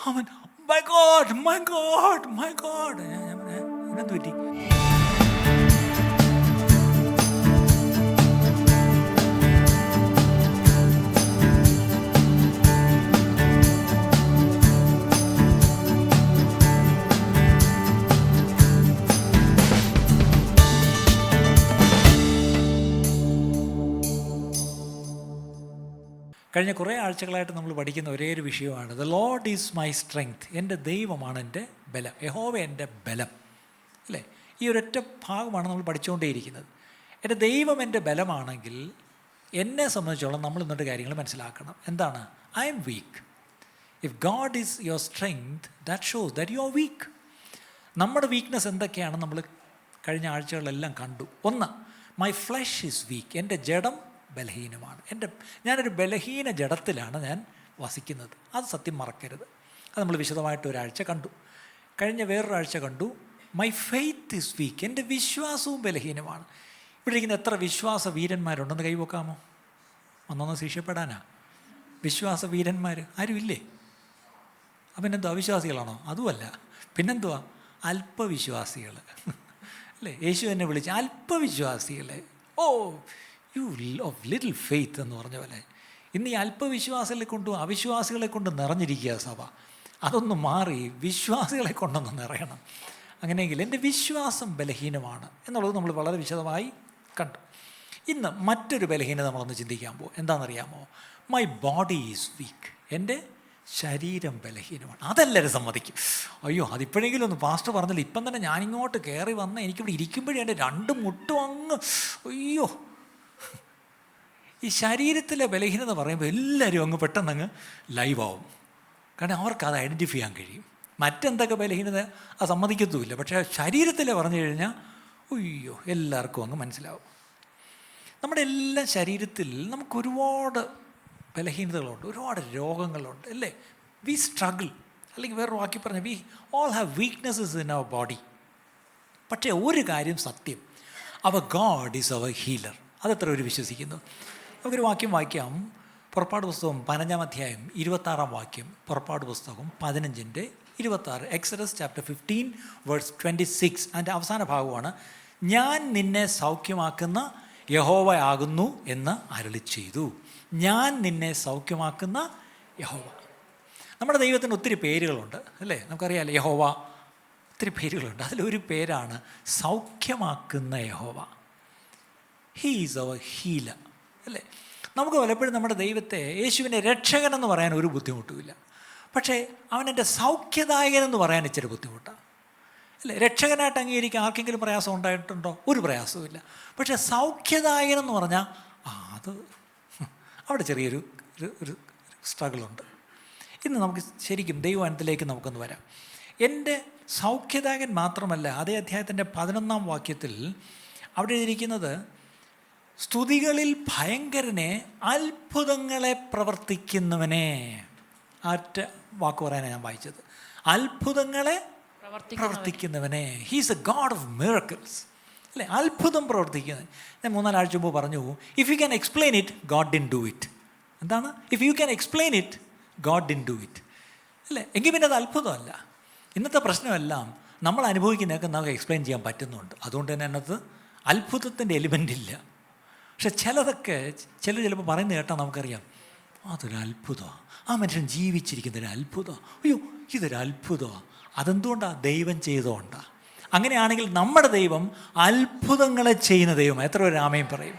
അവൻ my God my God my God. എന്ത് പറ്റി? കഴിഞ്ഞ കുറേ ആഴ്ചകളായിട്ട് നമ്മൾ പഠിക്കുന്ന ഒരേ ഒരു വിഷയമാണ് the Lord is my strength. എൻ്റെ ദൈവമാണ് എൻ്റെ ബലം, യഹോവ എൻ്റെ ബലം, അല്ലേ? ഈ ഒരൊറ്റ ഭാഗമാണ് നമ്മൾ പഠിച്ചുകൊണ്ടേയിരിക്കുന്നത്. എൻ്റെ ദൈവം എൻ്റെ ബലമാണെങ്കിൽ എന്നെ സംബന്ധിച്ചോളം നമ്മൾ ഇന്നത്തെ കാര്യങ്ങൾ മനസ്സിലാക്കണം. എന്താണ്? I am weak. If God is your strength that shows that you are weak. നമ്മുടെ വീക്ക്നെസ് എന്തൊക്കെയാണ് നമ്മൾ കഴിഞ്ഞ ആഴ്ചകളിലെല്ലാം കണ്ടു. ഒന്ന്, മൈ ഫ്ലെഷ് ഈസ് വീക്ക്. എൻ്റെ ജഡം ബലഹീനമാണ്. ഞാനൊരു ബലഹീന ജഡത്തിലാണ് ഞാൻ വസിക്കുന്നത്. അത് സത്യം മറക്കരുത്. അത് നമ്മൾ വിശദമായിട്ട് ഒരാഴ്ച കണ്ടു. കഴിഞ്ഞ വേറൊരാഴ്ച കണ്ടു മൈ ഫെയ്ത്ത് ഈസ് വീക്ക്. എൻ്റെ വിശ്വാസവും ബലഹീനമാണ്. ഇവിടെ ഇരിക്കുന്ന എത്ര വിശ്വാസ വീരന്മാരുണ്ടെന്ന് കൈവക്കാമോ? ഒന്നൊന്ന് ശിക്ഷപ്പെടാനാ വിശ്വാസ വീരന്മാർ ആരുമില്ലേ? അപ്പം എന്തോ അവിശ്വാസികളാണോ? അതുമല്ല, പിന്നെന്തുവാ? അല്പവിശ്വാസികൾ, അല്ലേ? യേശു എന്നെ വിളിച്ച് അല്പവിശ്വാസികളെ. ഓ യു ഓഫ് ലിറ്റിൽ ഫെയ്ത്ത് എന്ന് പറഞ്ഞ പോലെ ഇന്ന് ഈ അല്പവിശ്വാസികളെ കൊണ്ടും അവിശ്വാസികളെ കൊണ്ട് നിറഞ്ഞിരിക്കുക സഭ. അതൊന്ന് മാറി വിശ്വാസികളെ കൊണ്ടൊന്ന് നിറയണം. അങ്ങനെയെങ്കിൽ എൻ്റെ വിശ്വാസം ബലഹീനമാണ് എന്നുള്ളത് നമ്മൾ വളരെ വിശദമായി കണ്ടു. ഇന്ന് മറ്റൊരു ബലഹീനത നമ്മളൊന്ന് ചിന്തിക്കാൻ പോകും. എന്താണെന്നറിയാമോ? My body is week. എൻ്റെ ശരീരം ബലഹീനമാണ്. അതെല്ലാവരും സമ്മതിക്കും. അയ്യോ, അതിപ്പോഴെങ്കിലും ഒന്ന് പാസ്റ്റർ പറഞ്ഞില്ല, ഇപ്പം തന്നെ ഞാനിങ്ങോട്ട് കയറി വന്ന് എനിക്കിവിടെ ഇരിക്കുമ്പോഴേ എൻ്റെ രണ്ട് മുട്ടും അങ്ങ് അയ്യോ. ഈ ശരീരത്തിലെ ബലഹീനത പറയുമ്പോൾ എല്ലാവരും അങ്ങ് പെട്ടെന്ന് ലൈവാവും. കാരണം അവർക്ക് അത് ഐഡൻറ്റിഫൈ ചെയ്യാൻ കഴിയും. മറ്റെന്തൊക്കെ ബലഹീനത അത് സമ്മതിക്കത്തുമില്ല. പക്ഷേ ശരീരത്തിലെ പറഞ്ഞു കഴിഞ്ഞാൽ അയ്യോ എല്ലാവർക്കും അങ്ങ് മനസ്സിലാവും. നമ്മുടെ എല്ലാ ശരീരത്തിൽ നമുക്കൊരുപാട് ബലഹീനതകളുണ്ട്, ഒരുപാട് രോഗങ്ങളുണ്ട്, അല്ലേ? വി സ്ട്രഗിൾ, അല്ലെങ്കിൽ വേറൊരു വാക്കി പറഞ്ഞാൽ we all have weaknesses in our body. പക്ഷേ ഒരു കാര്യം സത്യം, our God is our healer. അതെത്ര പേര് വിശ്വസിക്കുന്നു? നമുക്കൊരു വാക്യം വായിക്കാം. പുറപ്പാട് പുസ്തകം 15-ാം അധ്യായം 26-ാം വാക്യം. പുറപ്പാട് പുസ്തകം 15:26. Exodus chapter 15 verse 26. അതിൻ്റെ അവസാന ഭാഗമാണ് ഞാൻ നിന്നെ സൗഖ്യമാക്കുന്ന യഹോവയാകുന്നു എന്ന് അരുളി ചെയ്തു. ഞാൻ നിന്നെ സൗഖ്യമാക്കുന്ന യഹോവ. നമ്മുടെ ദൈവത്തിന് ഒത്തിരി പേരുകളുണ്ട്, അല്ലേ? നമുക്കറിയാമല്ലോ, യഹോവ ഒത്തിരി പേരുകളുണ്ട്. അതിലൊരു പേരാണ് സൗഖ്യമാക്കുന്ന യഹോവ. ഹീ ഈസ് അവർ ഹീലർ, അല്ലേ? നമുക്ക് പലപ്പോഴും നമ്മുടെ ദൈവത്തെ, യേശുവിനെ രക്ഷകനെന്ന് പറയാൻ ഒരു ബുദ്ധിമുട്ടുമില്ല. പക്ഷേ അവനെൻ്റെ സൗഖ്യദായകനെന്ന് പറയാൻ ഇച്ചിരി ബുദ്ധിമുട്ടാണ്, അല്ലേ? രക്ഷകനായിട്ട് അംഗീകരിക്കാൻ ആർക്കെങ്കിലും പ്രയാസം ഉണ്ടായിട്ടുണ്ടോ? ഒരു പ്രയാസവുമില്ല. പക്ഷേ സൗഖ്യദായകനെന്ന് പറഞ്ഞാൽ അത് അവിടെ ചെറിയൊരു ഒരു സ്ട്രഗിളുണ്ട്. ഇന്ന് നമുക്ക് ശരിക്കും ദൈവവചനത്തിലേക്ക് നമുക്കൊന്ന് വരാം. എൻ്റെ സൗഖ്യദായകൻ മാത്രമല്ല, അതേ അധ്യായത്തിൻ്റെ 11-ാം വാക്യത്തിൽ അവിടെ ഇരിക്കുന്നത് സ്തുതികളിൽ ഭയങ്കരനെ, അത്ഭുതങ്ങളെ പ്രവർത്തിക്കുന്നവനെ. ആറ്റ വാക്ക് പറയാനാണ് ഞാൻ വായിച്ചത്. അത്ഭുതങ്ങളെ പ്രവർത്തിക്കുന്നവനെ. He's a God of miracles, അല്ലേ? അത്ഭുതം പ്രവർത്തിക്കുന്നത്. ഞാൻ 3-4 ആഴ്ച മുമ്പ് പറഞ്ഞു, if you can explain it God didn't do it. എന്താണ്? If you can explain it God didn't do it, അല്ലേ? എങ്കിൽ പിന്നെ അത് അത്ഭുതമല്ല. ഇന്നത്തെ പ്രശ്നമെല്ലാം നമ്മൾ അനുഭവിക്കുന്നതൊക്കെ നമുക്ക് എക്സ്പ്ലെയിൻ ചെയ്യാൻ പറ്റുന്നുണ്ട്. അതുകൊണ്ട് തന്നെ അതിനകത്ത് അത്ഭുതത്തിൻ്റെ എലിമെൻ്റ് ഇല്ല. പക്ഷെ ചിലതൊക്കെ ചിലപ്പോൾ പറയുന്നത് കേട്ടാൽ നമുക്കറിയാം അതൊരു അത്ഭുതമാണ്. ആ മനുഷ്യൻ ജീവിച്ചിരിക്കുന്നൊരു അത്ഭുതമാണ്. അയ്യോ ഇതൊരു അത്ഭുതമാണ്. അതെന്തുകൊണ്ടാണ്? ദൈവം ചെയ്തുകൊണ്ടാണ്. അങ്ങനെയാണെങ്കിൽ നമ്മുടെ ദൈവം അത്ഭുതങ്ങളെ ചെയ്യുന്ന ദൈവം. എത്ര പേര് ആമേൻ പറയും?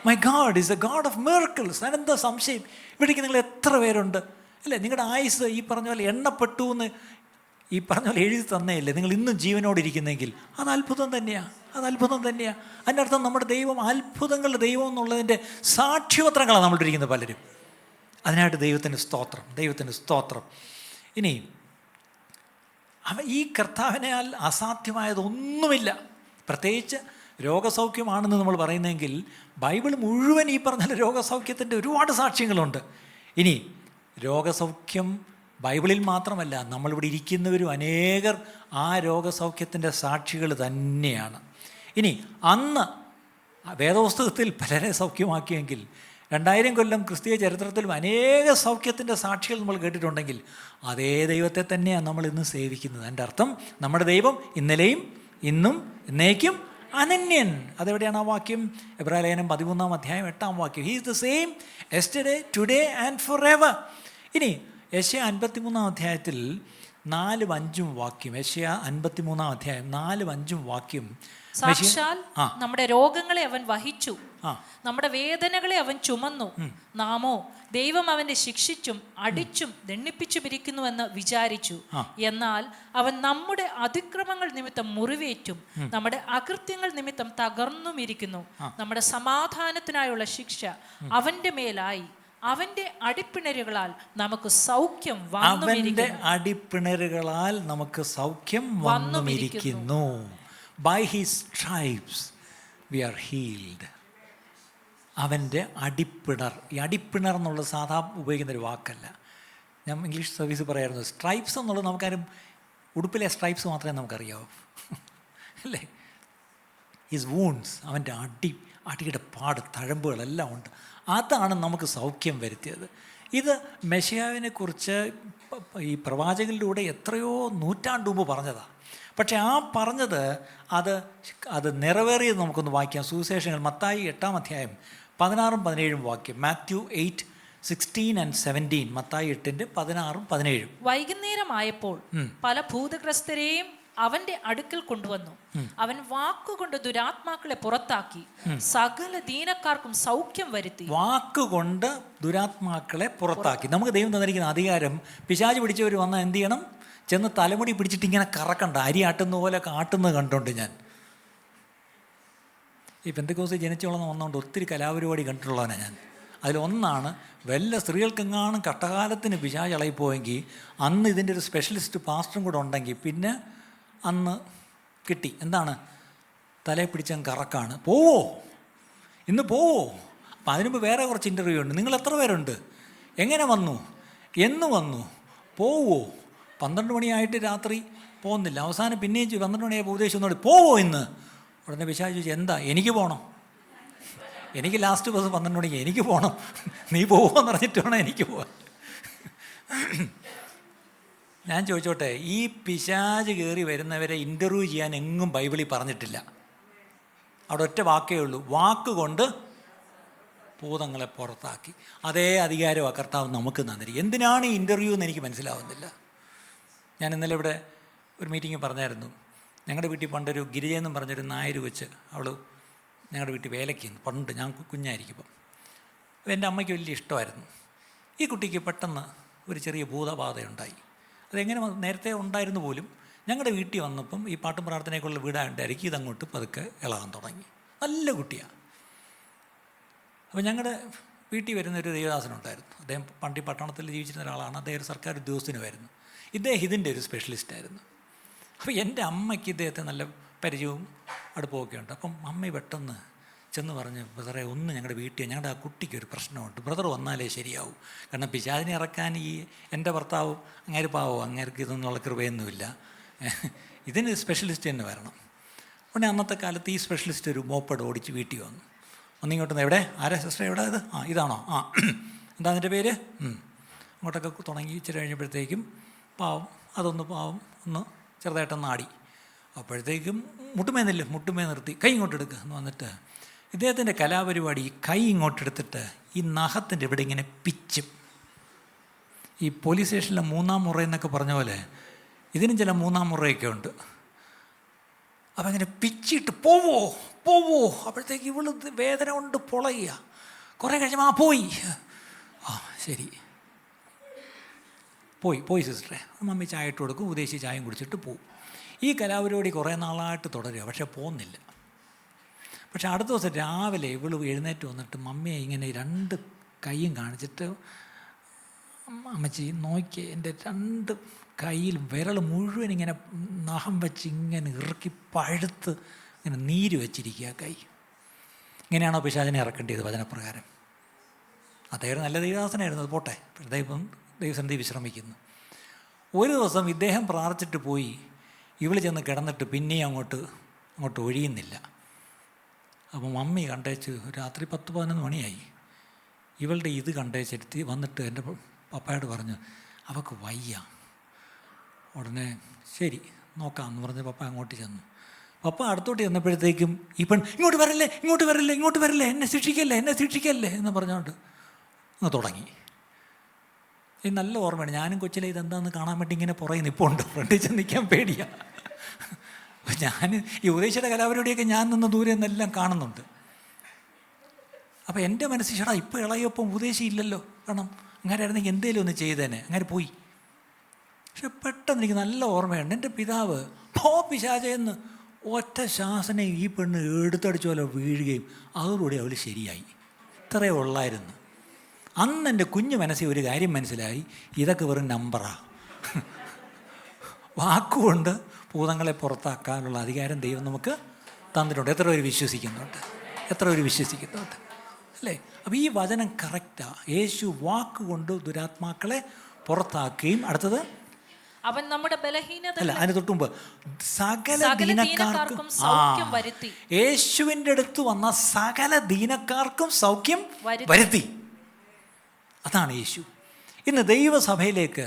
My God is A God of miracles. അതിനെന്താ സംശയം? ഇവിടേക്ക് നിങ്ങൾ എത്ര പേരുണ്ട്, അല്ലേ? നിങ്ങളുടെ ആയുസ് ഈ പറഞ്ഞ പോലെ എണ്ണപ്പെട്ടു എന്ന് ഈ പറഞ്ഞ പോലെ എഴുതി തന്നേയില്ലേ? നിങ്ങൾ ഇന്നും ജീവനോടിരിക്കുന്നെങ്കിൽ അത് അത്ഭുതം തന്നെയാണ്. അത് അത്ഭുതം തന്നെയാണ്. അതിൻ്റെ അർത്ഥം നമ്മുടെ ദൈവം അത്ഭുതങ്ങളുടെ ദൈവം എന്നുള്ളതിൻ്റെ സാക്ഷ്യപത്രങ്ങളാണ് നമ്മളിരിക്കുന്നത് പലരും. അതിനായിട്ട് ദൈവത്തിന് സ്തോത്രം, ദൈവത്തിന് സ്തോത്രം. ഇനി ഈ കർത്താവിനാൽ അസാധ്യമായതൊന്നുമില്ല. പ്രത്യേകിച്ച് രോഗസൗഖ്യമാണെന്ന് നമ്മൾ പറയുന്നതെങ്കിൽ ബൈബിൾ മുഴുവൻ ഈ പറഞ്ഞ രോഗസൗഖ്യത്തിൻ്റെ ഒരുപാട് സാക്ഷ്യങ്ങളുണ്ട്. ഇനി രോഗസൗഖ്യം ബൈബിളിൽ മാത്രമല്ല, നമ്മളിവിടെ ഇരിക്കുന്നവരും അനേകർ ആ രോഗസൗഖ്യത്തിൻ്റെ സാക്ഷികൾ തന്നെയാണ്. ഇനി അന്ന് വേദപുസ്തകത്തിൽ പലരെ സൗഖ്യമാക്കിയെങ്കിൽ 2000 കൊല്ലം ക്രിസ്തീയ ചരിത്രത്തിലും അനേക സൗഖ്യത്തിൻ്റെ സാക്ഷികൾ നമ്മൾ കേട്ടിട്ടുണ്ടെങ്കിൽ അതേ ദൈവത്തെ തന്നെയാണ് നമ്മൾ ഇന്ന് സേവിക്കുന്നത്. എൻ്റെ അർത്ഥം നമ്മുടെ ദൈവം ഇന്നലെയും ഇന്നും എന്നേക്കും അനന്യൻ. അതെവിടെയാണ് ആ വാക്യം? എബ്രായലേഖനം 13-ാം അധ്യായം 8-ാം വാക്യം. He is the same yesterday today and for ever. ഇനി യെശയ്യാ 53-ാം അധ്യായത്തിൽ 4-5 വാക്യം, യെശയ്യാ 53-ാം അധ്യായം 4-5 വാക്യം. സാക്ഷാൽ നമ്മുടെ രോഗങ്ങളെ അവൻ വഹിച്ചു, നമ്മുടെ വേദനകളെ അവൻ ചുമന്നു. നാമോ ദൈവം അവനെ ശിക്ഷിച്ചും അടിച്ചും ദണ്ഡിപ്പിച്ചുമിരിക്കുന്നുവെന്ന് വിചാരിച്ചു. എന്നാൽ അവൻ നമ്മുടെ അതിക്രമങ്ങൾ നിമിത്തം മുറിവേറ്റും നമ്മുടെ അകൃത്യങ്ങൾ നിമിത്തം തകർന്നുമിരിക്കുന്നു. നമ്മുടെ സമാധാനത്തിനായുള്ള ശിക്ഷ അവന്റെ മേലായി, അവന്റെ അടിപ്പിണരുകളാൽ നമുക്ക് സൗഖ്യം അവന്റെ അടിപ്പിണരുകളാൽ നമുക്ക് സൗഖ്യം വന്നുമിരിക്കുന്നു. By his stripes we are healed. അവൻ്റെ അടിപ്പിണർ. ഈ അടിപ്പിണർ എന്നുള്ളത് സാധാ ഉപയോഗിക്കുന്നൊരു വാക്കല്ല. ഞാൻ ഇംഗ്ലീഷ് സർവീസ് പറയായിരുന്നു, സ്ട്രൈപ്സ് എന്നുള്ളത് നമുക്കാരും ഉടുപ്പിലെ സ്ട്രൈപ്സ് മാത്രമേ നമുക്കറിയാവൂ അല്ലേ. ഹിസ് വൂൺസ്, അവൻ്റെ അടിയുടെ പാട്, തഴമ്പുകളെല്ലാം ഉണ്ട്. അതാണ് നമുക്ക് സൗഖ്യം വരുത്തിയത്. ഇത് മെശിയാവിനെക്കുറിച്ച് ഈ പ്രവാചകനിലൂടെ എത്രയോ നൂറ്റാണ്ട് മുമ്പ് പറഞ്ഞതാണ്. പക്ഷേ ആ പറഞ്ഞത് അത് നിറവേറിയത് നമുക്കൊന്ന് വായിക്കാം. സുവിശേഷങ്ങൾ മത്തായി 8-ാം അധ്യായം 16-17 വാക്യം. മാത്യു 8:16 and 17. മത്തായി 8:16-17. വൈകുന്നേരമായപ്പോൾ പല ഭൂതഗ്രസ്തരെയും അവന്റെ അടുക്കൽ കൊണ്ടുവന്നു. അവൻ വാക്കുകൊണ്ട് ദുരാത്മാക്കളെ പുറത്താക്കി സകല ദീനക്കാർക്കും സൗഖ്യം വരുത്തി. വാക്കുകൊണ്ട് ദുരാത്മാക്കളെ പുറത്താക്കി. നമുക്ക് ദൈവം തന്നിരിക്കുന്ന അധികാരം. പിശാച് പിടിച്ചവർ വന്നാൽ എന്ത് ചെയ്യണം? ചെന്ന് തലമുടി പിടിച്ചിട്ട് ഇങ്ങനെ കറക്കണ്ട. അരി ആട്ടുന്ന പോലെ ആട്ടുന്നത് കണ്ടുണ്ട് ഞാൻ. ഈ പെന്തക്കോസ്ത് ജനിച്ചോളം വന്നുകൊണ്ട് ഒത്തിരി കലാപരിപാടി കണ്ടിട്ടുള്ളവനാണ് ഞാൻ. അതിലൊന്നാണ്, വല്ല സ്ത്രീകൾക്കെങ്ങാനും കഷ്ടകാലത്തിന് പിശാച് ഇളകിപ്പോയെങ്കിൽ അന്ന് ഇതിൻ്റെ ഒരു സ്പെഷ്യലിസ്റ്റ് പാസ്റ്ററും കൂടെ ഉണ്ടെങ്കിൽ പിന്നെ അന്ന് കിട്ടി. എന്താണ്? തലയെ പിടിച്ചങ്ങ് കറക്കാണ്. പോവോ? ഇന്ന് പോവോ? അപ്പം അതിനുമ്പ് വേറെ കുറച്ച് ഇൻ്റർവ്യൂ ഉണ്ട്. നിങ്ങൾ എത്ര പേരുണ്ട്? എങ്ങനെ വന്നു? എന്ന് വന്നു? പോവോ? 12 മണിയായിട്ട് രാത്രി പോകുന്നില്ല. അവസാനം പിന്നെയും 12 മണിയായി ഉപദേശം ഒന്നുകൂടി പോവോ ഇന്ന്? ഉടനെ പിശാച് ചോദിച്ചു, എന്താ? എനിക്ക് പോകണം. എനിക്ക് ലാസ്റ്റ് ബസ് 12 മണിക്ക് എനിക്ക് പോകണം. നീ പോവുമെന്ന് പറഞ്ഞിട്ട് വേണം എനിക്ക് പോകാൻ. ഞാൻ ചോദിച്ചോട്ടെ, ഈ പിശാച് കയറി വരുന്നവരെ ഇൻ്റർവ്യൂ ചെയ്യാൻ എങ്ങും ബൈബിളിൽ പറഞ്ഞിട്ടില്ല. അവിടെ ഒറ്റ വാക്കേ ഉള്ളൂ, വാക്കുകൊണ്ട് ഭൂതങ്ങളെ പുറത്താക്കി. അതേ അധികാരമാണ് കർത്താവ് നമുക്ക് തന്നിരിക്കും. എന്തിനാണ് ഈ ഇൻ്റർവ്യൂ എന്ന് എനിക്ക് മനസ്സിലാവുന്നില്ല. ഞാൻ ഇന്നലെ ഇവിടെ ഒരു മീറ്റിംഗ് പറഞ്ഞായിരുന്നു. ഞങ്ങളുടെ വീട്ടിൽ പണ്ടൊരു ഗിരിജയെന്നും പറഞ്ഞൊരു നായർ വെച്ച് അവൾ ഞങ്ങളുടെ വീട്ടിൽ വേലയ്ക്ക് നിന്ന് പണ്ട് ഞാൻ കുഞ്ഞായിരിക്കുമ്പം. എൻ്റെ അമ്മയ്ക്ക് വലിയ ഇഷ്ടമായിരുന്നു. ഈ കുട്ടിക്ക് പെട്ടെന്ന് ഒരു ചെറിയ ഭൂതബാധയുണ്ടായി. അതെങ്ങനെ നേരത്തെ ഉണ്ടായിരുന്നു പോലും. ഞങ്ങളുടെ വീട്ടിൽ വന്നപ്പം ഈ പാട്ടും പ്രാർത്ഥനയൊക്കെയുള്ള വീടാണ്ടായിരിക്കും ഇതങ്ങോട്ട് പതുക്കെ ഇളകാൻ തുടങ്ങി. നല്ല കുട്ടിയാണ്. അപ്പോൾ ഞങ്ങളുടെ വീട്ടിൽ വരുന്നൊരു ദേവദാസനുണ്ടായിരുന്നു. അദ്ദേഹം പണ്ട് ഈ പട്ടണത്തിൽ ജീവിച്ചിരുന്ന ഒരാളാണ്. അദ്ദേഹം ഒരു സർക്കാർ ഉദ്യോഗസ്ഥനുമായിരുന്നു. ഇദ്ദേഹം ഇതിൻ്റെ ഒരു സ്പെഷ്യലിസ്റ്റായിരുന്നു. അപ്പോൾ എൻ്റെ അമ്മയ്ക്ക് ഇദ്ദേഹത്തെ നല്ല പരിചയവും അടുപ്പമൊക്കെ ഉണ്ട്. അപ്പം അമ്മ പെട്ടെന്ന് ചെന്ന് പറഞ്ഞ്, ബ്രദറെ ഒന്ന് ഞങ്ങളുടെ വീട്ടിൽ, ഞങ്ങളുടെ ആ കുട്ടിക്കൊരു പ്രശ്നമുണ്ട്, ബ്രദർ വന്നാലേ ശരിയാവും. കാരണം പിശാചിനെ ഇറക്കാൻ ഈ എൻ്റെ ഭർത്താവും അങ്ങേര് പാവോ, അങ്ങേർക്ക് ഇതൊന്നുള്ള കൃപയൊന്നുമില്ല, ഇതിന് സ്പെഷ്യലിസ്റ്റ് തന്നെ വരണം. ഉടനെ അന്നത്തെ കാലത്ത് ഈ സ്പെഷ്യലിസ്റ്റ് ഒരു മോപ്പഡ് ഓടിച്ച് വീട്ടിൽ വന്നു. ഒന്നിങ്ങോട്ട് എവിടെ? ആരാ സിസ്റ്റർ? എവിടെ? ഇത് ഇതാണോ? എന്താ അതിൻ്റെ പേര്? അങ്ങോട്ടൊക്കെ തുടങ്ങി. ഇച്ചിരി കഴിഞ്ഞപ്പോഴത്തേക്കും പാവം ഒന്ന് ചെറുതായിട്ടൊന്ന് ആടി. അപ്പോഴത്തേക്കും മുട്ടുമേ നിർത്തി, കൈ ഇങ്ങോട്ട് എടുക്കുക എന്ന് വന്നിട്ട് ഇദ്ദേഹത്തിൻ്റെ കലാപരിപാടി, കൈ ഇങ്ങോട്ടെടുത്തിട്ട് ഈ നഖത്തിൻ്റെ ഇവിടെ ഇങ്ങനെ പിച്ചും. ഈ പോലീസ് സ്റ്റേഷനിലെ 3-ാം മുറ എന്നൊക്കെ പറഞ്ഞ പോലെ ഇതിനും ചില 3-ാം മുറയൊക്കെ ഉണ്ട്. അപ്പം ഇങ്ങനെ പിച്ചിട്ട് പോവോ. അപ്പോഴത്തേക്ക് ഇവള് വേദന കൊണ്ട് പൊളയുക. കുറേ കഴിഞ്ഞപ്പോൾ പോയി. ശരി, പോയി സിസ്റ്ററെ. മമ്മി ചായ ഇട്ട് കൊടുക്കും, ഉദ്ദേശിച്ച് ചായയും കുടിച്ചിട്ട് പോവും. ഈ കലാപരിപാടി കുറേ നാളായിട്ട് തുടരുക, പക്ഷേ പോകുന്നില്ല. പക്ഷെ അടുത്ത ദിവസം രാവിലെ ഇവള് എഴുന്നേറ്റ് വന്നിട്ട് മമ്മിയെ ഇങ്ങനെ 2 കൈയും കാണിച്ചിട്ട്, അമ്മച്ചി നോക്കി, എൻ്റെ 2 കയ്യിൽ വിരൽ മുഴുവൻ ഇങ്ങനെ നഖം വെച്ച് ഇങ്ങനെ ഇറുക്കി പഴുത്ത് ഇങ്ങനെ നീര് വെച്ചിരിക്കുക കൈ. ഇങ്ങനെയാണോ പിശാചിനെ ഇറക്കേണ്ടത് വചനപ്രകാരം? അദ്ദേഹം നല്ല ദൈവദാസനായിരുന്നു, അത് പോട്ടെ. ദൈവസന്നിധി വിശ്രമിക്കുന്നു. ഒരു ദിവസം ഇദ്ദേഹം പ്രാർത്ഥിച്ചിട്ട് പോയി, ഇവൾ ചെന്ന് കിടന്നിട്ട് പിന്നെയും അങ്ങോട്ട് ഒഴിയുന്നില്ല. അപ്പം മമ്മി കണ്ടേച്ച് രാത്രി 10-11 മണിയായി. ഇവളുടെ ഇത് കണ്ടേച്ചെടുത്തി വന്നിട്ട് എൻ്റെ പപ്പായോട് പറഞ്ഞു അവൾക്ക് വയ്യ. ഉടനെ ശരി നോക്കാമെന്ന് പറഞ്ഞ് പപ്പ അങ്ങോട്ട് ചെന്നു. പപ്പ അടുത്തോട്ട് ചെന്നപ്പോഴത്തേക്കും ഈ ഇങ്ങോട്ട് വരല്ലേ, ഇങ്ങോട്ട് വരല്ലേ, ഇങ്ങോട്ട് വരല്ലേ, എന്നെ ശിക്ഷിക്കല്ലേ, എന്നെ ശിക്ഷിക്കല്ലേ എന്ന് പറഞ്ഞുകൊണ്ട് അങ്ങ് തുടങ്ങി. ഈ നല്ല ഓർമ്മയാണ്. ഞാനും കൊച്ചിലെ ഇതെന്താണെന്ന് കാണാൻ വേണ്ടി ഇങ്ങനെ പുറകെ നിൽപ്പുണ്ട്. ഫ്രണ്ടിൽ ചെന്ന് നിൽക്കാൻ പേടിയാണ്. അപ്പം ഞാൻ ഈ ഉപദേശിയുടെ കലാപരിപാടിയൊക്കെ ഞാൻ നിന്ന് ദൂരെ നിന്നെല്ലാം കാണുന്നുണ്ട്. അപ്പോൾ എൻ്റെ മനസ്സിൽ ചേട്ടാ ഇപ്പോൾ ഇളയപ്പം ഉപദേശി ഇല്ലല്ലോ, കാരണം അങ്ങനെ ആയിരുന്നെങ്കിൽ എന്തേലും ഒന്ന് ചെയ്തേനെ, അങ്ങനെ പോയി. പക്ഷെ പെട്ടെന്ന് എനിക്ക് നല്ല ഓർമ്മയുണ്ട്, എൻ്റെ പിതാവ് പിശാചെന്ന് ഒറ്റ ശാസനം ഈ പെണ്ണ് എടുത്തടിച്ച പോലെ വീഴുകയും അതോടുകൂടി അവൾ ശരിയായി. ഇത്രയേ ഉള്ളായിരുന്നു. അന്ന് എൻ്റെ കുഞ്ഞു മനസ്സിൽ ഒരു കാര്യം മനസ്സിലായി, ഇതൊക്കെ വെറും നമ്പറാണ്. വാക്കുകൊണ്ട് ഭൂതങ്ങളെ പുറത്താക്കാനുള്ള അധികാരം ദൈവം നമുക്ക് തന്നിട്ടുണ്ട്. എത്ര പേര് വിശ്വസിക്കുന്നുണ്ട്? എത്ര പേര് വിശ്വസിക്കുന്നുണ്ട്? അല്ലേ? അപ്പോൾ ഈ വചനം കറക്റ്റാണ്. യേശു വാക്കുകൊണ്ട് ദുരാത്മാക്കളെ പുറത്താക്കുകയും അടുത്തത് അവൻ നമ്മുടെ ബലഹീനത അല്ല അതിന് തൊട്ടുമുമ്പ് സകല ദീനക്കാർക്കും സൗഖ്യം വരുത്തി. യേശുവിൻ്റെ അടുത്ത് വന്ന സകല ദീനക്കാർക്കും സൗഖ്യം വരുത്തി. അതാണ് യേശു. ഇന്ന് ദൈവസഭയിലേക്ക്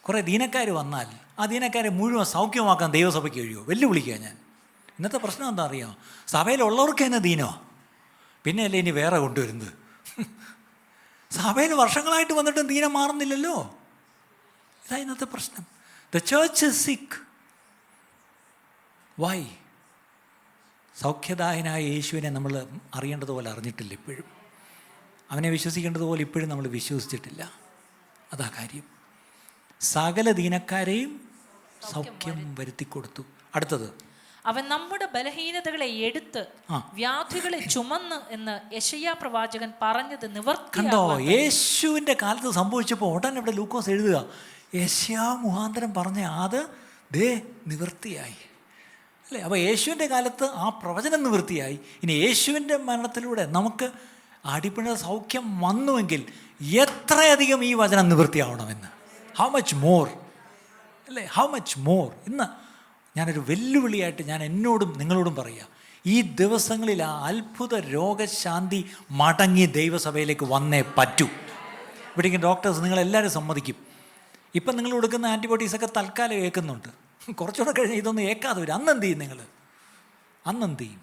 കുറേ ദീനക്കാർ വന്നാൽ ആ ദീനക്കാരെ മുഴുവൻ സൗഖ്യമാക്കാൻ ദൈവസഭയ്ക്ക് കഴിയുമോ? വെല്ലുവിളിക്കുക ഞാൻ. ഇന്നത്തെ പ്രശ്നം എന്താ അറിയാമോ? സഭയിലുള്ളവർക്ക് തന്നെ ദീനോ, പിന്നെ അല്ലേ ഇനി വേറെ കൊണ്ടുവരുന്നത്. സഭയിൽ വർഷങ്ങളായിട്ട് വന്നിട്ടും ദീനം മാറുന്നില്ലല്ലോ. ഇതാ ഇന്നത്തെ പ്രശ്നം. ദ ചേർച്ച് ഇസ് സിക്ക്. വൈ? സൗഖ്യദായനായ യേശുവിനെ നമ്മൾ അറിയേണ്ടതുപോലെ അറിഞ്ഞിട്ടില്ല ഇപ്പോഴും. അവനെ വിശ്വസിക്കേണ്ടതുപോലെ ഇപ്പോഴും നമ്മൾ വിശ്വസിച്ചിട്ടില്ല. അതാ കാര്യം. സകല ദീനക്കാരെയും സൗഖ്യം വരുത്തി കൊടുത്തു. അടുത്തത് അവൻ നമ്മുടെ ബലഹീനതകളെ എടുത്ത് വ്യാധികളെ ചുമന്ന് എന്ന് യെശയ്യാ പ്രവാചകൻ പറഞ്ഞത് നിവർത്തി. കണ്ടോ? യേശുവിൻ്റെ കാലത്ത് സംഭവിച്ചപ്പോൾ ഉടനെ ഇവിടെ ലൂക്കോസ് എഴുതുക, യെശയ്യാ മുഖാന്തരം പറഞ്ഞ അത് ദേ നിവൃത്തിയായി. അല്ലേ? അപ്പോൾ യേശുവിൻ്റെ കാലത്ത് ആ പ്രവചനം നിവൃത്തിയായി. ഇനി യേശുവിൻ്റെ മരണത്തിലൂടെ നമുക്ക് അടിപ്പിണ സൗഖ്യം വന്നുവെങ്കിൽ എത്രയധികം ഈ വചനം നിവൃത്തിയാവണമെന്ന്. ഹൗ മച്ച് മോർ, അല്ലേ? How much more. ഇന്ന് ഞാനൊരു വെല്ലുവിളിയായിട്ട് ഞാൻ എന്നോടും നിങ്ങളോടും പറയുക, ഈ ദിവസങ്ങളിൽ ആ അത്ഭുത രോഗശാന്തി മടങ്ങി ദൈവസഭയിലേക്ക് വന്നേ പറ്റൂ. ഇവിടേക്കും ഡോക്ടേഴ്സ് നിങ്ങളെല്ലാവരും സമ്മതിക്കും. ഇപ്പം നിങ്ങൾ കൊടുക്കുന്ന ആൻറ്റിബയോട്ടിക്സൊക്കെ തൽക്കാലം ഏൽക്കുന്നുണ്ട്. കുറച്ചുകൂടെ കഴിഞ്ഞ് ഇതൊന്നും ഏൽക്കാതെ വരും. അന്നെന്ത് ചെയ്യും നിങ്ങൾ? അന്നെന്ത് ചെയ്യും?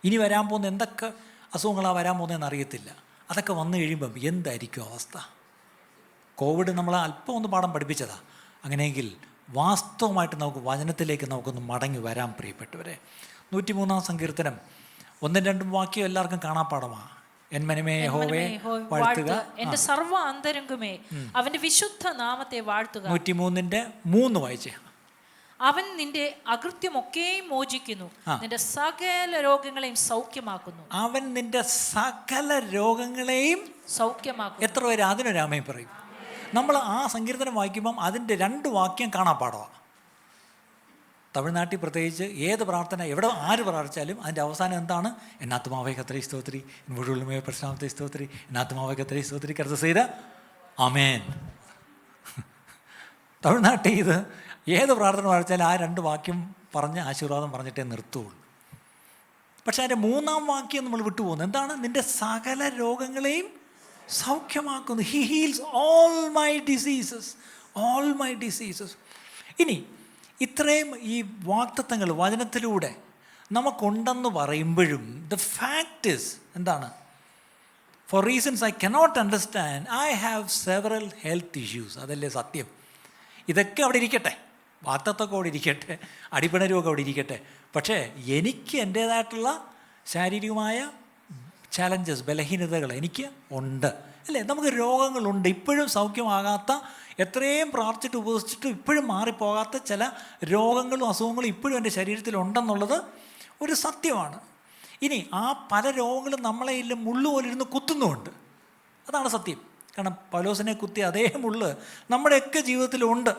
ഇനി വരാൻ പോകുന്ന എന്തൊക്കെ അസുഖങ്ങളാണ് വരാൻ പോകുന്നതെന്ന് അറിയത്തില്ല. അതൊക്കെ വന്നു കഴിയുമ്പം എന്തായിരിക്കും അവസ്ഥ? കോവിഡ് നമ്മളെ അല്പം ഒന്ന് പാഠം പഠിപ്പിച്ചതാണ്. അങ്ങനെയെങ്കിൽ വാസ്തവമായിട്ട് നമുക്ക് വചനത്തിലേക്ക് നമുക്കൊന്ന് മടങ്ങി വരാൻ പ്രിയപ്പെട്ടവരെ. 103-ാം സങ്കീർത്തനം 1-2 വാക്യം എല്ലാവർക്കും കാണാപ്പാടമാണ്. എന്മനമേ യഹോവയെ വാഴ്ത്തുക, എന്റെ സർവ്വ അന്തരംഗമേ അവന്റെ വിശുദ്ധ നാമത്തെ വാഴ്ത്തുക. 103 വായിച്ചേ. അവൻ നിന്റെ അകൃത്യമൊക്കെയും മോചിക്കുന്നു, നിന്റെ സകല രോഗങ്ങളെയും സൗഖ്യമാക്കുന്നു. അവൻ നിന്റെ സകല രോഗങ്ങളെയും സൗഖ്യമാക്കുന്നു. എത്ര പേര് അതിനൊരാമയും പറയും? നമ്മൾ ആ സങ്കീർത്തനം വായിക്കുമ്പം അതിൻ്റെ 2 വാക്യം കാണാപ്പാടമാണ്. തമിഴ്നാട്ടിൽ പ്രത്യേകിച്ച് ഏത് പ്രാർത്ഥന എവിടെ ആര് പ്രാർത്ഥിച്ചാലും അതിൻ്റെ അവസാനം എന്താണ്? എന്നാത്മാവേ കത്രൈ സ്തോത്രി, മുഴുവനുമേ പ്രശ്നാമത്തെ സ്തോത്രി, എന്നാത്മാവേ കത്രൈ സ്തോത്രി കരുത ചെയ്ത ആമേൻ. തമിഴ്നാട്ടിൽ ഇത് ഏത് പ്രാർത്ഥന പ്രാർത്ഥിച്ചാലും ആ 2 വാക്യം പറഞ്ഞ് ആശീർവാദം പറഞ്ഞിട്ടേ നിർത്തുള്ളൂ. പക്ഷേ അതിൻ്റെ 3-ാം വാക്യം നമ്മൾ വിട്ടുപോകുന്നു. എന്താണ്? നിൻ്റെ സകല രോഗങ്ങളെയും സൗഖ്യമാക്കുന്നു. He heals all my diseases, all my diseases. ഇനി ഇത്രയും ഈ വാഗ്ദത്തങ്ങൾ വചനത്തിലൂടെ നമുക്കുണ്ടെന്ന് പറയുമ്പോഴും ദ ഫാക്റ്റ് ഇസ് എന്താണ്? For reasons I cannot understand I have several health issues. അതല്ലേ സത്യം. ഇതൊക്കെ അവിടെ ഇരിക്കട്ടെ, വാഗ്ദത്തൊക്കെ അവിടെ ഇരിക്കട്ടെ, അടിപ്പിണ രോഗം അവിടെ ഇരിക്കട്ടെ. പക്ഷേ എനിക്ക് എൻ്റേതായിട്ടുള്ള ശാരീരികമായ ചാലഞ്ചസ്, ബലഹീനതകൾ എനിക്ക് ഉണ്ട്, അല്ലേ? നമുക്ക് രോഗങ്ങളുണ്ട്. ഇപ്പോഴും സൗഖ്യമാകാത്ത, എത്രയും പ്രാർത്ഥിച്ചിട്ട് ഉപസിച്ചിട്ട് ഇപ്പോഴും മാറിപ്പോകാത്ത ചില രോഗങ്ങളും അസുഖങ്ങളും ഇപ്പോഴും എൻ്റെ ശരീരത്തിലുണ്ടെന്നുള്ളത് ഒരു സത്യമാണ്. ഇനി ആ പല രോഗങ്ങളും നമ്മളെ ഇല്ല മുള്ളുപോലിരുന്ന് കുത്തുന്നുമുണ്ട്. അതാണ് സത്യം. കാരണം പൗലോസിനെ കുത്തിയ അതേ മുള്ള് നമ്മുടെയൊക്കെ ജീവിതത്തിലുണ്ട്.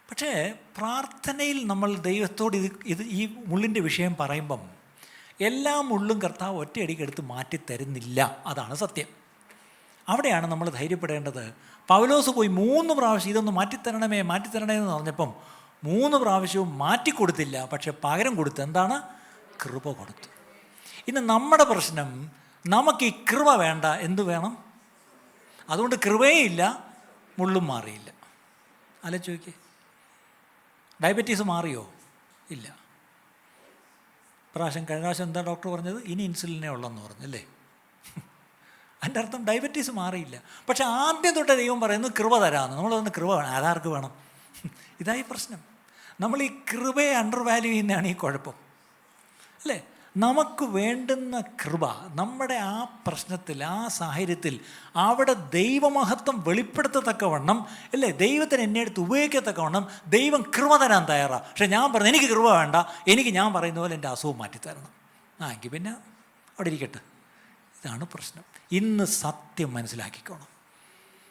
പക്ഷേ പ്രാർത്ഥനയിൽ നമ്മൾ ദൈവത്തോട് ഈ മുള്ളിൻ്റെ വിഷയം പറയുമ്പം എല്ലാ മുള്ളും കർത്താവ് ഒറ്റയടിക്കെടുത്ത് മാറ്റിത്തരുന്നില്ല. അതാണ് സത്യം. അവിടെയാണ് നമ്മൾ ധൈര്യപ്പെടേണ്ടത്. പൗലോസ് പോയി 3 പ്രാവശ്യം ഇതൊന്ന് മാറ്റിത്തരണമേ എന്ന് പറഞ്ഞപ്പം 3 പ്രാവശ്യവും മാറ്റിക്കൊടുത്തില്ല. പക്ഷെ പകരം കൊടുത്ത് എന്താണ്? കൃപ കൊടുത്തു. ഇന്ന് നമ്മുടെ പ്രശ്നം നമുക്ക് ഈ കൃപ വേണ്ട, എന്തു വേണം? അതുകൊണ്ട് കൃപയേ ഇല്ല, മുള്ളും മാറിയില്ല. ആലോചിച്ച് ഡയബറ്റീസ് മാറിയോ? ഇല്ല. കഴിഞ്ഞ പ്രാവശ്യം എന്താ ഡോക്ടർ പറഞ്ഞത്? ഇനി ഇൻസുലിനേ ഉള്ളെന്ന് പറഞ്ഞല്ലേ? അതിൻ്റെ അർത്ഥം ഡയബറ്റീസ് മാറിയില്ല. പക്ഷെ ആദ്യം തൊട്ട് ദൈവം പറയുന്നത് കൃപ തരാമെന്ന്. നമ്മളതൊന്ന് കൃപ വേണം. ആധാർക്ക് വേണം. ഇതായി പ്രശ്നം. നമ്മൾ ഈ കൃപയെ അണ്ടർ വാല്യൂ ചെയ്യുന്നതാണ് ഈ കുഴപ്പം, അല്ലേ? നമുക്ക് വേണ്ടുന്ന കൃപ നമ്മുടെ ആ പ്രശ്നത്തിൽ, ആ സാഹചര്യത്തിൽ അവിടെ ദൈവമഹത്വം വെളിപ്പെടുത്തത്തക്കവണ്ണം, അല്ലേ, ദൈവത്തിന് എന്നെ എടുത്ത് ഉപയോഗിക്കത്തക്കവണ്ണം ദൈവം കൃപ തരാൻ തയ്യാറാണ്. പക്ഷെ ഞാൻ പറഞ്ഞു എനിക്ക് കൃപ വേണ്ട, എനിക്ക് ഞാൻ പറയുന്ന പോലെ എൻ്റെ അസുഖം മാറ്റിത്തരണം. എങ്കിൽ പിന്നെ അവിടെ ഇരിക്കട്ടെ. ഇതാണ് പ്രശ്നം. ഇന്ന് സത്യം മനസ്സിലാക്കിക്കോണം.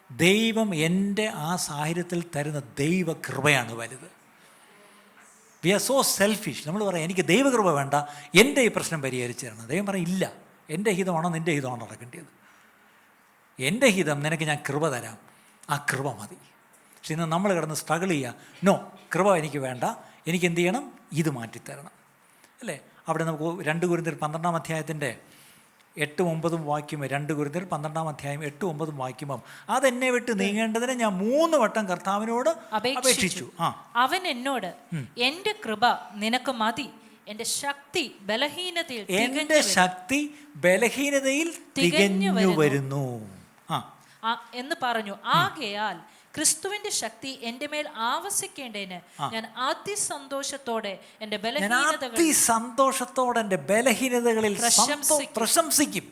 ദൈവം എൻ്റെ ആ സാഹചര്യത്തിൽ തരുന്ന ദൈവ കൃപയാണ് വലുത്. We are so selfish. നമ്മൾ പറയാം എനിക്ക് ദൈവകൃപ വേണ്ട, എൻ്റെ ഈ പ്രശ്നം പരിഹരിച്ചു തരണം. ദൈവം പറയും ഇല്ല, എൻ്റെ ഹിതമാണോ നിൻ്റെ ഹിതമാണോ നടക്കേണ്ടത്? എൻ്റെ ഹിതം നിനക്ക് ഞാൻ കൃപ തരാം, ആ കൃപ മതി. പക്ഷെ ഇന്ന് നമ്മൾ കിടന്ന് സ്ട്രഗിൾ ചെയ്യുക, നോ കൃപ എനിക്ക് വേണ്ട, എനിക്ക് എന്ത് ചെയ്യണം? ഇത് മാറ്റിത്തരണം, അല്ലേ? അവിടെ നമുക്ക് 2 കൊരിന്ത്യർ 12-ാം അധ്യായത്തിൻ്റെ 8-9 വാക്യം, 2 കൊരിന്ത്യർ 12-ാം അധ്യായം 8-9 വാക്യം, അതെന്നെ വിട്ട് നീങ്ങേണ്ടതിന് ഞാൻ 3 വട്ടം കർത്താവിനോട് അപേക്ഷിച്ചു. അവൻ എന്നോട് എൻ്റെ കൃപ നിനക്ക് മതി, എൻ്റെ ശക്തി ബലഹീനതയിൽ തികഞ്ഞു വരുന്നു എന്ന് പറഞ്ഞു. ആകയാൽ ക്രിസ്തുവിന്റെ ശക്തി എൻ്റെ മേൽ ആവസിക്കേണ്ടതിന് ഞാൻ അതിസന്തോഷത്തോടെ എൻ്റെ ബലഹീനതകളിൽ പ്രശംസിക്കും.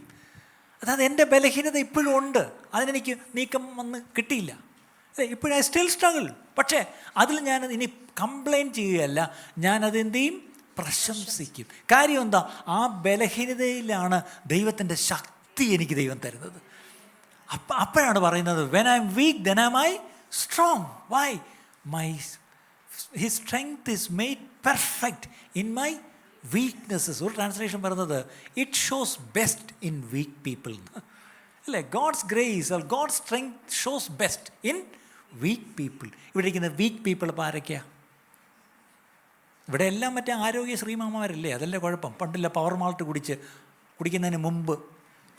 അതായത് എൻ്റെ ബലഹീനത ഇപ്പോഴും ഉണ്ട്, അതിനെനിക്ക് നീക്കം വന്ന് കിട്ടിയില്ല, ഇപ്പോഴും ഐ സ്റ്റിൽ സ്ട്രഗിൾ. പക്ഷേ അതിൽ ഞാൻ ഇനി കംപ്ലൈൻറ്റ് ചെയ്യുകയല്ല, ഞാനതെന്ത് ചെയ്യും? പ്രശംസിക്കും. കാര്യം എന്താ? ആ ബലഹീനതയിലാണ് ദൈവത്തിൻ്റെ ശക്തി എനിക്ക് ദൈവം തരുന്നത്. അപ്പോഴാണ് പറയുന്നത് when I am weak then am I strong. Why? His strength is made perfect in my weaknesses. ഒരു ട്രാൻസ്ലേഷൻ പറയുന്നത് it shows best in weak people. അല്ലേ? God's grace or God's strength shows best in weak people. ഇവിടെ ഇരിക്കുന്ന week people ഇപ്പോൾ ആരൊക്കെയാ? ഇവിടെ എല്ലാം മറ്റേ ആരോഗ്യ ശ്രീമാമാരല്ലേ? അതല്ലേ കുഴപ്പം. പണ്ടില്ല പവർ മാൾട്ട് കുടിക്കുന്നതിന് മുമ്പ്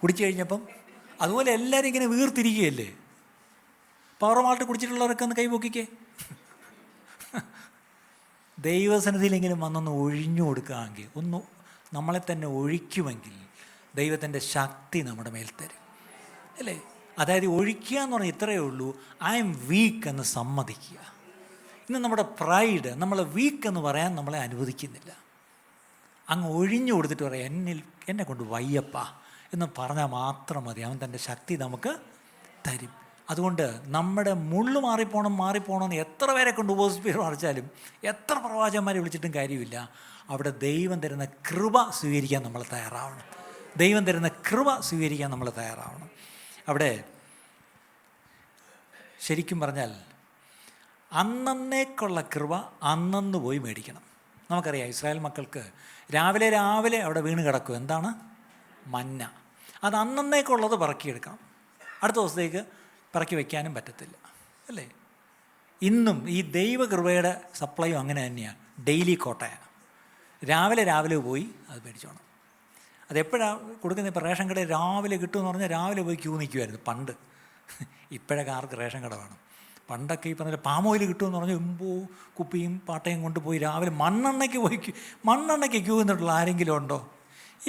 കുടിച്ചു കഴിഞ്ഞപ്പം അതുപോലെ എല്ലാവരും ഇങ്ങനെ വീർത്തിരിക്കുകയല്ലേ? പവർ മാൾട്ട് കുടിച്ചിട്ടുള്ളവരൊക്കെ ഒന്ന് കൈപൊക്കിക്കേ. ദൈവസന്നിധിയിലെങ്കിലും വന്നൊന്ന് ഒഴിഞ്ഞു കൊടുക്കാമെങ്കിൽ, ഒന്ന് നമ്മളെ തന്നെ ഒഴിക്കുമെങ്കിൽ ദൈവത്തിൻ്റെ ശക്തി നമ്മുടെ മേൽ തരും, അല്ലേ? അതായത് ഒഴിക്കുക എന്ന് പറഞ്ഞാൽ ഇത്രയേ ഉള്ളൂ, ഐ എം വീക്ക് എന്ന് സമ്മതിക്കുക. ഇന്ന് നമ്മുടെ പ്രൈഡ് നമ്മളെ വീക്ക് എന്ന് പറയാൻ നമ്മളെ അനുവദിക്കുന്നില്ല. അങ്ങ് ഒഴിഞ്ഞു കൊടുത്തിട്ട് പറയാം എന്നെ കൊണ്ട് വയ്യപ്പ എന്ന് പറഞ്ഞാൽ മാത്രം മതി, അവൻ തൻ്റെ ശക്തി നമുക്ക് തരും. അതുകൊണ്ട് നമ്മുടെ മുള്ളു മാറിപ്പോണമെന്ന് എത്ര പേരെ കൊണ്ട് ഉപസിപ്പിച്ച് മറിച്ചാലും, എത്ര പ്രവാചകന്മാരെ വിളിച്ചിട്ടും കാര്യമില്ല. അവിടെ ദൈവം തരുന്ന കൃപ സ്വീകരിക്കാൻ നമ്മൾ തയ്യാറാവണം. ദൈവം തരുന്ന കൃപ സ്വീകരിക്കാൻ നമ്മൾ തയ്യാറാവണം. അവിടെ ശരിക്കും പറഞ്ഞാൽ അന്നേക്കുള്ള കൃപ അന്നന്ന് പോയി മേടിക്കണം. നമുക്കറിയാം ഇസ്രായേൽ മക്കൾക്ക് രാവിലെ അവിടെ വീണ് കിടക്കും. എന്താണ്? മന്ന. അത് അന്നേക്കുള്ളത് പറക്കിയെടുക്കണം. അടുത്ത ദിവസത്തേക്ക് പറക്കി വയ്ക്കാനും പറ്റത്തില്ല, അല്ലേ? ഇന്നും ഈ ദൈവകൃപയുടെ സപ്ലൈയും അങ്ങനെ തന്നെയാണ്. ഡെയിലി കോട്ടയാണ്. രാവിലെ പോയി അത് മേടിച്ചോണം. അതെപ്പോഴാണ് കൊടുക്കുന്നത്? ഇപ്പോൾ റേഷൻ കടയിൽ രാവിലെ കിട്ടുമെന്ന് പറഞ്ഞാൽ രാവിലെ പോയി ക്യൂ നിൽക്കുമായിരുന്നു പണ്ട്. ഇപ്പോഴൊക്കെ ആർക്ക് റേഷൻ കട വേണം? പണ്ടൊക്കെ ഈ പറഞ്ഞ പാം ഓയിൽ കിട്ടുമെന്ന് പറഞ്ഞാൽ കുപ്പിയും പാട്ടയും കൊണ്ടുപോയി രാവിലെ മണ്ണെണ്ണയ്ക്ക് ക്യൂ നിന്നിട്ടുള്ള ആരെങ്കിലും ഉണ്ടോ?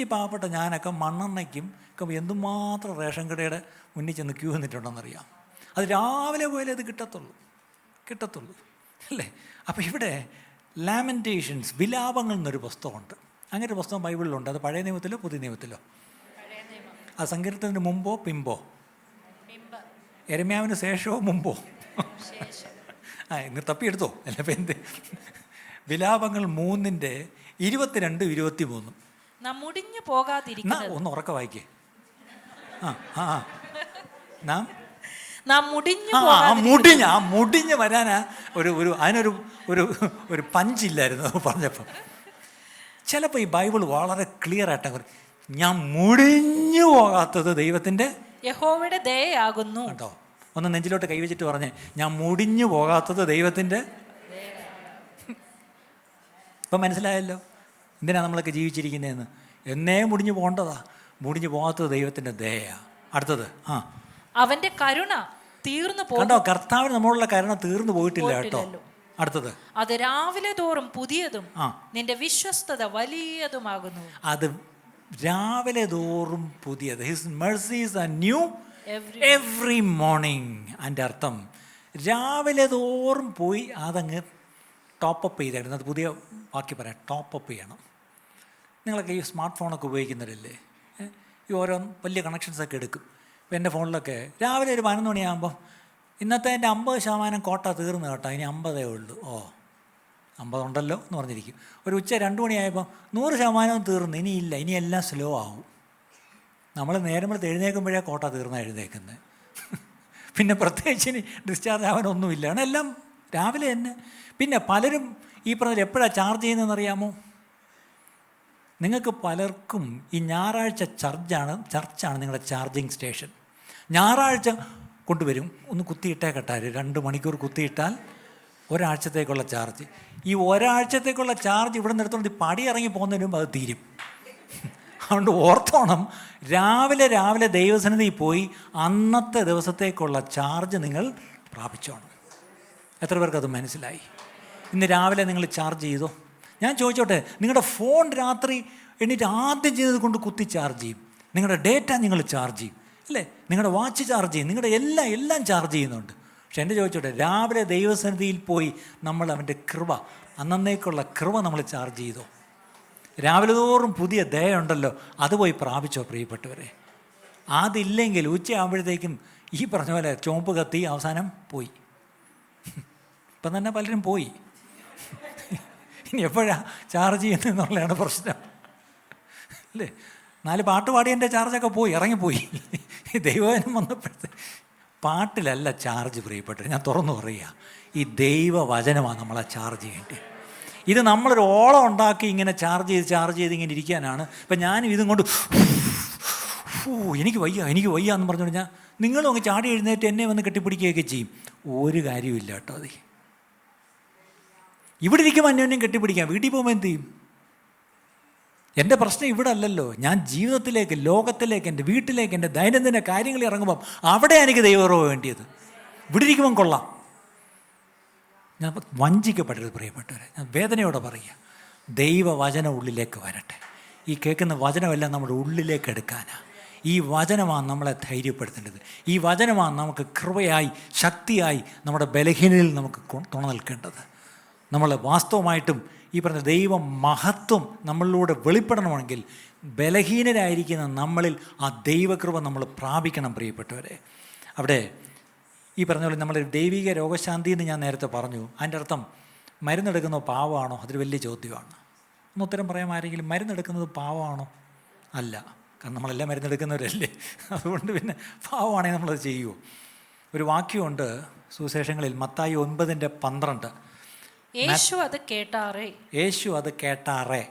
ഈ പാവപ്പെട്ട ഞാനൊക്കെ മണ്ണെണ്ണയ്ക്കും ഒക്കെ എന്തുമാത്രം റേഷൻ കടയുടെ മുന്നിൽ ചെന്ന് ക്യൂ നിന്നിട്ടുണ്ടെന്നറിയാം. അത് രാവിലെ പോയാലേ അത് കിട്ടത്തുള്ളൂ, അല്ലേ? അപ്പോൾ ഇവിടെ ലാമെൻറ്റേഷൻസ്, വിലാപങ്ങൾ എന്നൊരു പുസ്തകമുണ്ട്. അങ്ങനെ ഒരു പുസ്തകം ബൈബിളിലുണ്ട്. അത് പഴയ നിയമത്തിലോ പുതിയ നിയമത്തിലോ? ആ സങ്കീർത്തനത്തിന് മുമ്പോ പിമ്പോ? യെരമ്യാവിന് ശേഷമോ മുമ്പോ? ഇന്ന് തപ്പിയെടുത്തോ? അല്ല ഇപ്പം എന്ത്? വിലാപങ്ങൾ 3:22-23. ഒന്ന് ഉറക്ക വായിക്കേ. മുടിഞ്ഞ് വരാനാ അതിനൊരു പഞ്ചില്ലായിരുന്നു പറഞ്ഞപ്പം. ചിലപ്പോൾ ഈ ബൈബിൾ വളരെ ക്ലിയർ ആയിട്ട് ഞാൻ മുടിഞ്ഞു പോകാത്തത് ദൈവത്തിൻ്റെ യഹോവയുടെ ദയയാകുന്നു കേട്ടോ. ഒന്ന് നെഞ്ചിലോട്ട് കൈവച്ചിട്ട് പറഞ്ഞേ, ഞാൻ മുടിഞ്ഞു പോകാത്തത് ദൈവത്തിൻ്റെ. ഇപ്പം മനസ്സിലായല്ലോ എന്തിനാണ് നമ്മളൊക്കെ ജീവിച്ചിരിക്കുന്നതെന്ന്. എന്നേ മുടിഞ്ഞു പോകേണ്ടതാ. മുടിഞ്ഞു പോകാത്തത് ദൈവത്തിൻ്റെ ദയയാണ്. അടുത്തത് അവന്റെ കരുണ തീർന്നു കണ്ടോ, കർത്താവിന് നമ്മളുള്ള കരുണ തീർന്നു പോയിട്ടില്ല കേട്ടോ. അടുത്തത്, അത് രാവിലെ തോറും പുതിയതും നിന്റെ വിശ്വസ്തത വലിയതുമാകുന്നു. അത് രാവിലെ തോറും പുതിയത്. His mercies are new every morning. അതിൻ്റെ അർത്ഥം രാവിലെ തോറും പോയി അതങ്ങ് ടോപ്പപ്പ് ചെയ്തായിരുന്നു. അത് പുതിയ വാക്കി പറയാം, ടോപ്പപ്പ് ചെയ്യണം. നിങ്ങളൊക്കെ ഈ സ്മാർട്ട് ഫോണൊക്കെ ഉപയോഗിക്കുന്നവരല്ലേ, ഈ ഓരോ വലിയ കണക്ഷൻസൊക്കെ എടുക്കും. ഇപ്പോൾ എൻ്റെ ഫോണിലൊക്കെ രാവിലെ ഒരു 11 മണിയാകുമ്പോൾ ഇന്നത്തെ എൻ്റെ 50% കോട്ട തീർന്നു കേട്ടോ, ഇനി 50 ഉള്ളൂ. 50 ഉണ്ടല്ലോ എന്ന് പറഞ്ഞിരിക്കും. ഒരു ഉച്ച 2 മണിയായപ്പോൾ 100% തീർന്നു, ഇനിയില്ല, ഇനി എല്ലാം സ്ലോ ആവും. നമ്മൾ നേരം എഴുന്നേൽക്കുമ്പോഴേ കോട്ട തീർന്നാണ് എഴുന്നേക്കുന്നത്. പിന്നെ പ്രത്യേകിച്ച് ഇനി ഡിസ്ചാർജ് ആവാനൊന്നുമില്ല, എല്ലാം രാവിലെ തന്നെ. പിന്നെ പലരും ഈ പറഞ്ഞാൽ എപ്പോഴാണ് ചാർജ് ചെയ്യുന്നതെന്നറിയാമോ? നിങ്ങൾക്ക് പലർക്കും ഈ ഞായറാഴ്ച ചർച്ചാണ് നിങ്ങളുടെ ചാർജിങ് സ്റ്റേഷൻ. ഞായറാഴ്ച കൊണ്ടുവരും, ഒന്ന് കുത്തിയിട്ടേക്കട്ടാര് 2 മണിക്കൂർ കുത്തിയിട്ടാൽ ഒരാഴ്ചത്തേക്കുള്ള ചാർജ്. ഈ ഒരാഴ്ചത്തേക്കുള്ള ചാർജ് ഇവിടെ നിന്ന് എടുത്തുകൊണ്ട് പടി ഇറങ്ങി പോകുന്നതിന് മുമ്പ് അത് തീരും. അതുകൊണ്ട് ഓർത്തോണം, രാവിലെ ദൈവസന്നിധി പോയി അന്നത്തെ ദിവസത്തേക്കുള്ള ചാർജ് നിങ്ങൾ പ്രാപിച്ചോണം. എത്ര പേർക്ക് അത് മനസ്സിലായി? ഇന്ന് രാവിലെ നിങ്ങൾ ചാർജ് ചെയ്തോ? ഞാൻ ചോദിച്ചോട്ടെ, നിങ്ങളുടെ ഫോൺ രാത്രി എണീറ്റ് ആദ്യം ചെയ്തത് കൊണ്ട് കുത്തി ചാർജ് ചെയ്യും. നിങ്ങളുടെ ഡേറ്റ നിങ്ങൾ ചാർജ് ചെയ്യും അല്ലേ? നിങ്ങളുടെ വാച്ച് ചാർജ് ചെയ്യും, നിങ്ങളുടെ എല്ലാം ചാർജ് ചെയ്യുന്നുണ്ട്. പക്ഷെ എൻ്റെ ചോദിച്ചോട്ടെ, രാവിലെ ദൈവസന്നിധിയിൽ പോയി നമ്മൾ അവൻ്റെ കൃപ, അന്നേക്കുള്ള കൃപ നമ്മൾ ചാർജ് ചെയ്തോ? രാവിലെ തോറും പുതിയ ദയുണ്ടല്ലോ, അത് പോയി പ്രാപിച്ചോ പ്രിയപ്പെട്ടവരെ? അതില്ലെങ്കിൽ ഉച്ചയാകുമ്പോഴത്തേക്കും ഈ പറഞ്ഞ പോലെ ചുവപ്പ് കത്തി അവസാനം പോയി. ഇപ്പം തന്നെ പലരും പോയി. ഇനി എപ്പോഴാണ് ചാർജ് ചെയ്യുന്നതെന്നുള്ളതാണ് പ്രശ്നം അല്ലേ? 4 പാട്ട് പാടി എൻ്റെ ചാർജൊക്കെ പോയി, ഇറങ്ങിപ്പോയി. ദൈവവചനം വന്നപ്പോഴത്തെ പാട്ടിലല്ല ചാർജ് പ്രിയപ്പെട്ടത്. ഞാൻ തുറന്നു പറയുക, ഈ ദൈവവചനമാണ് നമ്മളെ ചാർജ് ചെയ്യേണ്ടത്. ഇത് നമ്മളൊരു ഓളം ഉണ്ടാക്കി ഇങ്ങനെ ചാർജ് ചെയ്ത് ഇങ്ങനെ ഇരിക്കാനാണ്. ഇപ്പം ഞാനും ഇതും കൊണ്ട് എനിക്ക് വയ്യ എന്ന് പറഞ്ഞു കഴിഞ്ഞാൽ നിങ്ങളും അങ്ങ് ചാടി എഴുന്നേറ്റ് എന്നെ വന്ന് കെട്ടിപ്പിടിക്കുകയൊക്കെ ചെയ്യും. ഒരു കാര്യമില്ല കേട്ടോ. അത് ഇവിടെ ഇരിക്കുമ്പോൾ അന്യോന്യം കെട്ടിപ്പിടിക്കാം, വീട്ടിൽ പോകുമ്പോൾ എന്ത് ചെയ്യും? എൻ്റെ പ്രശ്നം ഇവിടെ അല്ലല്ലോ. ഞാൻ ജീവിതത്തിലേക്ക്, ലോകത്തിലേക്ക്, എൻ്റെ വീട്ടിലേക്ക്, എൻ്റെ ദൈനംദിന കാര്യങ്ങളിൽ ഇറങ്ങുമ്പം അവിടെ എനിക്ക് ദൈവകൃപ വേണ്ടിയത്. ഇവിടെ ഇരിക്കുമ്പം കൊള്ളാം. ഞാൻ വഞ്ചിക്കപ്പെടരുത് പ്രിയപ്പെട്ടവരെ. ഞാൻ വേദനയോടെ പറയുക, ദൈവവചനം ഉള്ളിലേക്ക് വരട്ടെ. ഈ കേൾക്കുന്ന വചനമെല്ലാം നമ്മുടെ ഉള്ളിലേക്ക് എടുക്കാനാണ്. ഈ വചനമാണ് നമ്മളെ ധൈര്യപ്പെടുത്തേണ്ടത്. ഈ വചനമാണ് നമുക്ക് കൃപയായി, ശക്തിയായി നമ്മുടെ ബലഹീനതയിൽ നമുക്ക് തുണ നിൽക്കേണ്ടത്. നമ്മൾ വാസ്തവമായിട്ടും ഈ പറഞ്ഞ ദൈവ മഹത്വം നമ്മളിലൂടെ വെളിപ്പെടണമെങ്കിൽ ബലഹീനരായിരിക്കുന്ന നമ്മളിൽ ആ ദൈവകൃപ നമ്മൾ പ്രാപിക്കണം പ്രിയപ്പെട്ടവരെ. അവിടെ ഈ പറഞ്ഞ പോലെ നമ്മൾ ദൈവിക രോഗശാന്തി എന്ന് ഞാൻ നേരത്തെ പറഞ്ഞു. അതിൻ്റെ അർത്ഥം മരുന്നെടുക്കുന്നത് പാവമാണോ? അതൊരു വലിയ ചോദ്യമാണ്. ഒന്ന് ഉത്തരം പറയാൻ ആരെങ്കിലും? മരുന്നെടുക്കുന്നത് പാവമാണോ? അല്ല, കാരണം നമ്മളെല്ലാം മരുന്നെടുക്കുന്നവരല്ലേ. അതുകൊണ്ട് പിന്നെ പാവമാണെങ്കിൽ നമ്മളത് ചെയ്യുമോ? ഒരു വാക്യമുണ്ട് സുവിശേഷങ്ങളിൽ, മത്തായി 9:12. യേശു അത് കേട്ടാറേ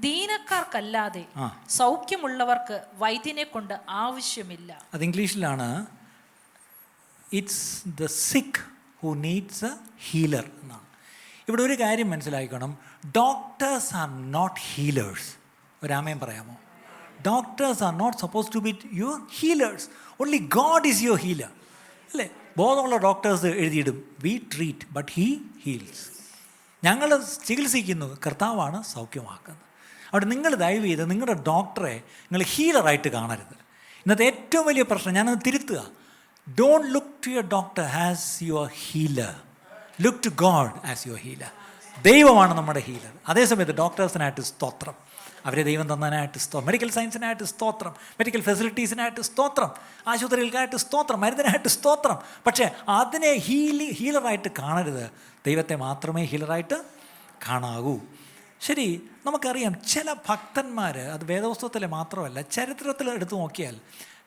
ദീനക്കാർക്കല്ലാതെ സൗഖ്യമുള്ളവർക്ക് വൈദ്യനെ കൊണ്ട് ആവശ്യമില്ല. അത് ഇംഗ്ലീഷിലാണ്, it's the sick who needs a healer എന്നാണ്. ഇവിടെ ഒരു കാര്യം മനസ്സിലാക്കണം, ഡോക്ടേഴ്സ് ആർ നോട്ട് ഹീലേഴ്സ്. ഒരാമയം പറയാമോ? Doctors are not suppose to be your healers. Only God is your healer അല്ലേ? ബോധമുള്ള ഡോക്ടേഴ്സ് എഴുതിയിടും, we treat but he heals. ഞങ്ങൾ ചികിത്സിക്കുന്നു, കർത്താവാണ് സൗഖ്യമാക്കുന്നത്. അവിടെ നിങ്ങൾ ദയവ് ചെയ്ത് നിങ്ങളുടെ ഡോക്ടറെ നിങ്ങൾ ഹീലറായിട്ട് കാണരുത്. ഇന്നത്തെ ഏറ്റവും വലിയ പ്രശ്നം, ഞാനത് തിരുത്തുക, don't look to your doctor as your healer, look to God as your healer. ദൈവമാണ് നമ്മുടെ ഹീലർ. അതേസമയത്ത് ഡോക്ടേഴ്സിനായിട്ട് സ്തോത്രം, അവരെ ദൈവം തന്നതിനായിട്ട് സ്തോത്രം, മെഡിക്കൽ സയൻസിനായിട്ട് സ്തോത്രം, മെഡിക്കൽ ഫെസിലിറ്റീസിനായിട്ട് സ്തോത്രം, ആശുപത്രികൾക്കായിട്ട് സ്തോത്രം, മരുന്നിനായിട്ട് സ്തോത്രം. പക്ഷേ അതിനെ ഹീലറായിട്ട് കാണരുത്. ദൈവത്തെ മാത്രമേ ഹീലറായിട്ട് കാണാവൂ. ശരി, നമുക്കറിയാം ചില ഭക്തന്മാർ, അത് വേദപുസ്തകത്തിലെ മാത്രമല്ല ചരിത്രത്തിൽ എടുത്തു നോക്കിയാൽ,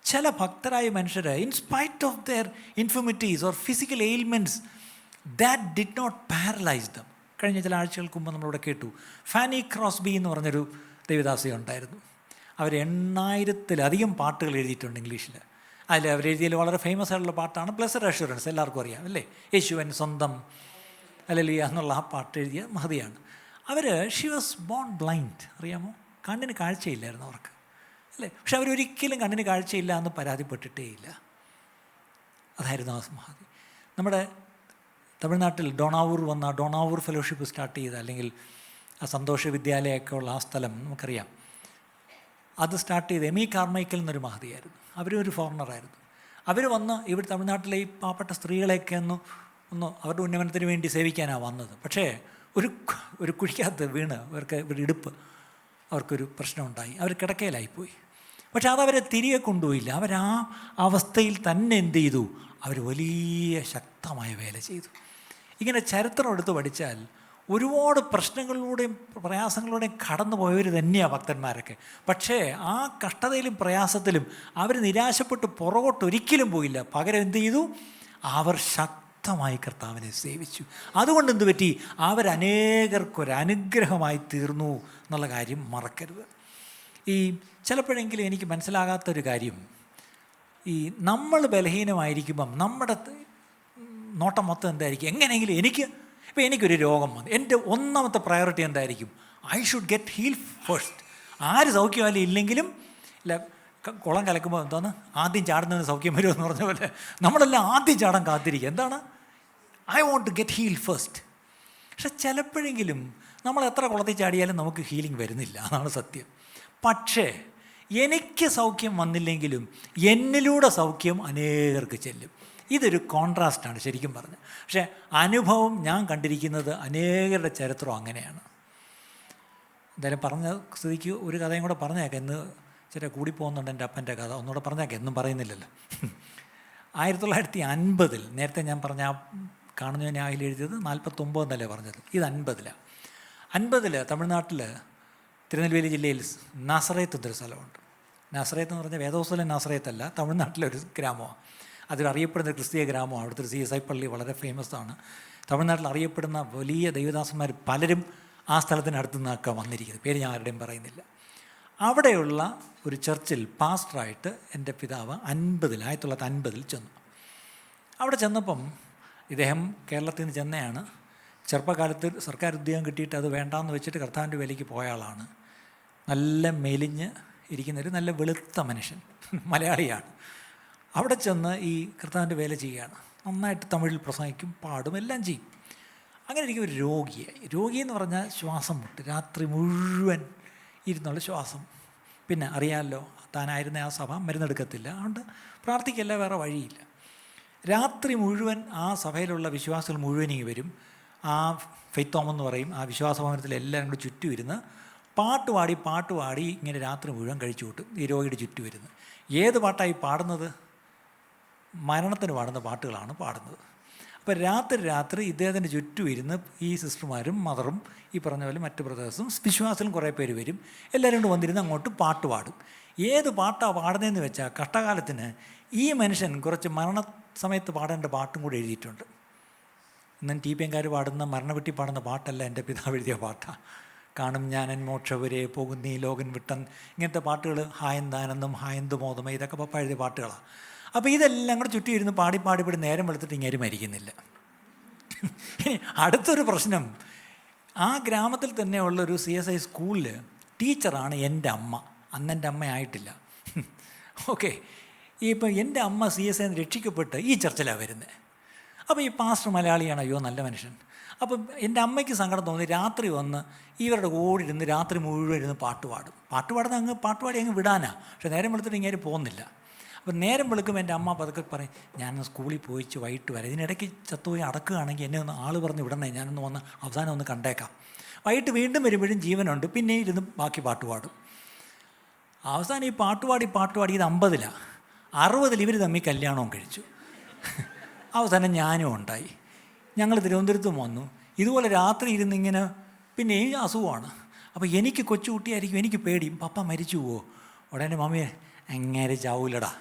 ചില ഭക്തരായ മനുഷ്യർ in spite of their infirmities or physical ailments that did not paralyse them. കഴിഞ്ഞ ചില ആഴ്ചകൾക്ക് മുമ്പ് നമ്മളിവിടെ കേട്ടു, ഫാനി ക്രോസ്ബി എന്ന് പറഞ്ഞൊരു ദേവദാസി ഉണ്ടായിരുന്നു. അവർ 8000-ലധികം പാട്ടുകൾ എഴുതിയിട്ടുണ്ട് ഇംഗ്ലീഷിൽ. അതിൽ അവരെഴുതിയതിൽ വളരെ ഫേമസ് ആയിട്ടുള്ള പാട്ടാണ് ബ്ലെസ്സഡ് അഷ്വറൻസ്. എല്ലാവർക്കും അറിയാം അല്ലേ? യേശുവൻ സ്വന്തം ഹല്ലേലൂയ എന്നുള്ള ആ പാട്ട് എഴുതിയ മഹതിയാണ്. She was born blind. അറിയാമോ? കണ്ണിന് കാഴ്ചയില്ലായിരുന്നു അവർക്ക് അല്ലേ? പക്ഷെ അവരൊരിക്കലും കണ്ണിന് കാഴ്ചയില്ല എന്ന് പരാതിപ്പെട്ടിട്ടേ ഇല്ല. അതായിരുന്നു ആ സമാധി. നമ്മുടെ തമിഴ്നാട്ടിൽ ഡോണാവൂർ വന്ന ഡോണാവൂർ ഫെലോഷിപ്പ് സ്റ്റാർട്ട് ചെയ്ത, അല്ലെങ്കിൽ ആ സന്തോഷ വിദ്യാലയമൊക്കെ ഉള്ള ആ സ്ഥലം നമുക്കറിയാം. അത് സ്റ്റാർട്ട് ചെയ്ത് എമി കാർമൈക്കൽ എന്നൊരു മഹതിയായിരുന്നു. അവരും ഒരു ഫോറിനറായിരുന്നു. അവർ വന്ന് ഇവിടെ തമിഴ്നാട്ടിലെ ഈ പാവപ്പെട്ട സ്ത്രീകളെയൊക്കെ ഒന്ന് അവരുടെ ഉന്നമനത്തിന് വേണ്ടി സേവിക്കാനാണ് വന്നത്. പക്ഷേ ഒരു കുഴിക്കകത്ത് വീണ് അവർക്ക് ഇവിടെ ഇടുപ്പ് അവർക്കൊരു പ്രശ്നമുണ്ടായി. അവർ കിടക്കയിലായിപ്പോയി. പക്ഷെ അതവരെ തിരികെ കൊണ്ടുപോയില്ല. അവരാ അവസ്ഥയിൽ തന്നെ എന്ത് ചെയ്തു? അവർ വലിയ ശക്തമായ വേല ചെയ്തു. ഇങ്ങനെ ചരിത്രം എടുത്ത് പഠിച്ചാൽ ഒരുപാട് പ്രശ്നങ്ങളിലൂടെയും പ്രയാസങ്ങളിലൂടെയും കടന്നു പോയവർ തന്നെയാണ് ഭക്തന്മാരൊക്കെ. പക്ഷേ ആ കഷ്ടതയിലും പ്രയാസത്തിലും അവർ നിരാശപ്പെട്ട് പുറകോട്ടൊരിക്കലും പോയില്ല. പകരം എന്ത് ചെയ്തു? അവർ ശക്തമായി കർത്താവിനെ സേവിച്ചു. അതുകൊണ്ട് എന്ത് പറ്റി? അവരനേകർക്കൊരനുഗ്രഹമായി തീർന്നു എന്നുള്ള കാര്യം മറക്കരുത്. ഈ ചിലപ്പോഴെങ്കിലും എനിക്ക് മനസ്സിലാകാത്തൊരു കാര്യം, ഈ നമ്മൾ ബലഹീനമായിരിക്കുമ്പം നമ്മുടെ നോട്ടം മൊത്തം എന്തായിരിക്കും? എങ്ങനെയെങ്കിലും ഇപ്പോൾ എനിക്കൊരു രോഗം വന്നു, എൻ്റെ ഒന്നാമത്തെ പ്രയോറിറ്റി എന്തായിരിക്കും? I should get heal first. ആര് സൗഖ്യമല്ല ഇല്ലെങ്കിലും ഇല്ല, കുളം കലക്കുമ്പോൾ എന്താണ് ആദ്യം ചാടുന്നതിന് സൗഖ്യം വരുമെന്ന് പറഞ്ഞ പോലെ നമ്മളെല്ലാം ആദ്യം ചാടാൻ കാത്തിരിക്കുക. എന്താണ്? I want to get heal first. പക്ഷെ ചിലപ്പോഴെങ്കിലും നമ്മൾ എത്ര കുളത്തിൽ ചാടിയാലും നമുക്ക് ഹീലിംഗ് വരുന്നില്ല, അതാണ് സത്യം. പക്ഷേ എനിക്ക് സൗഖ്യം വന്നില്ലെങ്കിലും എന്നിലൂടെ സൗഖ്യം അനേകർക്ക് ചെല്ലും. ഇതൊരു കോൺട്രാസ്റ്റാണ് ശരിക്കും പറഞ്ഞത്. പക്ഷേ അനുഭവം ഞാൻ കണ്ടിരിക്കുന്നത് അനേകരുടെ ചരിത്രം അങ്ങനെയാണ്. എന്തായാലും പറഞ്ഞ സ്ഥിതിക്ക് ഒരു കഥയും കൂടെ പറഞ്ഞേക്കാം. ഇന്ന് ചില കൂടിപ്പോകുന്നുണ്ട് എൻ്റെ അപ്പൻ്റെ കഥ, ഒന്നുകൂടെ പറഞ്ഞേക്കാം, എന്നും പറയുന്നില്ലല്ലോ. 1950 നേരത്തെ ഞാൻ പറഞ്ഞ ആ കാണുന്ന ഞാൻ അതിൽ എഴുതിയത് 49 എന്നല്ലേ പറഞ്ഞത്, ഇത് 50 തമിഴ്നാട്ടിൽ തിരുനെൽവേലി ജില്ലയിൽ നാസറേത്ത് എന്നൊരു സ്ഥലമുണ്ട്. നാസറേത്ത് എന്ന് പറഞ്ഞാൽ വേദോസ്വലൻ നാസറേത്തല്ല, തമിഴ്നാട്ടിലെ ഒരു ഗ്രാമമാണ്. അതിലറിയപ്പെടുന്ന ക്രിസ്തീയ ഗ്രാമമാണ്. അവിടുത്തെ ഒരു CSI പള്ളി വളരെ ഫേമസ് ആണ്. തമിഴ്നാട്ടിൽ അറിയപ്പെടുന്ന വലിയ ദൈവദാസന്മാർ പലരും ആ സ്ഥലത്തിനടുത്ത് നിന്നൊക്കെ വന്നിരിക്കുന്നത്. പേര് ഞാൻ ആരുടെയും പറയുന്നില്ല. അവിടെയുള്ള ഒരു ചർച്ചിൽ പാസ്റ്ററായിട്ട് എൻ്റെ പിതാവ് 1950 ചെന്നു. അവിടെ ചെന്നപ്പം ഇദ്ദേഹം കേരളത്തിൽ നിന്ന് ചെന്നയാണ്. ചെറുപ്പകാലത്ത് സർക്കാർ ഉദ്യോഗം കിട്ടിയിട്ട് അത് വേണ്ടാന്ന് വെച്ചിട്ട് കർത്താവിൻ്റെ വേലയ്ക്ക് പോയ ആളാണ്. നല്ല മെലിഞ്ഞ് ഇരിക്കുന്നൊരു നല്ല വെളുത്ത മനുഷ്യൻ, മലയാളിയാണ്. അവിടെ ചെന്ന് ഈ കർത്താവിൻ്റെ വേല ചെയ്യുകയാണ്. നന്നായിട്ട് തമിഴിൽ പ്രസംഗിക്കും, പാടും, എല്ലാം ചെയ്യും. അങ്ങനെ ഇരിക്കും ഒരു രോഗിയായി. രോഗിയെന്ന് പറഞ്ഞാൽ ശ്വാസം മുട്ട്, രാത്രി മുഴുവൻ ഇരുന്നുള്ള ശ്വാസം. പിന്നെ അറിയാമല്ലോ, താനായിരുന്ന ആ സഭ മരുന്നെടുക്കത്തില്ല, അതുകൊണ്ട് പ്രാർത്ഥിക്കല്ല, വേറെ വഴിയില്ല. രാത്രി മുഴുവൻ ആ സഭയിലുള്ള വിശ്വാസികൾ മുഴുവൻ വരും. ആ ഫെയ്ത്ത് ഹോം എന്ന് പറയും, ആ വിശ്വാസഭവനത്തിൽ എല്ലാവരും കൂടി ചുറ്റും ഇരുന്ന് പാട്ടുപാടി ഇങ്ങനെ രാത്രി മുഴുവൻ കഴിച്ചു കൂട്ടും. ഈ രോഗിയുടെ ചുറ്റും ഇരുന്ന് ഏത് പാട്ടായി പാടുന്നത്? മരണത്തിന് പാടുന്ന പാട്ടുകളാണ് പാടുന്നത്. അപ്പോൾ രാത്രി ഇദ്ദേഹത്തിൻ്റെ ചുറ്റും ഇരുന്ന് ഈ സിസ്റ്റർമാരും മദറും ഈ പറഞ്ഞ പോലെ മറ്റ് ബ്രദേഴ്സും വിശ്വാസികളും കുറേ പേര് വരും. എല്ലാവരും കൊണ്ട് വന്നിരുന്ന് അങ്ങോട്ട് പാട്ട് പാടും. ഏത് പാട്ടാണ് പാടുന്നതെന്ന് വെച്ചാൽ കഷ്ടകാലത്തിന് ഈ മനുഷ്യൻ കുറച്ച് മരണ സമയത്ത് പാടേണ്ട പാട്ടും കൂടെ എഴുതിയിട്ടുണ്ട്. ഇന്നും TPMകാർ പാടുന്ന മരണവെട്ടി പാടുന്ന പാട്ടല്ല എൻ്റെ പിതാവ് എഴുതിയ പാട്ടാണ്. കാണും ഞാനൻ മോക്ഷവരെ പോകുന്നീ ലോകൻ വിട്ടൻ, ഇങ്ങനത്തെ പാട്ടുകൾ, ഹായന്താനെന്നും ഹായന്ത് മോദമേ, ഇതൊക്കെ പപ്പ എഴുതിയ പാട്ടുകളാണ്. അപ്പോൾ ഇതെല്ലാം കൂടെ ചുറ്റി ഇരുന്ന് പാടി നേരം വെളുത്തിട്ട് ഇങ്ങനെ മരിക്കുന്നില്ല. ഇനി അടുത്തൊരു പ്രശ്നം, ആ ഗ്രാമത്തിൽ തന്നെയുള്ളൊരു CSI സ്കൂളിൽ ടീച്ചറാണ് എൻ്റെ അമ്മ. അന്ന് എൻ്റെ അമ്മ ആയിട്ടില്ല. ഓക്കെ, ഇപ്പം എൻ്റെ അമ്മ CSI രക്ഷിക്കപ്പെട്ട് ഈ ചർച്ചിലാണ് വരുന്നത്. അപ്പോൾ ഈ പാസ്റ്റർ മലയാളിയാണ്, അയ്യോ നല്ല മനുഷ്യൻ. അപ്പം എൻ്റെ അമ്മയ്ക്ക് സങ്കടം തോന്നി, രാത്രി വന്ന് ഇവരുടെ കൂടെ ഇരുന്ന് രാത്രി മുഴുവൻ ഇരുന്ന് പാട്ടുപാടുന്ന പാട്ടുപാടി അങ്ങ് വിടാനാണ്. പക്ഷെ നേരം വെളുത്തിട്ട് ഇങ്ങനെ പോകുന്നില്ല. അപ്പം നേരം വെളുക്കുമ്പോൾ എൻ്റെ അമ്മ പതുക്കെ പറയും, ഞാനൊന്ന് സ്കൂളിൽ പോയിച്ച് വൈകിട്ട് വരാം, ഇതിനിടയ്ക്ക് ചത്തുപോയി അടക്കുകയാണെങ്കിൽ എന്നെ ഒന്ന് ആൾ പറഞ്ഞ് വിടണേ, ഞാനൊന്ന് വന്ന് അവസാനം ഒന്ന് കണ്ടേക്കാം. വൈകിട്ട് വീണ്ടും വരുമ്പോഴും ജീവനുണ്ട്, പിന്നെയും ഇരുന്ന് ബാക്കി പാട്ടുപാടും. അവസാനം ഈ പാട്ടുപാടി ഇത് 50 60 ഇവർ തമ്മിൽ കല്യാണവും കഴിച്ചു. അവസാനം ഞാനും ഉണ്ടായി. ഞങ്ങൾ തിരുവനന്തപുരത്തും വന്നു. ഇതുപോലെ രാത്രി ഇരുന്നിങ്ങനെ, പിന്നെ ഈ അസുഖമാണ്. അപ്പോൾ എനിക്ക് കൊച്ചുകുട്ടിയായിരിക്കും, എനിക്ക് പേടിയും, പപ്പ മരിച്ചു പോവോ? ഉടനെ മമ്മിയെ അങ്ങനെ ചാവൂലടാ.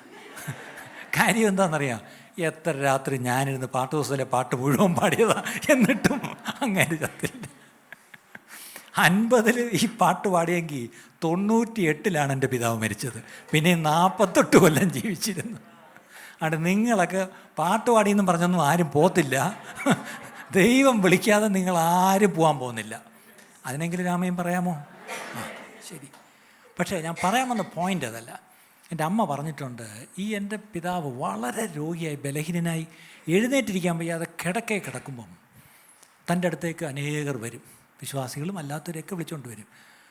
കാര്യം എന്താണെന്നറിയാം, എത്ര രാത്രി ഞാനിരുന്ന് പാട്ട് ദിവസത്തിലെ പാട്ട് മുഴുവൻ പാടിയതാ, എന്നിട്ടും അങ്ങനെ ചത്തില്ല. 50 ഈ പാട്ട് പാടിയെങ്കിൽ 98 എൻ്റെ പിതാവ് മരിച്ചത്. പിന്നെ 48 കൊല്ലം ജീവിച്ചിരുന്നു. അതുകൊണ്ട് നിങ്ങളൊക്കെ പാട്ടുപാടിയെന്നും പറഞ്ഞൊന്നും ആരും പോത്തില്ല. ദൈവം വിളിക്കാതെ നിങ്ങൾ ആരും പോകാൻ പോകുന്നില്ല. അതിനെങ്കിലും രാമയും പറയാമോ? ശരി. പക്ഷേ ഞാൻ പറയാൻ വന്ന പോയിൻ്റ് അതല്ല. എൻ്റെ അമ്മ പറഞ്ഞിട്ടുണ്ട്, ഈ എൻ്റെ പിതാവ് വളരെ രോഗിയായി ബലഹീനനായി എഴുന്നേറ്റിരിക്കാൻ വയ്യാതെ കിടക്കുമ്പം തൻ്റെ അടുത്തേക്ക് അനേകർ വരും, വിശ്വാസികളും അല്ലാത്തവരെയൊക്കെ വിളിച്ചുകൊണ്ട് വരും.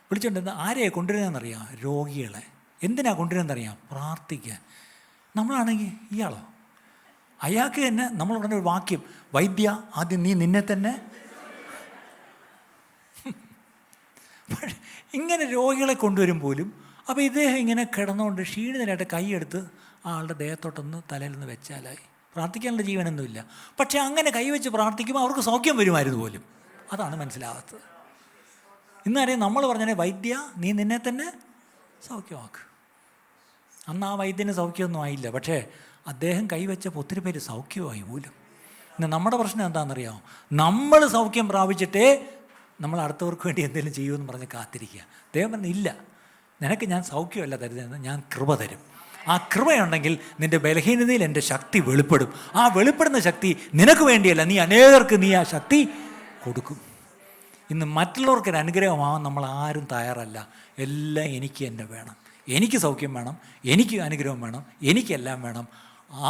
വിളിച്ചുകൊണ്ട് ആരെയാണ് കൊണ്ടുവരുന്നതെന്നറിയാം? രോഗികളെ. എന്തിനാണ് കൊണ്ടുവരുന്നതെന്നറിയാം? പ്രാർത്ഥിക്കാൻ. നമ്മളാണെങ്കിൽ ഇയാളോ, അയാൾക്ക് തന്നെ നമ്മൾ പറഞ്ഞ ഒരു വാക്യം, വൈദ്യ ആദ്യം നീ നിന്നെ തന്നെ. ഇങ്ങനെ രോഗികളെ കൊണ്ടുവരും പോലും. അപ്പോൾ ഇദ്ദേഹം ഇങ്ങനെ കിടന്നുകൊണ്ട് ക്ഷീണിതനായിട്ട് കൈയെടുത്ത് ആളുടെ ദേഹത്തോട്ടൊന്ന് തലയിൽ നിന്ന് വെച്ചാലായി. പ്രാർത്ഥിക്കാനുള്ള ജീവനൊന്നുമില്ല. പക്ഷേ അങ്ങനെ കൈവച്ച് പ്രാർത്ഥിക്കുമ്പോൾ അവർക്ക് സൗഖ്യം വരുമായിരുന്നു പോലും. അതാണ് മനസ്സിലാകാത്തത്. ഇന്നറിയാം നമ്മൾ പറഞ്ഞാൽ വൈദ്യ നീ നിന്നെ തന്നെ സൗഖ്യമാക്കുക. അന്ന് ആ വൈദ്യന് സൗഖ്യമൊന്നും ആയില്ല, പക്ഷേ അദ്ദേഹം കൈവച്ചപ്പോൾ ഒത്തിരി പേര് സൗഖ്യമായി പോലും. ഇന്ന് നമ്മുടെ പ്രശ്നം എന്താണെന്നറിയാമോ? നമ്മൾ സൗഖ്യം പ്രാപിച്ചിട്ടേ നമ്മൾ അടുത്തവർക്ക് വേണ്ടി എന്തെങ്കിലും ചെയ്യുമെന്ന് പറഞ്ഞ് കാത്തിരിക്കുക. ദൈവം പറഞ്ഞു, ഇല്ല, നിനക്ക് ഞാൻ സൗഖ്യമല്ല തരുന്നതെന്ന്, ഞാൻ കൃപ തരും. ആ കൃപയുണ്ടെങ്കിൽ നിൻ്റെ ബലഹീനതയിൽ എൻ്റെ ശക്തി വെളിപ്പെടും. ആ വെളിപ്പെടുന്ന ശക്തി നിനക്ക് വേണ്ടിയല്ല, നീ അനേകർക്ക് നീ ആ ശക്തി കൊടുക്കും. ഇന്ന് മറ്റുള്ളവർക്കൊരു അനുഗ്രഹമാവാൻ നമ്മൾ ആരും തയ്യാറല്ല. എല്ലാം എനിക്ക് തന്നെ വേണം, എനിക്ക് സൗഖ്യം വേണം, എനിക്ക് അനുഗ്രഹം വേണം, എനിക്കെല്ലാം വേണം.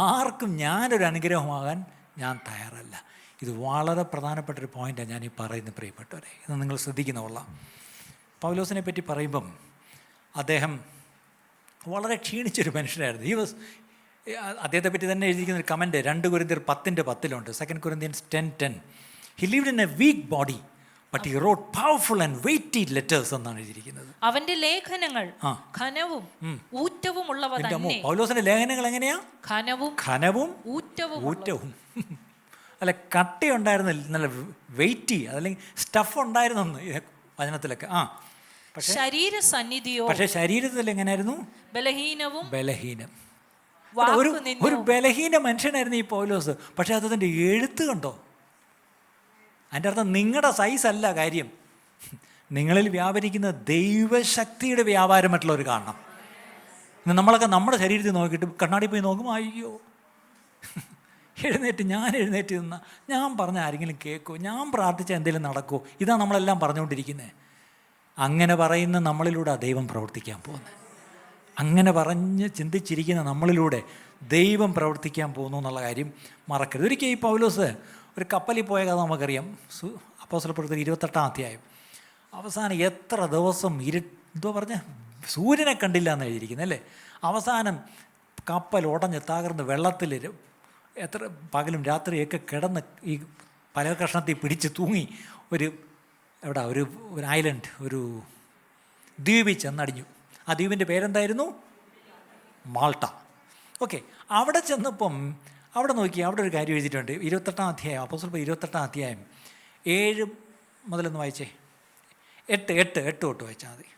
ആർക്കും ഞാനൊരു അനുഗ്രഹമാകാൻ ഞാൻ തയ്യാറല്ല. ഇത് വളരെ പ്രധാനപ്പെട്ടൊരു പോയിൻ്റാണ് ഞാൻ ഈ പറയുന്നത് പ്രിയപ്പെട്ടവരെ. ഇത് നിങ്ങൾ ശ്രദ്ധിക്കുന്ന കൊള്ളാം. പൗലോസിനെ പറ്റി പറയുമ്പം അദ്ദേഹം വളരെ ക്ഷീണിച്ചൊരു മനുഷ്യനായിരുന്നു. അദ്ദേഹത്തെ പറ്റി തന്നെ എഴുതിയിരിക്കുന്ന ഒരു comment 2 കൊരിന്ത്യർ 10:10 2 Corinthians 10:10. He lived in a weak body, but he wrote powerful and weighty letters എന്നാണ് എഴുതിയിരിക്കുന്നത്. അവന്റെ ലേഖനങ്ങൾ ഘനവും ഊറ്റവും ഉള്ളവ തന്നെ. പൗലോസിന്റെ ലേഖനങ്ങൾ എങ്ങനെയാ? ഘനവും ഊറ്റവും. അല്ല, കട്ടിയുണ്ടായിരുന്നില്ല, നല്ല വെയിറ്റി, അതല്ലെങ്കിൽ സ്റ്റഫ് ഉണ്ടായിരുന്നു വചനത്തിലൊക്കെ. പക്ഷെ ശരീരത്തിൽ എങ്ങനെയായിരുന്നു? ബലഹീനം. ഒരു ബലഹീന മനുഷ്യനായിരുന്നു ഈ പൗലോസ്. പക്ഷെ അതിൻ്റെ എഴുത്ത് കണ്ടോ? അതിൻ്റെ അർത്ഥം നിങ്ങളുടെ സൈസ് അല്ല കാര്യം, നിങ്ങളിൽ വ്യാപരിക്കുന്ന ദൈവശക്തിയുടെ വ്യാപാരം മറ്റുള്ളവർ കാണണം. നമ്മളൊക്കെ നമ്മുടെ ശരീരത്തിൽ നോക്കിയിട്ട് കണ്ണാടി പോയി നോക്കും, അയ്യോ ഞാൻ എഴുന്നേറ്റ് നിന്നാൽ ഞാൻ പറഞ്ഞ ആരെങ്കിലും കേൾക്കുമോ, ഞാൻ പ്രാർത്ഥിച്ചാൽ എന്തെങ്കിലും നടക്കുമോ, ഇതാണ് നമ്മളെല്ലാം പറഞ്ഞുകൊണ്ടിരിക്കുന്നത്. അങ്ങനെ പറയുന്ന നമ്മളിലൂടെ ദൈവം പ്രവർത്തിക്കാൻ പോകുന്നത്. അങ്ങനെ പറഞ്ഞ് ചിന്തിച്ചിരിക്കുന്ന നമ്മളിലൂടെ ദൈവം പ്രവർത്തിക്കാൻ പോകുന്നു എന്നുള്ള കാര്യം മറക്കരുത്. ഒരിക്കൽ ഈ പൗലോസ് ഒരു കപ്പലിൽ പോയ കഥ നമുക്കറിയാം. അപ്പോസ്തലപ്രവൃത്തി 28-ാം അധ്യായം. അവസാനം എത്ര ദിവസം സൂര്യനെ കണ്ടില്ല എന്ന് എഴുതിയിരിക്കുന്നത് അല്ലേ. അവസാനം കപ്പൽ ഉടഞ്ഞ് തകർന്ന് വെള്ളത്തിൽ എത്ര പകലും രാത്രിയൊക്കെ കിടന്ന് ഈ പല കഷ്ണത്തിൽ പിടിച്ച് തൂങ്ങി ഒരു ഐലൻഡ്, ഒരു ദ്വീപിൽ ചെന്നടിഞ്ഞു. ആ ദ്വീപിൻ്റെ പേരെന്തായിരുന്നു? മാൾട്ട. ഓക്കെ, അവിടെ ചെന്നപ്പം അവിടെ നോക്കി, അവിടെ ഒരു കാര്യം എഴുതിയിട്ടുണ്ട്. 28-ാം അധ്യായം, അപ്പോസ്തലപ്രവൃത്തി 28-ാം അധ്യായം 7 മുതലൊന്ന് വായിച്ചേ. 8 തൊട്ട് വായിച്ചാൽ മതി.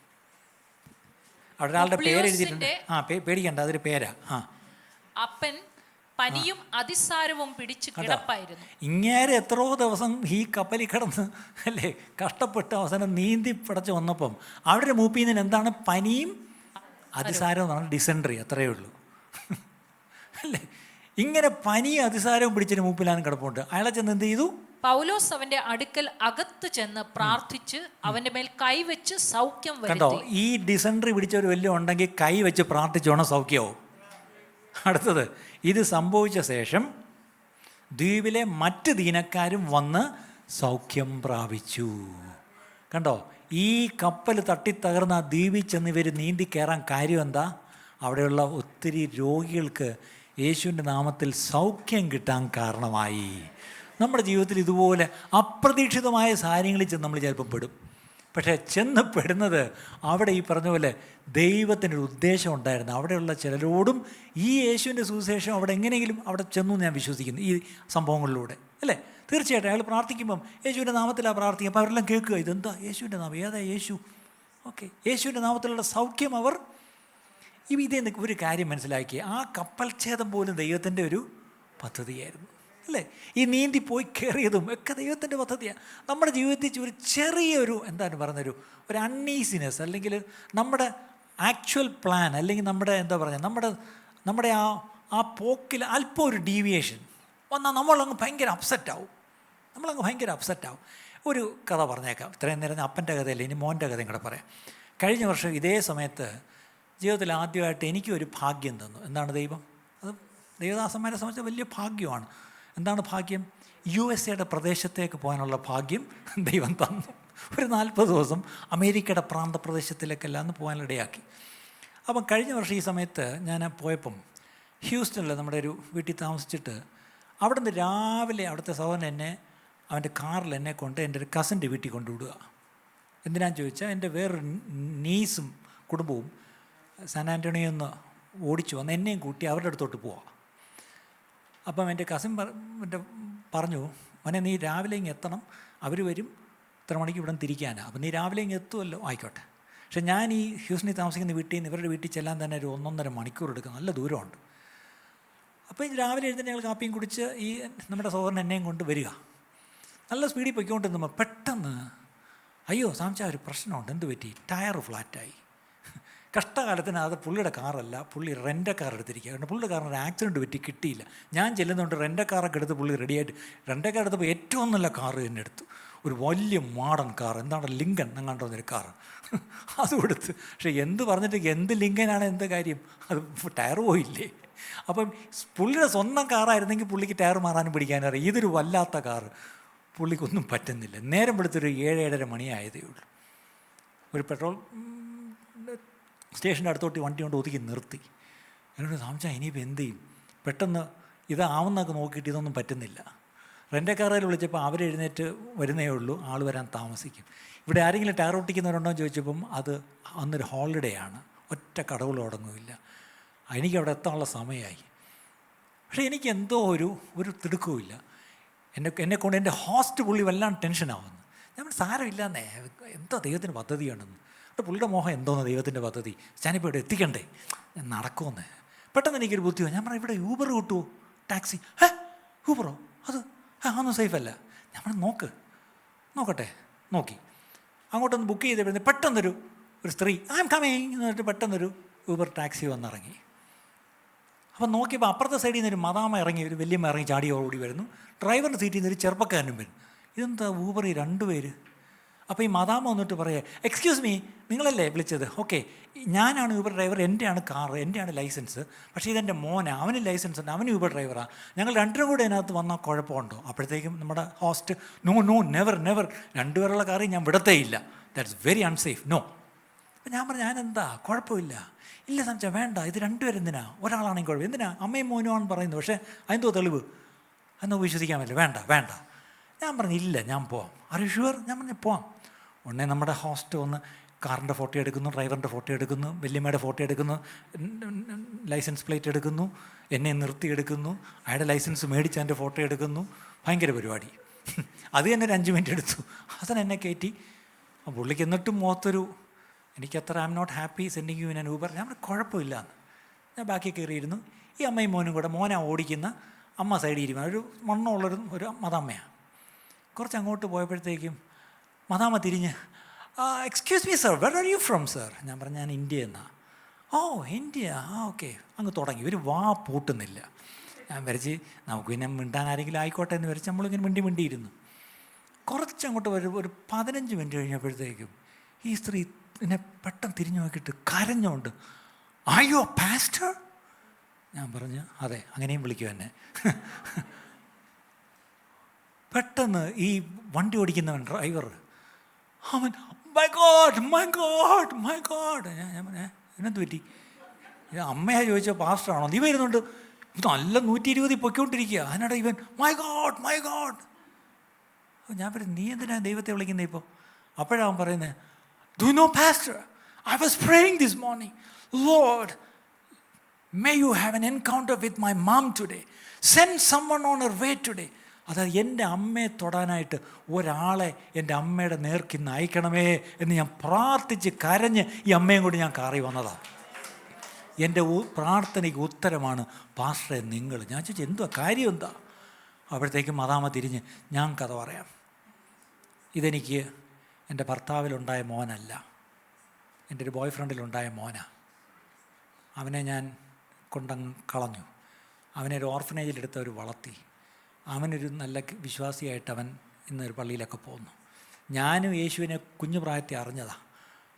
അവിടെ ഒരാളുടെ പേര് എഴുതിയിട്ടുണ്ട്. പേടിക്കണ്ട, അതൊരു പേരാ. അപ്പൻ പനിയും അതിസാരവും പിടിച്ച് കിടപ്പായിരുന്നു. ഇങ്ങേരെ എത്രയോ ദിവസം ഈ കപ്പലിൽ കിടന്ന് അല്ലേ കഷ്ടപ്പെട്ട് അവസാനം നീന്തി പിടച്ച് വന്നപ്പം അവിടെ മൂപ്പിന്ന് എന്താണ്? പനിയും അതിസാരവും എന്നാണ്, ഡിസെൻട്രി, അത്രയേ ഉള്ളൂ അല്ലേ. ഇങ്ങനെ പനിയും അതിസാരവും പിടിച്ചൊരു മൂപ്പിലാണ് കിടപ്പുണ്ട്. അയാളെ ചെന്ന് എന്ത് ചെയ്തു? പൗലോസ് അവന്റെ അടുക്കൽ അകത്ത് ചെന്ന് പ്രാർത്ഥിച്ച് അവന്റെ മേൽ കൈവച്ച് സൗഖ്യം വരുത്തി. കണ്ടോ, ഈ ഡിസെൻട്രി പിടിച്ചവർ വലിയ ഉണ്ടെങ്കിൽ കൈ വെച്ച് പ്രാർത്ഥിച്ചോണം സൗഖ്യമാവും. അടുത്തത്, ഇത് സംഭവിച്ച ശേഷം ദ്വീപിലെ മറ്റ് ദീനക്കാരും വന്ന് സൗഖ്യം പ്രാപിച്ചു. കണ്ടോ, ഈ കപ്പൽ തട്ടിത്തകർന്ന ആ ദ്വീപിൽ ചെന്ന് ഇവർ നീന്തി കയറാൻ കാര്യം എന്താ? അവിടെയുള്ള ഒത്തിരി രോഗികൾക്ക് യേശുവിൻ്റെ നാമത്തിൽ സൗഖ്യം കിട്ടാൻ കാരണമായി. നമ്മുടെ ജീവിതത്തിൽ ഇതുപോലെ അപ്രതീക്ഷിതമായ കാര്യങ്ങളിൽ ചെന്ന് നമ്മൾ ചിലപ്പോൾ പെടും. പക്ഷേ ചെന്ന് പെടുന്നത് അവിടെ ഈ പറഞ്ഞ പോലെ ദൈവത്തിനൊരു ഉദ്ദേശം ഉണ്ടായിരുന്നു. അവിടെയുള്ള ചിലരോടും ഈ യേശുവിൻ്റെ സുവിശേഷം അവിടെ എങ്ങനെയെങ്കിലും അവിടെ ചെന്നു ഞാൻ വിശ്വസിക്കുന്നു, ഈ സംഭവങ്ങളിലൂടെ അല്ലേ. തീർച്ചയായിട്ടും അയാൾ പ്രാർത്ഥിക്കുമ്പം യേശുവിൻ്റെ നാമത്തിലാണ് പ്രാർത്ഥിക്കുക. അപ്പോൾ അവരെല്ലാം കേൾക്കുക, ഇതെന്താ യേശുവിൻ്റെ നാമം, ഏതാ യേശു? ഓക്കെ, യേശുവിൻ്റെ നാമത്തിലുള്ള സൗഖ്യം അവർ ഇതേ ഒരു കാര്യം മനസ്സിലാക്കി. ആ കപ്പൽ ഛേദം പോലും ദൈവത്തിൻ്റെ ഒരു പദ്ധതിയായിരുന്നു അല്ലേ. ഈ നീന്തി പോയി കയറിയതും ഒക്കെ ദൈവത്തിൻ്റെ പദ്ധതിയാണ്. നമ്മുടെ ജീവിതത്തിൽ ഒരു ചെറിയൊരു എന്താണ് പറയുന്നൊരു അൺഈസിനെസ്, അല്ലെങ്കിൽ നമ്മുടെ ആക്ച്വൽ പ്ലാൻ, അല്ലെങ്കിൽ നമ്മുടെ നമ്മുടെ ആ പോക്കിൽ അല്പം ഒരു ഡീവിയേഷൻ വന്നാൽ നമ്മളങ്ങ് ഭയങ്കര അപ്സെറ്റാവും. ഒരു കഥ പറഞ്ഞേക്കാം. ഇത്രയും നേരം അപ്പൻ്റെ കഥയല്ലേ, ഇനി മോൻ്റെ കഥയും കൂടെ പറയാം. കഴിഞ്ഞ വർഷം ഇതേ സമയത്ത് ജീവിതത്തിൽ ആദ്യമായിട്ട് എനിക്കൊരു ഭാഗ്യം തന്നു. എന്താണ് ദൈവം? അത് ദൈവദാസന്മാരെ സംബന്ധിച്ച് വലിയ ഭാഗ്യമാണ്. എന്താണ് ഭാഗ്യം? USA പ്രദേശത്തേക്ക് പോകാനുള്ള ഭാഗ്യം ദൈവം തന്നു. ഒരു 40 ദിവസം അമേരിക്കയുടെ പ്രാന്തപ്രദേശത്തിലേക്കെല്ലാം ഒന്ന് പോകാനിടയാക്കി. അപ്പം കഴിഞ്ഞ വർഷം ഈ സമയത്ത് ഞാൻ പോയപ്പം ഹ്യൂസ്റ്റണിൽ നമ്മുടെ ഒരു വീട്ടിൽ താമസിച്ചിട്ട് അവിടെ നിന്ന് രാവിലെ അവിടുത്തെ സഹോദരൻ എന്നെ അവൻ്റെ കാറിൽ എന്നെ കൊണ്ട് എൻ്റെ ഒരു കസിൻ്റെ വീട്ടിൽ കൊണ്ടുവിടുക. എന്തിനാന്ന് ചോദിച്ചാൽ എൻ്റെ വേറൊരു നീസും കുടുംബവും സാൻ ആൻ്റണിയിൽ നിന്ന് ഓടിച്ചു വന്ന് എന്നെയും കൂട്ടി അവരുടെ അടുത്തോട്ട് പോവാം. അപ്പം എൻ്റെ കസിൻ പറഞ്ഞു, മോനെ നീ രാവിലെ ഇങ്ങ് എത്തണം, അവർ വരും, ഇത്ര മണിക്ക് ഇവിടെ തിരിക്കാനാണ്, അപ്പം നീ രാവിലെ ഇങ്ങ് എത്തുമല്ലോ, ആയിക്കോട്ടെ. പക്ഷെ ഞാൻ ഈ ഹ്യൂസ്റ്റണിൽ താമസിക്കുന്ന വീട്ടിൽ നിന്ന് ഇവരുടെ വീട്ടിൽ ചെല്ലാൻ തന്നെ ഒരു 1.5 മണിക്കൂർ എടുക്കും, നല്ല ദൂരമുണ്ട്. അപ്പോൾ രാവിലെ എഴുതി ഞങ്ങൾ കാപ്പിയും കുടിച്ച് ഈ നമ്മുടെ സഹോദരൻ എന്നെയും കൊണ്ട് വരിക. നല്ല സ്പീഡിൽ പൊയ്ക്കൊണ്ടിരുന്നപ്പോൾ പെട്ടെന്ന് അയ്യോ സാംചാ ഒരു പ്രശ്നമുണ്ട്. എന്ത് പറ്റി? ടയർ ഫ്ലാറ്റായി. കഷ്ടകാലത്തിന് അത് പുള്ളിയുടെ കാറല്ല, പുള്ളി റെൻ്റ് കാർ എടുത്തിരിക്കുക. കാരണം പുള്ളിയുടെ കാറിന് ഒരു ആക്സിഡൻറ്റ് പറ്റി കിട്ടിയില്ല. ഞാൻ ചെല്ലുന്നുണ്ട് റെൻ്റ് കാറൊക്കെ എടുത്ത് പുള്ളി റെഡിയായിട്ട് റെൻ്റ് കാർ എടുത്തപ്പോൾ ഏറ്റവും നല്ല കാറ് തന്നെ എടുത്തു, ഒരു വലിയ മോഡേൺ കാർ, എന്താണ് ലിങ്കൻ എങ്ങാണ്ടോ ഒരു കാർ, അതും എടുത്ത്. പക്ഷേ എന്ത് പറഞ്ഞിട്ട് എന്ത് ലിങ്കനാണ് എന്ത് കാര്യം, അത് ടയർ പോയില്ലേ. അപ്പം പുള്ളിയുടെ സ്വന്തം കാറായിരുന്നെങ്കിൽ പുള്ളിക്ക് ടയർ മാറാനും പിടിക്കാനും അറിയാം. ഇതൊരു വല്ലാത്ത കാറ്, പുള്ളിക്കൊന്നും പറ്റുന്നില്ല. നേരം വെളുത്തൊരു 7-7:30 മണിയായതേ ഉള്ളൂ. ഒരു പെട്രോൾ സ്റ്റേഷൻ്റെ അടുത്തോട്ട് വണ്ടി കൊണ്ട് ഒതുക്കി നിർത്തി. എന്നോട് താമസിച്ചാൽ ഇനിയിപ്പോൾ എന്ത് ചെയ്യും? പെട്ടെന്ന് ഇതാവുന്നൊക്കെ നോക്കിയിട്ട് ഇതൊന്നും പറ്റുന്നില്ല. റെൻ്റ് കാറിൽ വിളിച്ചപ്പോൾ അവരെഴുന്നേറ്റ് വരുന്നേ ഉള്ളൂ, ആൾ വരാൻ താമസിക്കും. ഇവിടെ ആരെങ്കിലും ടയർ ഒട്ടിക്കുന്നവരുണ്ടോ എന്ന് ചോദിച്ചപ്പം അത് അന്നൊരു ഹോളിഡേ ആണ്, ഒറ്റ കടവുകളും തുടങ്ങുമില്ല. എനിക്കവിടെ എത്താനുള്ള സമയമായി. പക്ഷേ എനിക്ക് എന്തോ ഒരു തിടുക്കവുമില്ല. എന്നെക്കൊണ്ട് എൻ്റെ ഹോസ്റ്റ് പുള്ളി വല്ലാണ്ട് ടെൻഷനാവുന്നു. ഞാൻ സാരമില്ലാന്നേ, എന്തോ ദൈവത്തിൻ്റെ പദ്ധതിയാണെന്ന്. അപ്പോൾ പുള്ളിയുടെ മോഹം എന്തോന്ന് ദൈവത്തിൻ്റെ പദ്ധതി, ഞാനിപ്പോൾ ഇവിടെ എത്തിക്കണ്ടേ, ഞാൻ നടക്കുമെന്ന്. പെട്ടെന്ന് എനിക്കൊരു ബുദ്ധിയോ, ഞാൻ പറഞ്ഞു ഇവിടെ യൂബർ കിട്ടുമോ, ടാക്സി? യൂബറോ? അത് അതൊന്നും സേഫല്ല. ഞാൻ പറഞ്ഞു നോക്കട്ടെ. നോക്കി അങ്ങോട്ടൊന്ന് ബുക്ക് ചെയ്തപ്പോഴേ പെട്ടെന്നൊരു സ്ത്രീ ഐ എം കമ്മിങ് എന്ന് പറഞ്ഞിട്ട് പെട്ടെന്നൊരു ഊബർ ടാക്സി വന്നിറങ്ങി. അപ്പം നോക്കിയപ്പോൾ അപ്പുറത്തെ സൈഡിൽ നിന്ന് ഒരു മദാമ ഇറങ്ങി, ഒരു വലിയമ്മ ഇറങ്ങി ചാടി ഓടി വരുന്നു. ഡ്രൈവറിൻ്റെ സീറ്റിൽ നിന്ന് ഒരു ചെറുപ്പക്കാരനും വരും. ഇതെന്താ ഊബർ ഈ 2 പേര്? അപ്പോൾ ഈ മദാമ വന്നിട്ട് പറയുക, എക്സ്ക്യൂസ് മീ, നിങ്ങളല്ലേ വിളിച്ചത്? ഓക്കെ, ഞാനാണ് ഊബർ ഡ്രൈവർ, എൻ്റെയാണ് കാറ്, എൻ്റെയാണ് ലൈസൻസ്. പക്ഷേ ഇതെൻ്റെ മോനാണ്, അവന് ലൈസൻസ് ഉണ്ട്, അവന് ഊബർ ഡ്രൈവറാണ്. ഞങ്ങൾ 2 കൂടെ അതിനകത്ത് വന്നാൽ കുഴപ്പമുണ്ടോ? അപ്പോഴത്തേക്കും നമ്മുടെ ഹോസ്റ്റ് നോ നെവർ 2 പേരുള്ള കാറിൽ ഞാൻ വിടത്തേയില്ല, ദാറ്റ്സ് വെരി അൺസേഫ്, നോ. അപ്പം ഞാൻ പറഞ്ഞു ഞാനെന്താ കുഴപ്പമില്ല. ഇല്ല സംശയം വേണ്ട, ഇത് 2 പേരെന്തിനാ, ഒരാളാണെങ്കിൽ കുഴപ്പം, എന്തിനാ അമ്മയും മോനുമാണെന്ന് പറയുന്നത്, പക്ഷേ അതിനെന്തോ തെളിവ്, അതൊന്നും വിശ്വസിക്കാൻ പറ്റില്ല, വേണ്ട. ഞാൻ പറഞ്ഞു ഇല്ല ഞാൻ പോവാം. Are you sure? ഞാൻ പറഞ്ഞു പോവാം. ഉടനെ നമ്മുടെ ഹോസ്റ്റ് വന്ന് കാറിൻ്റെ ഫോട്ടോ എടുക്കുന്നു, ഡ്രൈവറിൻ്റെ ഫോട്ടോ എടുക്കുന്നു, വല്യമ്മയുടെ ഫോട്ടോ എടുക്കുന്നു, ലൈസൻസ് പ്ലേറ്റ് എടുക്കുന്നു, എന്നെ നിർത്തിയെടുക്കുന്നു, അയാളുടെ ലൈസൻസ് മേടിച്ച് എൻ്റെ ഫോട്ടോ എടുക്കുന്നു. ഭയങ്കര പരിപാടി. അത് തന്നെ ഒരു 5 മിനിറ്റ് എടുത്തു. അതിന് എന്നെ കയറ്റി. പുള്ളിക്ക് എന്നിട്ടും മുഖത്തൊരു എനിക്കത്ര I am not happy sending you in an Uber. ഞാൻ കുഴപ്പമില്ല എന്ന്. ഞാൻ ബാക്കി കയറിയിരുന്നു. ഈ അമ്മയും മോനും കൂടെ, മോനാ ഓടിക്കുന്ന, അമ്മ സൈഡിൽ ഇരിക്കുന്ന ഒരു മണ്ണുള്ളൊരു മദാമ്മയാണ്. കുറച്ച് അങ്ങോട്ട് പോയപ്പോഴത്തേക്കും മദാമ്മ തിരിഞ്ഞ് excuse me sir, where are you from sir? ഞാൻ പറഞ്ഞു ഞാൻ ഇന്ത്യ എന്നാണ്. ഓ ഇന്ത്യ, ഓക്കെ. അങ്ങ് തുടങ്ങി. ഒരു വാ പൂട്ടുന്നില്ല. ഞാൻ വരച്ച് നമുക്ക് പിന്നെ മിണ്ടാൻ ആരെങ്കിലും ആയിക്കോട്ടെ എന്ന് വരച്ച് നമ്മളിങ്ങനെ മിണ്ടിയിരുന്നു. കുറച്ചങ്ങോട്ട് ഒരു 15 മിനിറ്റ് കഴിഞ്ഞപ്പോഴത്തേക്കും ഈ സ്ത്രീ എന്നെ പെട്ടെന്ന് തിരിഞ്ഞു നോക്കിയിട്ട് കരഞ്ഞുകൊണ്ട് ആർ യു എ പാസ്റ്റർ? ഞാൻ പറഞ്ഞു അതെ, അങ്ങനെയും വിളിക്കും എന്നെ. പെട്ടെന്ന് ഈ വണ്ടി ഓടിക്കുന്നവൻ ഡ്രൈവർ അവൻ മൈ ഗോഡ്. ഞാൻ എന്നെന്ത് പറ്റി? അമ്മയെ ചോദിച്ചാൽ പാസ്റ്ററാണോ? നീ വരുന്നുണ്ട്, നല്ല 120 പൊയ്ക്കൊണ്ടിരിക്കുക. അതിനിടെ ഇവൻ മൈ ഗോഡ്. ഞാൻ പറഞ്ഞു നീ എന്തിനാ ദൈവത്തെ വിളിക്കുന്നത് ഇപ്പോൾ? അപ്പോഴാവൻ പറയുന്നത്, do you know pastor, I was praying this morning, Lord, may you have an encounter with my mom today, send someone on her way today. അതായത് എൻ്റെ അമ്മയെ തൊടാനായിട്ട് ഒരാളെ എൻ്റെ അമ്മയുടെ നേർക്കിന്ന് അയക്കണമേ എന്ന് ഞാൻ പ്രാർത്ഥിച്ച് കരഞ്ഞ് ഈ അമ്മയും കൂടി ഞാൻ കാറി വന്നതാണ്. എൻ്റെ പ്രാർത്ഥനയ്ക്ക് ഉത്തരമാണ് പാസ്റ്ററെ നിങ്ങൾ. ഞാൻ ചോദിച്ചു എന്തുവാ കാര്യം എന്താ? അപ്പോഴത്തേക്കും മദാമ തിരിഞ്ഞ് ഞാൻ കഥ പറയാം. ഇതെനിക്ക് എൻ്റെ ഭർത്താവിലുണ്ടായ മോനല്ല, എൻ്റെ ഒരു ബോയ് ഫ്രണ്ടിലുണ്ടായ മോനാണ്. അവനെ ഞാൻ കൊണ്ടങ്ങ് കളഞ്ഞു. അവനെ ഒരു ഓർഫനേജിലെടുത്ത് അവർ വളർത്തി. അവനൊരു നല്ല വിശ്വാസിയായിട്ട് അവൻ ഇന്നൊരു പള്ളിയിലൊക്കെ പോകുന്നു. ഞാനും യേശുവിനെ കുഞ്ഞു പ്രായത്തിൽ അറിഞ്ഞതാണ്.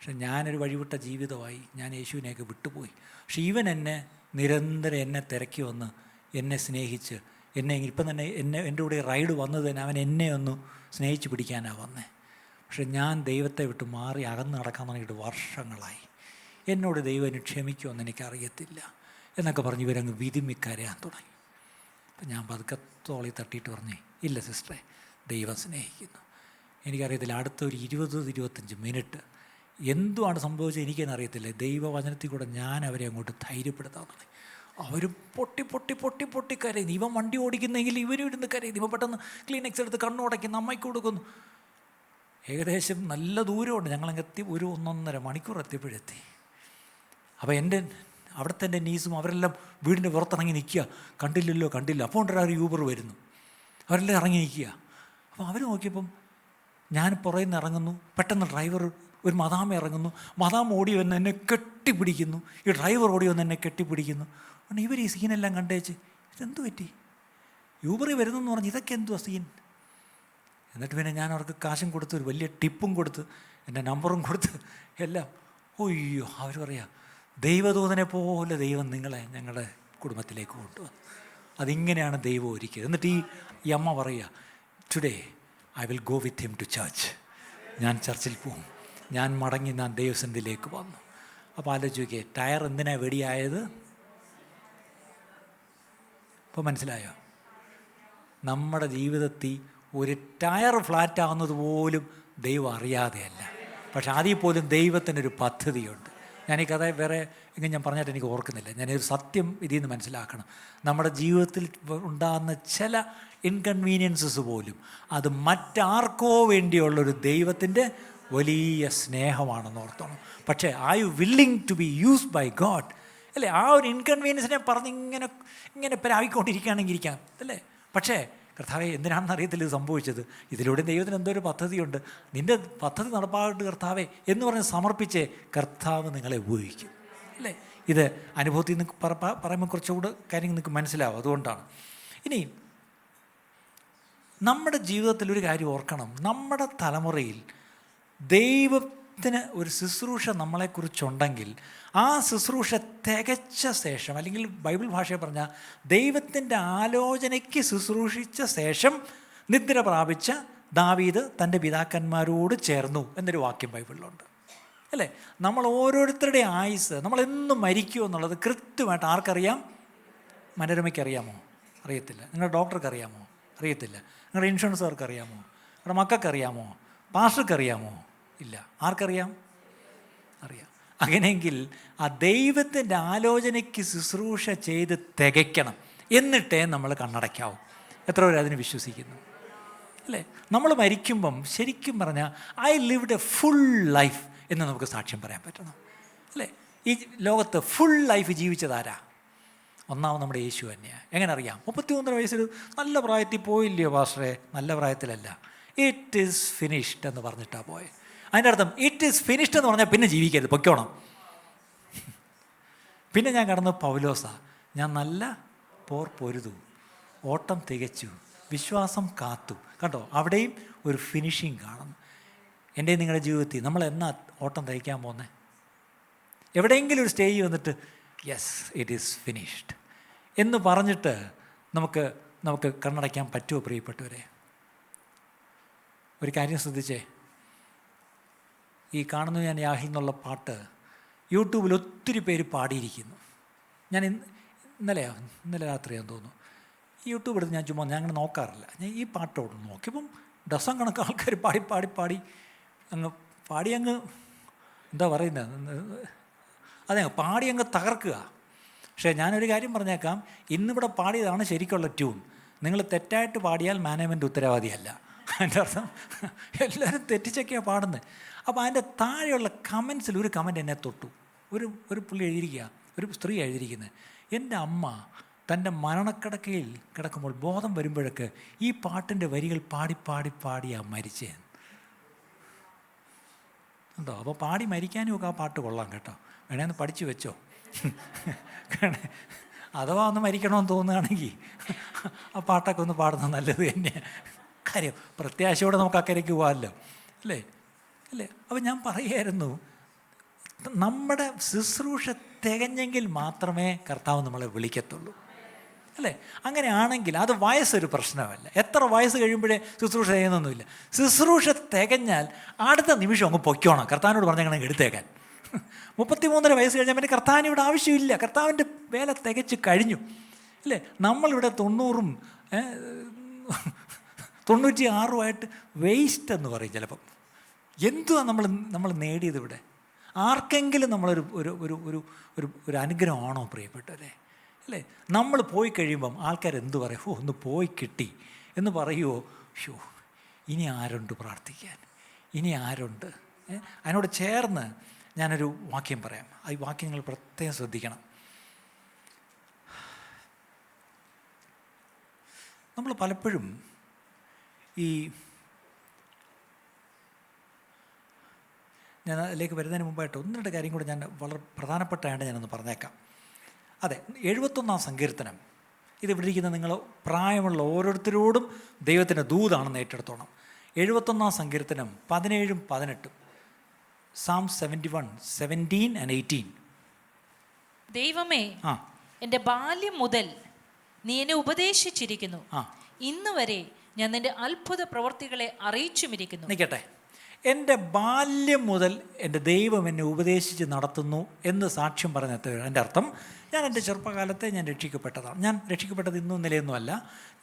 പക്ഷെ ഞാനൊരു വഴിവിട്ട ജീവിതമായി, ഞാൻ യേശുവിനെയൊക്കെ വിട്ടുപോയി. പക്ഷെ ഇവൻ എന്നെ നിരന്തരം എന്നെ തിരക്കി വന്ന് എന്നെ സ്നേഹിച്ച് എന്നെ ഇപ്പം തന്നെ എൻ്റെ കൂടെ റൈഡ് വന്നത് തന്നെ അവൻ എന്നെ ഒന്ന് സ്നേഹിച്ച് പിടിക്കാനാണ് വന്നേ. പക്ഷെ ഞാൻ ദൈവത്തെ വിട്ട് മാറി അകന്ന് നടക്കാൻ തുടങ്ങിയിട്ട് വർഷങ്ങളായി. എന്നോട് ദൈവം എന്നെ ക്ഷമിക്കുമെന്ന് എനിക്കറിയത്തില്ല എന്നൊക്കെ പറഞ്ഞ് ഇവരങ്ങ് വിധിമിക്കരയാൻ തുടങ്ങി. അപ്പം ഞാൻ പതുക്കെ തോളി തട്ടിയിട്ട് പറഞ്ഞേ, ഇല്ല സിസ്റ്ററെ, ദൈവം സ്നേഹിക്കുന്നു. എനിക്കറിയത്തില്ല, അടുത്തൊരു 20-25 മിനിറ്റ് എന്തുമാണ് സംഭവിച്ചത് എനിക്കെന്നറിയത്തില്ല. ദൈവവചനത്തിൽ കൂടെ ഞാൻ അവരെ അങ്ങോട്ട് ധൈര്യപ്പെടുത്താൻ തുടങ്ങി. അവർ പൊട്ടി പൊട്ടി പൊട്ടി പൊട്ടി കരയുന്നു. ഇവൻ വണ്ടി ഓടിക്കുന്നെങ്കിൽ ഇവരും ഇരുന്ന് കരയുന്നു. ഇവൻ പെട്ടെന്ന് ക്ലീനെക്സ് എടുത്ത് കണ്ണുടയ്ക്കുന്നു, അമ്മയ്ക്ക് കൊടുക്കുന്നു. ഏകദേശം നല്ല ദൂരമുണ്ട്, ഞങ്ങളങ്ങെത്തി ഒരു 1.5 മണിക്കൂർ എത്തിയപ്പോഴെത്തി. അപ്പോൾ അവിടുത്തെ എൻ്റെ നീസും അവരെല്ലാം വീടിൻ്റെ പുറത്തിറങ്ങി നിൽക്കുക. കണ്ടില്ല. അപ്പോൾ ഒരു യൂബർ വരുന്നു, അവരെല്ലാം ഇറങ്ങി നിൽക്കുക. അപ്പോൾ അവർ നോക്കിയപ്പം ഞാൻ പുറയിൽ നിന്ന് ഇറങ്ങുന്നു. പെട്ടെന്ന് ഡ്രൈവർ ഒരു മദാമ ഇറങ്ങുന്നു. മദാമ ഓടി വന്ന് എന്നെ കെട്ടിപ്പിടിക്കുന്നു. ഈ ഡ്രൈവർ ഓടി വന്ന് എന്നെ കെട്ടിപ്പിടിക്കുന്നു. കാരണം ഇവർ ഈ സീനെല്ലാം കണ്ടേച്ച് ഇതെന്തു പറ്റി, യൂബറിൽ വരുന്നെന്ന് പറഞ്ഞ് ഇതൊക്കെ എന്തുവാ സീൻ. എന്നിട്ട് പിന്നെ ഞാൻ അവർക്ക് കാശും കൊടുത്ത് ഒരു വലിയ ടിപ്പും കൊടുത്ത് എൻ്റെ നമ്പറും കൊടുത്ത് എല്ലാം. ഒയ്യോ, അവർ പറയാ, ദൈവദൂതനെ പോലെ ദൈവം നിങ്ങളെ ഞങ്ങളുടെ കുടുംബത്തിലേക്ക് കൊണ്ടുവന്നു. അതിങ്ങനെയാണ് ദൈവം ഒരുക്കിയത്. എന്നിട്ട് ഈ അമ്മ പറയുക, today I will go with him to church. ഞാൻ ചർച്ചിൽ പോകും, ഞാൻ മടങ്ങി ഞാൻ ദൈവസന്നിധിയിലേക്ക് വന്നു. അപ്പോൾ ആലോചിക്കേ, ടയർ എന്തിനാണ് വെടിയായത്? ഇപ്പോൾ മനസ്സിലായോ? നമ്മുടെ ജീവിതത്തിൽ ഒരു ടയർ ഫ്ലാറ്റ് ആവുന്നത് പോലും ദൈവം അറിയാതെയല്ല. പക്ഷെ അതിൽ പോലും ദൈവത്തിനൊരു പദ്ധതിയുണ്ട്. ഞാൻ ഈ കഥ വേറെ എങ്ങനെ ഞാൻ പറഞ്ഞിട്ട് എനിക്ക് ഓർക്കുന്നില്ല. ഞാനൊരു സത്യം ഇതിൽ നിന്ന് മനസ്സിലാക്കണം. നമ്മുടെ ജീവിതത്തിൽ ഉണ്ടാകുന്ന ചില ഇൻകൺവീനിയൻസസ് പോലും അത് മറ്റാർക്കോ വേണ്ടിയുള്ളൊരു ദൈവത്തിൻ്റെ വലിയ സ്നേഹമാണെന്ന് ഓർത്തോണം. പക്ഷേ are you willing to be used by God? അല്ലേ? ആ ഒരു ഇൻകൺവീനിയൻസിനെ പറഞ്ഞ് ഇങ്ങനെ പരാവിക്കൊണ്ടിരിക്കുകയാണെങ്കിൽ ഇരിക്കാം, അല്ലേ? പക്ഷേ കർത്താവെ, എന്തിനാണെന്ന് അറിയത്തില്ല ഇത് സംഭവിച്ചത്. ഇതിലൂടെ ദൈവത്തിന് എന്തോ ഒരു പദ്ധതിയുണ്ട്, നിൻ്റെ പദ്ധതി നടപ്പാകട്ടെ കർത്താവെ എന്ന് പറഞ്ഞ് സമർപ്പിച്ച് കർത്താവ് നിങ്ങളെ ഉപയോഗിക്കും, അല്ലേ? ഇത് അനുഭവത്തിൽ നിന്ന് പറയുമ്പോൾ കുറച്ചുകൂടെ കാര്യങ്ങൾ നിങ്ങൾക്ക് മനസ്സിലാവും. അതുകൊണ്ടാണ്. ഇനി നമ്മുടെ ജീവിതത്തിൽ ഒരു കാര്യം ഓർക്കണം. നമ്മുടെ തലമുറയിൽ ദൈവത്തിന് ഒരു ശുശ്രൂഷ നമ്മളെക്കുറിച്ചുണ്ടെങ്കിൽ ആ ശുശ്രൂഷ തികച്ച ശേഷം, അല്ലെങ്കിൽ ബൈബിൾ ഭാഷയിൽ പറഞ്ഞാൽ ദൈവത്തിൻ്റെ ആലോചനയ്ക്ക് ശുശ്രൂഷിച്ച ശേഷം നിദ്ര പ്രാപിച്ച ദാവീദ് തൻ്റെ പിതാക്കന്മാരോട് ചേർന്നു എന്നൊരു വാക്യം ബൈബിളിലുണ്ട്, അല്ലേ? നമ്മൾ ഓരോരുത്തരുടെയും ആയുസ്, നമ്മളെന്നും മരിക്കുമോ എന്നുള്ളത് കൃത്യമായിട്ട് ആർക്കറിയാം? മനോരമയ്ക്ക് അറിയാമോ? അറിയത്തില്ല. നിങ്ങളുടെ ഡോക്ടർക്ക് അറിയാമോ? അറിയത്തില്ല. നിങ്ങളുടെ ഇൻഷുറൻസുകാർക്ക് അറിയാമോ? നിങ്ങളുടെ മക്കൾക്ക് അറിയാമോ? പാസ്റ്റർക്ക് അറിയാമോ? ഇല്ല. ആർക്കറിയാം? അറിയാം. അങ്ങനെയെങ്കിൽ ആ ദൈവത്തിൻ്റെ ആലോചനയ്ക്ക് ശുശ്രൂഷ ചെയ്ത് തികയ്ക്കണം, എന്നിട്ടേ നമ്മൾ കണ്ണടയ്ക്കാവും. എത്ര പേര് അതിന് വിശ്വസിക്കുന്നു, അല്ലേ? നമ്മൾ മരിക്കുമ്പം ശരിക്കും പറഞ്ഞാൽ I lived A full life എന്ന് നമുക്ക് സാക്ഷ്യം പറയാൻ പറ്റണം, അല്ലേ? ഈ ലോകത്ത് ഫുൾ ലൈഫ് ജീവിച്ചതാരാ? ഒന്നാമത് നമ്മുടെ യേശു തന്നെയാണ്. എങ്ങനെ അറിയാം? 33 വയസ്സിൽ നല്ല പ്രായത്തിൽ പോയില്ലയോ പാസ്റ്ററെ? നല്ല പ്രായത്തിലല്ല, ഇറ്റ് ഈസ് ഫിനിഷ്ഡ് എന്ന് പറഞ്ഞിട്ടാണ് പോയത്. അതിൻ്റെ അർത്ഥം ഇറ്റ് ഈസ് ഫിനിഷ്ഡ് എന്ന് പറഞ്ഞാൽ പിന്നെ ജീവിക്കരുത്, പൊയ്ക്കോണം. പിന്നെ ഞാൻ കടന്ന് പൗലോസാ, ഞാൻ നല്ല പോർ പൊരുതു, ഓട്ടം തികച്ചു, വിശ്വാസം കാത്തു. കണ്ടോ, അവിടെയും ഒരു ഫിനിഷിങ് കാണുന്നു. എൻ്റെ നിങ്ങളുടെ ജീവിതത്തിൽ നമ്മൾ എന്നാ ഓട്ടം തയ്ക്കാൻ പോകുന്നത്? എവിടെയെങ്കിലും ഒരു സ്റ്റേജ് വന്നിട്ട് യെസ് ഇറ്റ് ഈസ് ഫിനിഷ്ഡ് എന്ന് പറഞ്ഞിട്ട് നമുക്ക് കണ്ണടയ്ക്കാൻ പറ്റുമോ പ്രിയപ്പെട്ടവരെ? ഒരു കാര്യം ശ്രദ്ധിച്ചേ, ഈ കാണുന്നു ഞാൻ യാഹി എന്നുള്ള പാട്ട് യൂട്യൂബിൽ ഒത്തിരി പേര് പാടിയിരിക്കുന്നു. ഞാൻ ഇന്നലെ രാത്രിയാന്ന് തോന്നുന്നു യൂട്യൂബ് എടുത്ത് ഞാൻ ചുമ്മാ ഞാൻ അങ്ങനെ നോക്കാറില്ല. ഞാൻ ഈ പാട്ടോട് നോക്കിയപ്പം ഡസൻ കണക്ക് ആൾക്കാർ പാടി അങ്ങ് എന്താ പറയുന്നത്, അതെ, പാടി അങ്ങ് തകർക്കുക. പക്ഷേ ഞാനൊരു കാര്യം പറഞ്ഞേക്കാം, ഇന്നിവിടെ പാടിയതാണ് ശരിക്കുള്ള ട്യൂൺ. നിങ്ങൾ തെറ്റായിട്ട് പാടിയാൽ മാനേജ്മെൻറ്റ് ഉത്തരവാദിയല്ല. അതിൻ്റെ അർത്ഥം എല്ലാവരും തെറ്റിച്ചൊക്കെയാണ് പാടുന്നത്. അപ്പോൾ അതിൻ്റെ താഴെയുള്ള കമൻസിൽ ഒരു കമൻറ്റ് എന്നെ തൊട്ടു. ഒരു പുള്ളി എഴുതിയിരിക്കുക, ഒരു സ്ത്രീ എഴുതിയിരിക്കുന്നത്, എൻ്റെ അമ്മ തൻ്റെ മരണക്കിടക്കയിൽ കിടക്കുമ്പോൾ ബോധം വരുമ്പോഴൊക്കെ ഈ പാട്ടിൻ്റെ വരികൾ പാടിയാണ് മരിച്ചേ. ഉണ്ടോ? അപ്പോൾ പാടി മരിക്കാനും ഒക്കെ ആ പാട്ട് കൊള്ളാം കേട്ടോ, വേണമെന്ന് പഠിച്ചു വെച്ചോ. അഥവാ ഒന്ന് മരിക്കണമെന്ന് തോന്നുകയാണെങ്കിൽ ആ പാട്ടൊക്കെ ഒന്ന് പാടുന്നത് നല്ലത് തന്നെയാണ്. കാര്യം പ്രത്യാശയോടെ നമുക്ക് അക്കരയ്ക്ക് പോകാമല്ലോ, അല്ലേ? അപ്പോൾ ഞാൻ പറയായിരുന്നു, നമ്മുടെ ശുശ്രൂഷ തികഞ്ഞെങ്കിൽ മാത്രമേ കർത്താവ് നമ്മളെ വിളിക്കത്തുള്ളൂ, അല്ലേ? അങ്ങനെയാണെങ്കിൽ അത് വയസ്സൊരു പ്രശ്നമല്ല. എത്ര വയസ്സ് കഴിയുമ്പോഴേ ശുശ്രൂഷ ചെയ്യുന്നൊന്നുമില്ല. ശുശ്രൂഷ തികഞ്ഞാൽ അടുത്ത നിമിഷം അങ്ങ് പൊയ്ക്കോണം. കർത്താവിനോട് പറഞ്ഞങ്ങനെ എടുത്തേക്കാൻ. 33 വയസ്സ് കഴിഞ്ഞാൽ പിന്നെ കർത്താവിന് ഇവിടെ ആവശ്യമില്ല. കർത്താവിൻ്റെ വേല തികച്ച് കഴിഞ്ഞു, അല്ലേ? നമ്മളിവിടെ 90ഉം 96 വേസ്റ്റ് എന്ന് പറയും ചിലപ്പം. എന്തുവാ നമ്മൾ നേടിയത് ഇവിടെ? ആർക്കെങ്കിലും നമ്മളൊരു ഒരു ഒരു ഒരു ഒരു ഒരു അനുഗ്രഹമാണോ പ്രിയപ്പെട്ടവരെ, അല്ലേ? നമ്മൾ പോയി കഴിയുമ്പം ആൾക്കാരെന്ത് പറയും? ഒന്ന് പോയി കിട്ടി എന്ന് പറയുമോ? ഷോ, ഇനി ആരുണ്ട് പ്രാർത്ഥിക്കാൻ? ഇനി ആരുണ്ട്? അതിനോട് ചേർന്ന് ഞാനൊരു വാക്യം പറയാം. ഈ വാക്യം നിങ്ങൾ പ്രത്യേകം ശ്രദ്ധിക്കണം. നമ്മൾ പലപ്പോഴും ഞാൻ അതിലേക്ക് വരുന്നതിന് മുമ്പായിട്ട് 1-2 കാര്യം കൂടെ ഞാൻ വളരെ പ്രധാനപ്പെട്ടായിട്ട് ഞാനൊന്ന് പറഞ്ഞേക്കാം. അതെ, 71 സങ്കീർത്തനം, ഇത് ഇവിടെ ഇരിക്കുന്ന നിങ്ങൾ പ്രായമുള്ള ഓരോരുത്തരോടും ദൈവത്തിൻ്റെ ദൂതാണെന്ന് ഏറ്റെടുത്തോണം. 71 സങ്കീർത്തനം 17-ഉം 18. Psalm 71, 17 and 18. ദൈവമേ, എൻ്റെ ബാല്യം മുതൽ നീ എന്നെ ഉപദേശിച്ചിരിക്കുന്നു. ഇന്ന് വരെ ഞാൻ നിന്റെ അത്ഭുത പ്രവർത്തികളെ അറിയിച്ചുമിരിക്കുന്നു. നിൽക്കട്ടെ, എൻ്റെ ബാല്യം മുതൽ എൻ്റെ ദൈവം എന്നെ ഉപദേശിച്ച് നടത്തുന്നു എന്ന് സാക്ഷ്യം പറഞ്ഞത് എൻ്റെ അർത്ഥം, ഞാൻ എൻ്റെ ചെറുപ്പകാലത്തെ ഞാൻ രക്ഷിക്കപ്പെട്ടതാണ്. ഞാൻ രക്ഷിക്കപ്പെട്ടത് ഇന്നും നിലയൊന്നുമല്ല.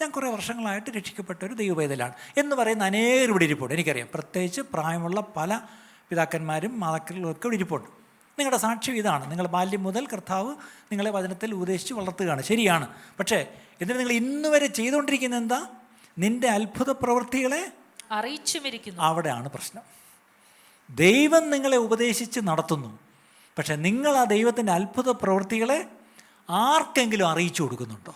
ഞാൻ കുറേ വർഷങ്ങളായിട്ട് രക്ഷിക്കപ്പെട്ട ഒരു ദൈവവേദലാണ് എന്ന് പറയുന്ന അനേകം ഇവിടെ ഇരിപ്പുണ്ട്. എനിക്കറിയാം, പ്രത്യേകിച്ച് പ്രായമുള്ള പല പിതാക്കന്മാരും മാതാക്കളും ഒക്കെ ഇവിടെ ഇരിപ്പുണ്ട്. നിങ്ങളുടെ സാക്ഷ്യം ഇതാണ്. നിങ്ങൾ ബാല്യം മുതൽ കർത്താവ് നിങ്ങളെ വചനത്തിൽ ഉപദേശിച്ച് വളർത്തുകയാണ്, ശരിയാണ്. പക്ഷേ ഇതിന് നിങ്ങൾ ഇന്ന് വരെ ചെയ്തുകൊണ്ടിരിക്കുന്നത് എന്താ? നിൻ്റെ അത്ഭുത പ്രവൃത്തികളെ അറിയിച്ചുമിരിക്കുന്നു. അവിടെയാണ് പ്രശ്നം. ദൈവം നിങ്ങളെ ഉപദേശിച്ച് നടത്തുന്നു, പക്ഷെ നിങ്ങൾ ആ ദൈവത്തിൻ്റെ അത്ഭുത പ്രവൃത്തികളെ ആർക്കെങ്കിലും അറിയിച്ചു കൊടുക്കുന്നുണ്ടോ?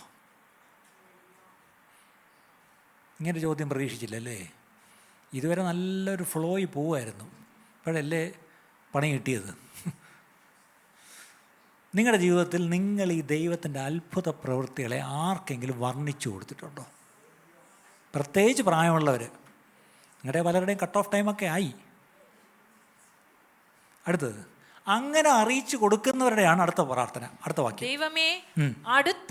ഇങ്ങനെ ചോദ്യം പ്രതീക്ഷിച്ചില്ലല്ലേ? ഇതുവരെ നല്ലൊരു ഫ്ലോയിൽ പോവുമായിരുന്നു, ഇപ്പോഴല്ലേ പണി കിട്ടിയത്. നിങ്ങളുടെ ജീവിതത്തിൽ നിങ്ങൾ ഈ ദൈവത്തിൻ്റെ അത്ഭുത പ്രവൃത്തികളെ ആർക്കെങ്കിലും വർണ്ണിച്ചു കൊടുത്തിട്ടുണ്ടോ? പ്രത്യേകിച്ച് പ്രായമുള്ളവർ. നിങ്ങളുടെ പലരുടെയും കട്ട് ഓഫ് ടൈമൊക്കെ ആയി. അടുത്തത്, അങ്ങനെ അറിയിച്ചു കൊടുക്കുന്നവരുടെയാണ് അടുത്ത പ്രാർത്ഥന, അടുത്ത വാക്യം. ദൈവമേ, അടുത്ത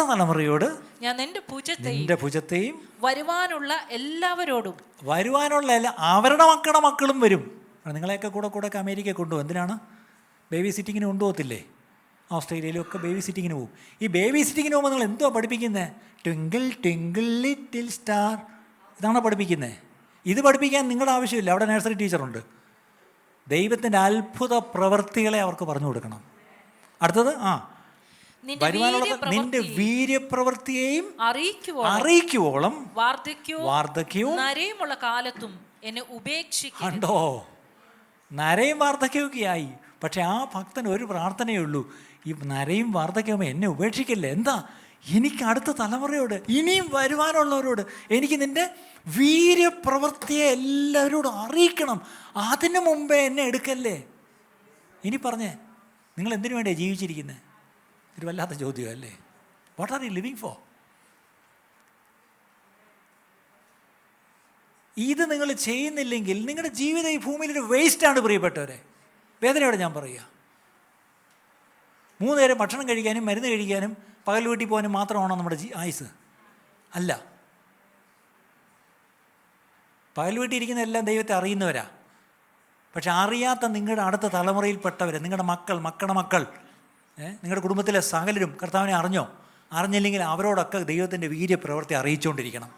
തലമുറയോട് ഞാൻ നിന്റെ ഭുജത്തെയും വരുവാനുള്ള എല്ലാവരോടും, വരുവാനുള്ള അവരുടെ മക്കളും വരും. നിങ്ങളെയൊക്കെ കൂടെ അമേരിക്ക കൊണ്ടുപോകും. എന്തിനാണ്? ബേബി സിറ്റിങ്ങിന് കൊണ്ടുപോകത്തില്ലേ? ഓസ്ട്രേലിയയിലും ഒക്കെ ബേബി സിറ്റിങ്ങിന് പോകും. ഈ ബേബി സിറ്റിങ്ങിന് പോകുമ്പോൾ നിങ്ങൾ എന്തുവാ പഠിപ്പിക്കുന്നത്? ട്വിങ്കിൾ ട്വിങ്കിൾ ലിറ്റിൽ സ്റ്റാർ, ഇതാണോ പഠിപ്പിക്കുന്നത്? ഇത് പഠിപ്പിക്കാൻ നിങ്ങളുടെ ആവശ്യമില്ല. അവിടെ നഴ്സറി ടീച്ചറുണ്ട്. ദൈവത്തിൻ്റെ അത്ഭുത പ്രവൃത്തികളെ അവർക്ക് പറഞ്ഞു കൊടുക്കണം. അടുത്തത്, വരുവാനുള്ള നിന്റെ വീര്യപ്രവൃത്തിയെയും അറിയിക്കുവോളം വാർദ്ധക്യവും നരയുമുള്ള കാലത്തും എന്നെ ഉപേക്ഷിക്കും. കണ്ടോ, നരയും വാർദ്ധക്യമൊക്കെ ആയി. പക്ഷെ ആ ഭക്തന് ഒരു പ്രാർത്ഥനയേ ഉള്ളൂ, ഈ നരയും വാർദ്ധക്യവും എന്നെ ഉപേക്ഷിക്കല്ലേ. എന്താ? എനിക്ക് അടുത്ത തലമുറയോട്, ഇനിയും വരുവാനുള്ളവരോട് എനിക്ക് നിൻ്റെ വീര്യപ്രവൃത്തിയെ എല്ലാവരോടും അറിയിക്കണം. അതിന് മുമ്പേ എന്നെ എടുക്കല്ലേ. ഇനി പറഞ്ഞേ, നിങ്ങൾ എന്തിനു വേണ്ടിയാണ് ജീവിച്ചിരിക്കുന്നത്? ഒരു വല്ലാത്ത ചോദ്യമല്ലേ? What are you living for? ഇത് നിങ്ങൾ ചെയ്യുന്നില്ലെങ്കിൽ നിങ്ങളുടെ ജീവിതം ഈ ഭൂമിയിലൊരു വേസ്റ്റാണ് പ്രിയപ്പെട്ടവരെ. വേദനയോടെ ഞാൻ പറയുക. 3 നേരം ഭക്ഷണം കഴിക്കാനും മരുന്ന് കഴിക്കാനും പകൽ വീട്ടിൽ പോകാനും മാത്രമാണോ നമ്മുടെ ആയുസ്? അല്ല. പകൽ വീട്ടിൽ ഇരിക്കുന്ന എല്ലാം ദൈവത്തെ അറിയുന്നവരാ. പക്ഷെ അറിയാത്ത നിങ്ങളുടെ അടുത്ത തലമുറയിൽപ്പെട്ടവർ, നിങ്ങളുടെ മക്കളുടെ മക്കൾ, നിങ്ങളുടെ കുടുംബത്തിലെ സകലരും കർത്താവിനെ അറിഞ്ഞില്ലെങ്കിൽ അവരോടൊക്കെ ദൈവത്തിൻ്റെ വീര്യപ്രവൃത്തി അറിയിച്ചുകൊണ്ടിരിക്കണം.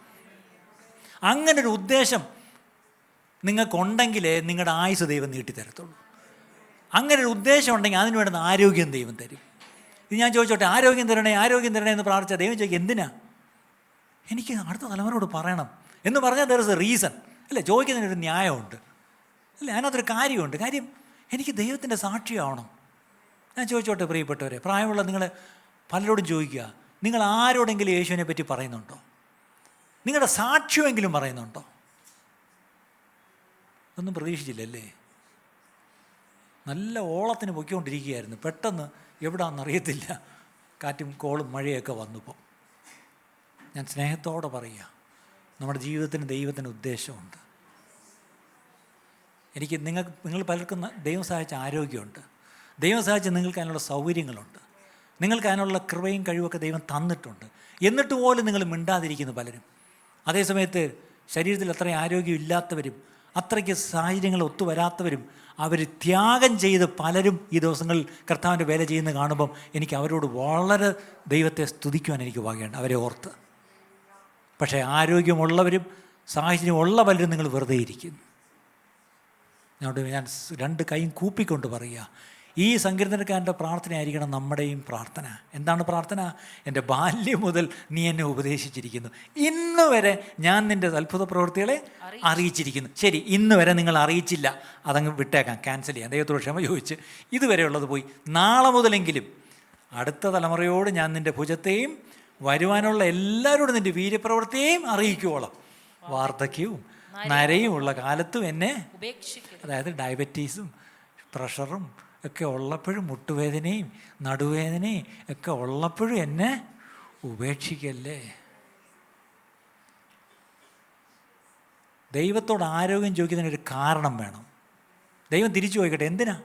അങ്ങനൊരു ഉദ്ദേശം നിങ്ങൾക്കുണ്ടെങ്കിലേ നിങ്ങളുടെ ആയുസ് ദൈവം നീട്ടിത്തരത്തുള്ളൂ. അങ്ങനൊരു ഉദ്ദേശം ഉണ്ടെങ്കിൽ അതിന് വേണ്ടുന്ന ആരോഗ്യം ദൈവം തരും. ഇത് ഞാൻ ചോദിച്ചോട്ടെ, ആരോഗ്യം തരണേ എന്ന് പ്രാർത്ഥിച്ചാൽ ദൈവം ചോദിക്കുക, എന്തിനാ? എനിക്ക് അടുത്ത തലമുറയോട് പറയണം എന്ന് പറഞ്ഞാൽ ദർ ഇസ് എ റീസൺ, അല്ലേ? ചോദിക്കുന്നതിനൊരു ന്യായമുണ്ട്, അല്ലേ? അതിനകത്തൊരു കാര്യമുണ്ട്. കാര്യം എനിക്ക് ദൈവത്തിൻ്റെ സാക്ഷിയാവണം. ഞാൻ ചോദിച്ചോട്ടെ പ്രിയപ്പെട്ടവരെ, പ്രായമുള്ള നിങ്ങൾ പലരോടും ചോദിക്കുക, നിങ്ങൾ ആരോടെങ്കിലും യേശുവിനെ പറ്റി പറയുന്നുണ്ടോ? നിങ്ങളുടെ സാക്ഷ്യമെങ്കിലും പറയുന്നുണ്ടോ? ഒന്നും പ്രതീക്ഷിച്ചില്ലല്ലേ? നല്ല ഓളത്തിന് പൊയ്ക്കൊണ്ടിരിക്കുകയായിരുന്നു. പെട്ടെന്ന് എവിടാണെന്നറിയത്തില്ല, കാറ്റും കോളും മഴയൊക്കെ വന്നപ്പോൾ. ഞാൻ സ്നേഹത്തോടെ പറയുക, നമ്മുടെ ജീവിതത്തിന് ദൈവത്തിന് ഉദ്ദേശമുണ്ട്. നിങ്ങൾ പലർക്കും ദൈവം സഹായിച്ച ആരോഗ്യമുണ്ട്, ദൈവം സഹായിച്ച നിങ്ങൾക്ക് അതിനുള്ള സൗകര്യങ്ങളുണ്ട്, നിങ്ങൾക്ക് അതിനുള്ള കൃപയും കഴിവൊക്കെ ദൈവം തന്നിട്ടുണ്ട്. എന്നിട്ട് പോലും നിങ്ങൾ മിണ്ടാതിരിക്കുന്നു പലരും. അതേസമയത്ത് ശരീരത്തിൽ അത്രയും ആരോഗ്യമില്ലാത്തവരും അത്രയ്ക്ക് സാഹചര്യങ്ങൾ ഒത്തുവരാത്തവരും അവർ ത്യാഗം ചെയ്ത് പലരും ഈ ദിവസങ്ങളിൽ കർത്താവിൻ്റെ വേല ചെയ്യുന്നത് കാണുമ്പം എനിക്ക് അവരോട് വളരെ ദൈവത്തെ സ്തുതിക്കുവാൻ എനിക്ക് വകയുണ്ട്, അവരെ ഓർത്ത്. പക്ഷേ ആരോഗ്യമുള്ളവരും സാഹചര്യമുള്ള പലരും നിങ്ങൾ വെറുതെ ഇരിക്കുന്നു. ഞാൻ 2 കൈയും കൂപ്പിക്കൊണ്ട് പറയുക, ഈ സങ്കീർത്തനക്കാരൻ്റെ പ്രാർത്ഥനയായിരിക്കണം നമ്മുടെയും പ്രാർത്ഥന. എന്താണ് പ്രാർത്ഥന? എൻ്റെ ബാല്യം മുതൽ നീ എന്നെ ഉപദേശിച്ചിരിക്കുന്നു, ഇന്ന് വരെ ഞാൻ നിൻ്റെ അത്ഭുത പ്രവൃത്തികളെ അറിയിച്ചിരിക്കുന്നു. ശരി, ഇന്ന് വരെ നിങ്ങൾ അറിയിച്ചില്ല, അതങ്ങ് വിട്ടേക്കാം, ക്യാൻസൽ ചെയ്യാം, ദൈവത്തോട് ക്ഷമ ചോദിച്ച് ഇതുവരെയുള്ളത് പോയി. നാളെ മുതലെങ്കിലും അടുത്ത തലമുറയോട് ഞാൻ നിൻ്റെ ഭുജത്തെയും വരുവാനുള്ള എല്ലാവരോടും നിൻ്റെ വീര്യപ്രവൃത്തിയെയും അറിയിക്കുവോളം വാർദ്ധക്യവും നരയുമുള്ള കാലത്തും എന്നെ, അതായത് ഡയബറ്റീസും പ്രഷറും ഒക്കെ ഉള്ളപ്പോഴും മുട്ടുവേദനയും നടുവേദനയും ഒക്കെ ഉള്ളപ്പോഴും എന്നെ ഉപേക്ഷിക്കല്ലേ. ദൈവത്തോട് ആരോഗ്യം ചോദിക്കുന്നതിനൊരു കാരണം വേണം. ദൈവം തിരിച്ചു ചോദിക്കട്ടെ, എന്തിനാ?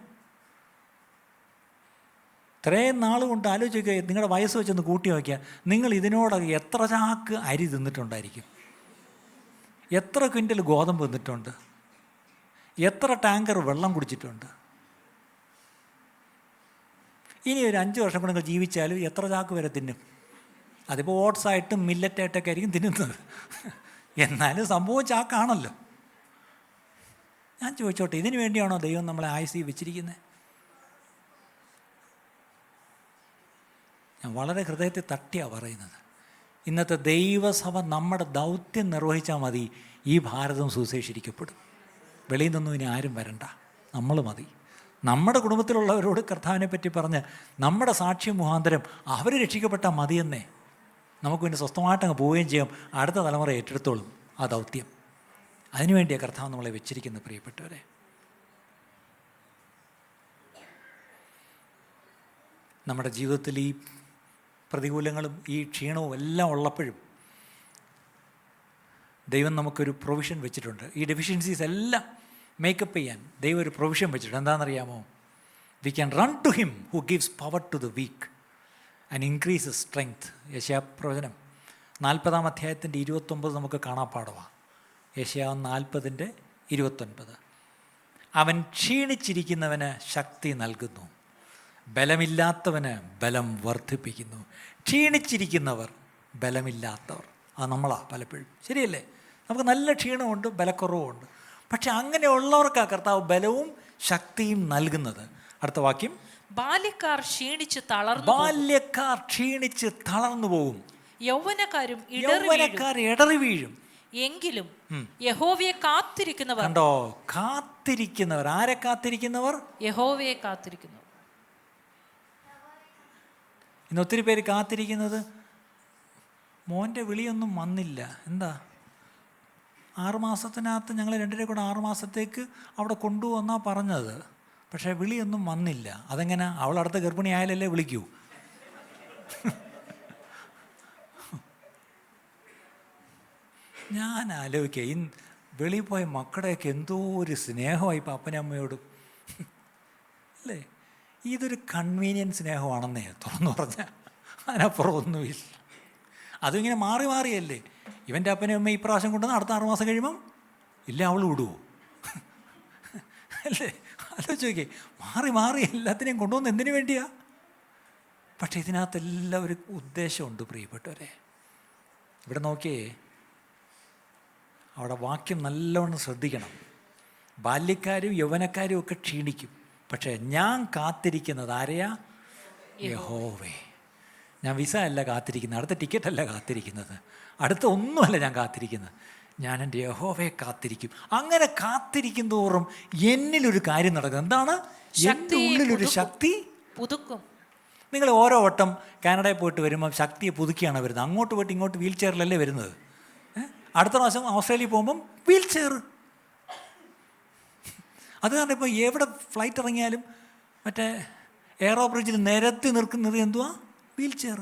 ഇത്രയും നാൾ കൊണ്ട് ആലോചിക്കുക, നിങ്ങളുടെ വയസ്സ് വെച്ചൊന്ന് കൂട്ടി നോക്കിയാൽ നിങ്ങൾ ഇതിനോടൊക്കെ എത്ര ചാക്ക് അരി തിന്നിട്ടുണ്ടായിരിക്കും, എത്ര ക്വിൻ്റൽ ഗോതമ്പ് തിന്നിട്ടുണ്ട്, എത്ര ടാങ്കർ വെള്ളം കുടിച്ചിട്ടുണ്ട്. ഇനി ഒരു 5 വർഷം കൊണ്ട് നിങ്ങൾ ജീവിച്ചാലും എത്ര ചാക്ക് വരെ തിന്നും? അതിപ്പോൾ ഓട്സായിട്ടും മില്ലറ്റായിട്ടൊക്കെ ആയിരിക്കും തിന്നുന്നത്. എന്നാലും സംഭവം ചാക്കാണല്ലോ. ഞാൻ ചോദിച്ചോട്ടെ, ഇതിനു വേണ്ടിയാണോ ദൈവം നമ്മളെ ആയുസ്സിൽ വെച്ചിരിക്കുന്നത്? ഞാൻ വളരെ ഹൃദയത്തിൽ തട്ടിയാണ് പറയുന്നത്. ഇന്നത്തെ ദൈവസഭ നമ്മുടെ ദൗത്യം നിർവഹിച്ചാൽ മതി, ഈ ഭാരതം സുവിശേഷീകരിക്കപ്പെടും. വെളിയിൽ നിന്നും ഇനി ആരും വരണ്ട, നമ്മൾ മതി. നമ്മുടെ കുടുംബത്തിലുള്ളവരോട് കർത്താവിനെ പറ്റി പറഞ്ഞ് നമ്മുടെ സാക്ഷ്യം മുഖാന്തരം അവർ രക്ഷിക്കപ്പെട്ടാൽ മതിയെന്നേ. നമുക്ക് പിന്നെ സ്വസ്ഥമായിട്ടങ്ങ് പോവുകയും ചെയ്യാം, അടുത്ത തലമുറ ഏറ്റെടുത്തോളും ആ ദൗത്യം. അതിനുവേണ്ടിയാണ് കർത്താവ് നമ്മളെ വെച്ചിരിക്കുന്നത്. പ്രിയപ്പെട്ടവരെ, നമ്മുടെ ജീവിതത്തിൽ ഈ പ്രതികൂലങ്ങളും ഈ ക്ഷീണവും എല്ലാം ഉള്ളപ്പോഴും ദൈവം നമുക്കൊരു പ്രൊവിഷൻ വെച്ചിട്ടുണ്ട്. ഈ ഡെഫിഷ്യൻസീസ് എല്ലാം മേക്കപ്പ് ചെയ്യാൻ ദൈവം ഒരു പ്രൊവിഷൻ വെച്ചിട്ടുണ്ട്. എന്താണെന്നറിയാമോ? We can run to him who gives power to the weak and increases strength. യെശയ്യാപ്രവചനം 40-ാം അധ്യായത്തിൻ്റെ 29 നമുക്ക് കാണാപ്പാടമാണ്. യെശയ്യാ 40:29. അവൻ ക്ഷീണിച്ചിരിക്കുന്നവന് ശക്തി നൽകുന്നു, ബലമില്ലാത്തവന് ബലം വർദ്ധിപ്പിക്കുന്നു. ക്ഷീണിച്ചിരിക്കുന്നവർ, ബലമില്ലാത്തവർ, അത് നമ്മളാ പലപ്പോഴും. ശരിയല്ലേ? നമുക്ക് നല്ല ക്ഷീണമുണ്ട്, ബലക്കുറവുമുണ്ട്. പക്ഷെ അങ്ങനെയുള്ളവർക്കാണ് കർത്താവ് ബലവും ശക്തിയും നൽകുന്നത്. അടുത്ത വാക്യം, ബാല്യക്കാർ ക്ഷീണിച്ച് തളർന്നു പോകും, യൗവനക്കാരും ഇടറി വീഴും. എങ്കിലും യഹോവയെ കാത്തിരിക്കുന്നവർ, കണ്ടോ, കാത്തിരിക്കുന്നവർ. ആരെ കാത്തിരിക്കുന്നവർ? യഹോവയെ കാത്തിരിക്കുന്നു. ഇന്ന് ഒത്തിരി പേര് കാത്തിരിക്കുന്നത്, മോൻ്റെ വിളിയൊന്നും വന്നില്ല, എന്താ 6 മാസത്തിനകത്ത് ഞങ്ങൾ 2 കൂടെ 6 മാസത്തേക്ക് അവിടെ കൊണ്ടുവന്നാ പറഞ്ഞത്, പക്ഷേ വിളിയൊന്നും വന്നില്ല. അതെങ്ങനെ? അവൾ അടുത്ത ഗർഭിണി ആയാലല്ലേ വിളിക്കൂ. ഞാൻ ആലോചിക്കുക, ഈ വെളിയിൽ പോയ മക്കളുടെയൊക്കെ എന്തോ ഒരു സ്നേഹമായി ഇപ്പം അപ്പനമ്മയോടും, അല്ലേ? ഇതൊരു കൺവീനിയൻസ് സ്നേഹമാണെന്നേ തുറന്നു പറഞ്ഞാൽ, അതിനപ്പുറം ഒന്നുമില്ല. അതും ഇങ്ങനെ മാറി മാറിയല്ലേ. ഇവൻ്റെ അപ്പനും അമ്മ ഇപ്രാവശ്യം കൊണ്ടുവന്ന് അടുത്ത 6 മാസം കഴിയുമ്പം ഇല്ല അവൾ വിടുവോ? അല്ലേ? ആലോചിച്ച് നോക്കിയേ, മാറി മാറി എല്ലാത്തിനെയും കൊണ്ടുവന്ന് എന്തിനു വേണ്ടിയാ? പക്ഷേ ഇതിനകത്തെല്ലാം ഒരു ഉദ്ദേശമുണ്ട് പ്രിയപ്പെട്ടവരെ. ഇവിടെ നോക്കിയേ, അവിടെ വാക്യം നല്ലവണ്ണം ശ്രദ്ധിക്കണം. ബാല്യക്കാരും യൗവനക്കാരും ഒക്കെ ക്ഷീണിക്കും, പക്ഷേ ഞാൻ കാത്തിരിക്കുന്നത് ആരെയാ? യഹോവേ. ഞാൻ വിസ അല്ല കാത്തിരിക്കുന്നത്, അടുത്ത ടിക്കറ്റല്ല കാത്തിരിക്കുന്നത്, അടുത്ത ഒന്നുമല്ല ഞാൻ കാത്തിരിക്കുന്നത്. ഞാൻ എൻ്റെ യഹോവയെ കാത്തിരിക്കും. അങ്ങനെ കാത്തിരിക്കും തോറും എന്നിലൊരു കാര്യം നടക്കും. എന്താണ്? എൻ്റെ ഉള്ളിലൊരു ശക്തി പുതുക്കും. നിങ്ങൾ ഓരോ വട്ടം കാനഡയിൽ പോയിട്ട് വരുമ്പം ശക്തിയെ പുതുക്കിയാണ് വരുന്നത്. അങ്ങോട്ട് പോയിട്ട് ഇങ്ങോട്ട് വീൽ ചെയറിലല്ലേ വരുന്നത്. അടുത്ത പ്രാവശ്യം ഓസ്ട്രേലിയ പോകുമ്പം വീൽ ചെയർ. അത് കാരണം ഇപ്പോൾ എവിടെ ഫ്ലൈറ്റ് ഇറങ്ങിയാലും മറ്റേ എയറോ ബ്രിഡ്ജിൽ നിരത്തി നിൽക്കുന്നത് എന്തുവാ? Wheel chair.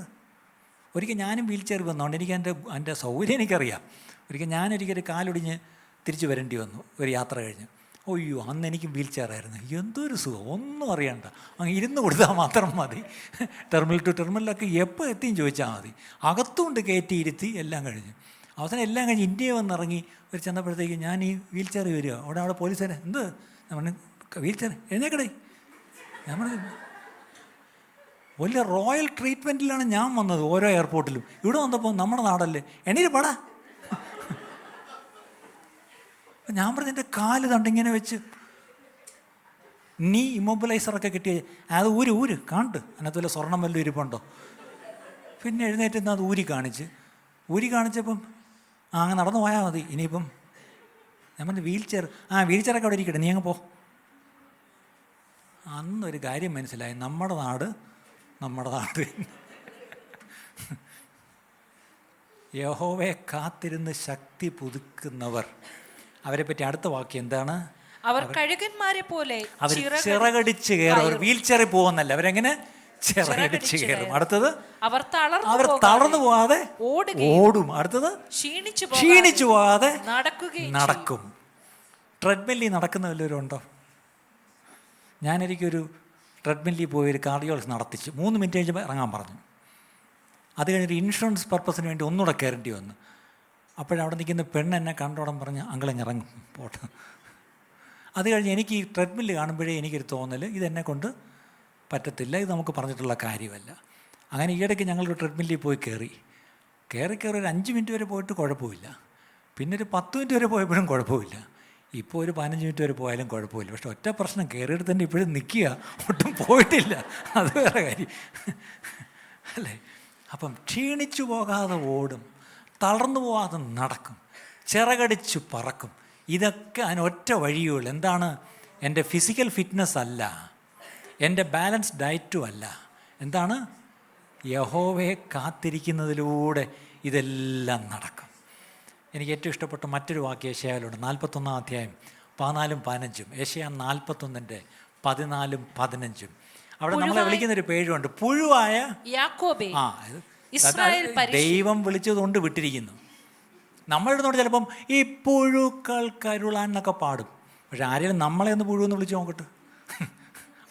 ഒരിക്കൽ ഞാനും വീൽ ചെയർ വന്നതുകൊണ്ട് എനിക്ക് എൻ്റെ സൗകര്യം എനിക്കറിയാം. ഒരിക്കൽ ഞാനൊരിക്കൽ കാലൊടിഞ്ഞ് തിരിച്ചു വരേണ്ടി വന്നു ഒരു യാത്ര കഴിഞ്ഞ്. അയ്യോ അന്ന് എനിക്ക് വീൽ ചെയറായിരുന്നു. എന്തൊരു സുഖം, ഒന്നും അറിയണ്ട, അങ്ങ് ഇരുന്ന് കൊടുത്താൽ മാത്രം മതി. ടെർമിനൽ ടു ടെർമിനലൊക്കെ എപ്പോൾ എത്തിയും ചോദിച്ചാൽ മതി. അകത്തുകൊണ്ട് കയറ്റി ഇരുത്തി എല്ലാം കഴിഞ്ഞു. അവസാനം എല്ലാം കഴിഞ്ഞ് ഇന്ത്യയിൽ വന്നിറങ്ങി ഒരു ചെന്നപ്പോഴത്തേക്ക് ഞാൻ ഈ വീൽ ചെയർ വരിക. അവിടെ പോലീസുകാരെ എന്ത് നമ്മൾ വീൽ ചെയർ എഴുന്നേക്കടേ. ഞാൻ പറഞ്ഞു വലിയ റോയൽ ട്രീറ്റ്മെൻറ്റിലാണ് ഞാൻ വന്നത് ഓരോ എയർപോർട്ടിലും. ഇവിടെ വന്നപ്പോൾ നമ്മുടെ നാടല്ലേ, എണീറ്റ് പടാ. ഞാൻ പറഞ്ഞു എൻ്റെ കാല് തണ്ടിങ്ങനെ വെച്ച് നീ ഇമ്മൊബിലൈസറൊക്കെ കിട്ടിയ അത് ഊര് കാണ്ട് അതിനകത്ത് വല്ല സ്വർണ്ണം വല്ലതും ഇരിപ്പുണ്ടോ. പിന്നെ എഴുന്നേറ്റ് നിന്ന് അത് ഊരി കാണിച്ചപ്പം അങ്ങ് നടന്നു പോയാൽ മതി. ഇനിയിപ്പം ഞാൻ പറഞ്ഞു വീൽ ചെയർ വീൽ ചെയറൊക്കെ അവിടെ ഇരിക്കട്ടെ, നീ അങ്ങ് പോ. അന്നൊരു കാര്യം മനസ്സിലായി, നമ്മുടെ നാട് യഹോവയെ കാത്തിരുന്ന് ശക്തി പുതുക്കുന്നവർ. അവരെ പറ്റി അടുത്ത വാക്യം എന്താണ്? അവർ കഴുകന്മാരെ പോലെ അവർ ചിറകടിച്ച് കയറും. വീൽ ചെയറിൽ പോകുന്നല്ല, അവരെങ്ങനെ ചിറകടിച്ച് കയറും. അടുത്തത് അവർ തളർന്നു പോകാതെ ഓടും. അടുത്തത് ക്ഷീണിച്ചു പോകാതെ നടക്കും. ട്രെഡ്മില്ലിൽ നടക്കുന്ന വല്ലവരും ഉണ്ടോ? ഞാനെനിക്കൊരു ട്രെഡ്മില്ലിൽ പോയി ഒരു കാർഡിയോളജിസ്റ്റ് നടത്തിച്ച് 3 മിനിറ്റ് കഴിഞ്ഞപ്പോൾ ഇറങ്ങാൻ പറഞ്ഞു. അത് കഴിഞ്ഞൊരു ഇൻഷുറൻസ് പർപ്പസിന് വേണ്ടി ഒന്നുകൂടെ കയറേണ്ടി വന്നു. അപ്പോഴവിടെ നിൽക്കുന്ന പെണ്ണ് എന്നെ കണ്ടോടം പറഞ്ഞ് അങ്കിളങ്ങ് ഇറങ്ങും പോട്ടെ. അത് കഴിഞ്ഞ് എനിക്ക് ഈ ട്രെഡ്മില്ല് കാണുമ്പോഴേ എനിക്കൊരു തോന്നൽ ഇതെന്നെ കൊണ്ട് പറ്റത്തില്ല, ഇത് നമുക്ക് പറഞ്ഞിട്ടുള്ള കാര്യമല്ല. അങ്ങനെ ഈയിടയ്ക്ക് ഞങ്ങളൊരു ട്രെഡ്മില്ലിൽ പോയി കയറി ഒരു 5 മിനിറ്റ് വരെ പോയിട്ട് കുഴപ്പമില്ല. പിന്നെ ഒരു 10 മിനിറ്റ് വരെ പോയപ്പോഴും കുഴപ്പമില്ല. ഇപ്പോൾ ഒരു 15 മിനിറ്റ് വരെ പോയാലും കുഴപ്പമില്ല. പക്ഷെ ഒറ്റ പ്രശ്നം, കയറിയിട്ട് തന്നെ ഇപ്പോഴും നിൽക്കുക, ഒട്ടും പോയിട്ടില്ല. അത് വേറെ കാര്യം അല്ലേ. അപ്പം ക്ഷീണിച്ചു പോകാതെ ഓടും, തളർന്നു പോകാതെ നടക്കും, ചിറകടിച്ചു പറക്കും. ഇതൊക്കെ അതിനൊറ്റ വഴിയുള്ളൂ. എന്താണ്? എൻ്റെ ഫിസിക്കൽ ഫിറ്റ്നസ് അല്ല, എൻ്റെ ബാലൻസ് ഡയറ്റും അല്ല. എന്താണ്? യഹോവയെ കാത്തിരിക്കുന്നതിലൂടെ ഇതെല്ലാം നടക്കും. എനിക്ക് ഏറ്റവും ഇഷ്ടപ്പെട്ട മറ്റൊരു വാക്യം യേശയ്യായിലുണ്ട്. 41-ാം അധ്യായം 14-15. യേശയ്യാ 41-ന്റെ 14-15. അവിടെ നമ്മളെ വിളിക്കുന്നൊരു പേരുണ്ട്, പുഴുവായ യാക്കോബേ. ദൈവം വിളിച്ചതുകൊണ്ട് വിട്ടിരിക്കുന്നു. നമ്മളിടുന്നോണ്ട് ചിലപ്പം ഈ പുഴുക്കൾ കരുളാൻ എന്നൊക്കെ പാടും. പക്ഷെ ആരെങ്കിലും നമ്മളെ ഒന്ന് പുഴുവെന്ന് വിളിച്ച് നോക്കട്ടെ,